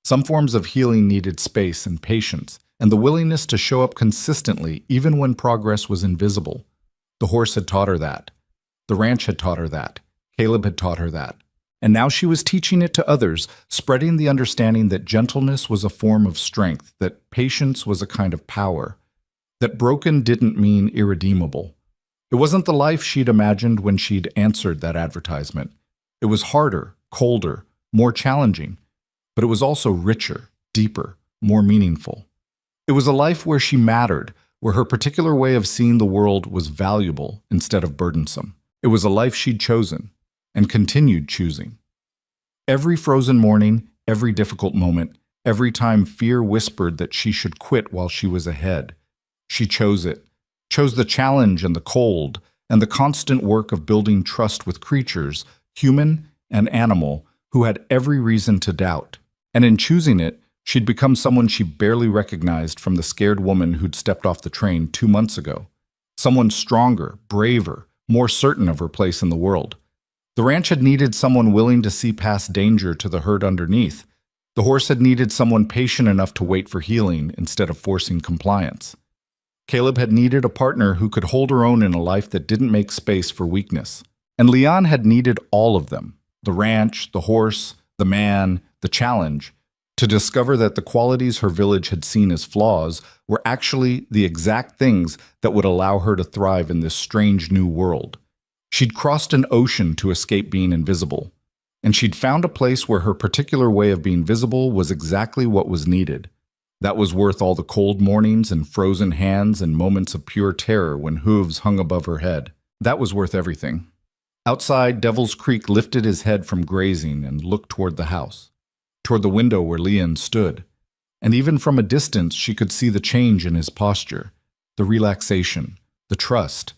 Some forms of healing needed space and patience, and the willingness to show up consistently even when progress was invisible. The horse had taught her that. The ranch had taught her that. Caleb had taught her that. And now she was teaching it to others, spreading the understanding that gentleness was a form of strength, that patience was a kind of power, that broken didn't mean irredeemable. It wasn't the life she'd imagined when she'd answered that advertisement. It was harder, colder, more challenging, but it was also richer, deeper, more meaningful. It was a life where she mattered, where her particular way of seeing the world was valuable instead of burdensome. It was a life she'd chosen and continued choosing. Every frozen morning, every difficult moment, every time fear whispered that she should quit while she was ahead, she chose it, chose the challenge and the cold, and the constant work of building trust with creatures, human and animal, who had every reason to doubt. And in choosing it, she'd become someone she barely recognized from the scared woman who'd stepped off the train 2 months ago. Someone stronger, braver, more certain of her place in the world. The ranch had needed someone willing to see past danger to the herd underneath. The horse had needed someone patient enough to wait for healing instead of forcing compliance. Caleb had needed a partner who could hold her own in a life that didn't make space for weakness. And Leon had needed all of them, the ranch, the horse, the man, the challenge, to discover that the qualities her village had seen as flaws were actually the exact things that would allow her to thrive in this strange new world. She'd crossed an ocean to escape being invisible, and she'd found a place where her particular way of being visible was exactly what was needed. That was worth all the cold mornings and frozen hands and moments of pure terror when hooves hung above her head. That was worth everything. Outside, Devil's Creek lifted his head from grazing and looked toward the house, toward the window where Leon stood. And even from a distance, she could see the change in his posture, the relaxation, the trust.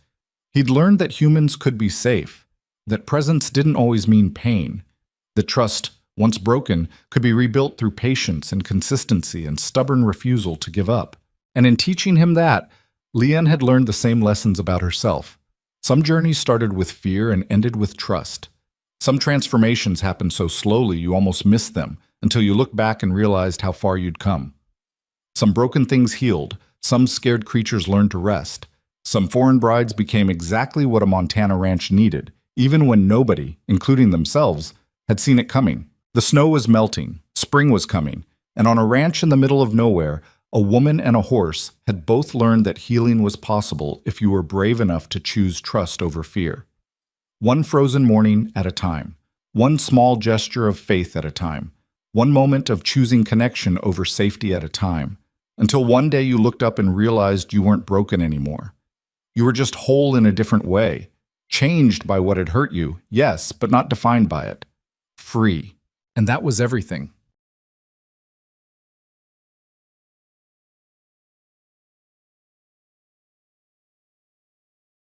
He'd learned that humans could be safe, that presence didn't always mean pain, that trust, once broken, could be rebuilt through patience and consistency and stubborn refusal to give up. And in teaching him that, Leon had learned the same lessons about herself. Some journeys started with fear and ended with trust. Some transformations happened so slowly you almost missed them until you looked back and realized how far you'd come. Some broken things healed, some scared creatures learned to rest. Some foreign brides became exactly what a Montana ranch needed, even when nobody, including themselves, had seen it coming. The snow was melting, spring was coming, and on a ranch in the middle of nowhere, a woman and a horse had both learned that healing was possible if you were brave enough to choose trust over fear. One frozen morning at a time, one small gesture of faith at a time, one moment of choosing connection over safety at a time, until one day you looked up and realized you weren't broken anymore. You were just whole in a different way, changed by what had hurt you, yes, but not defined by it. Free. And that was everything.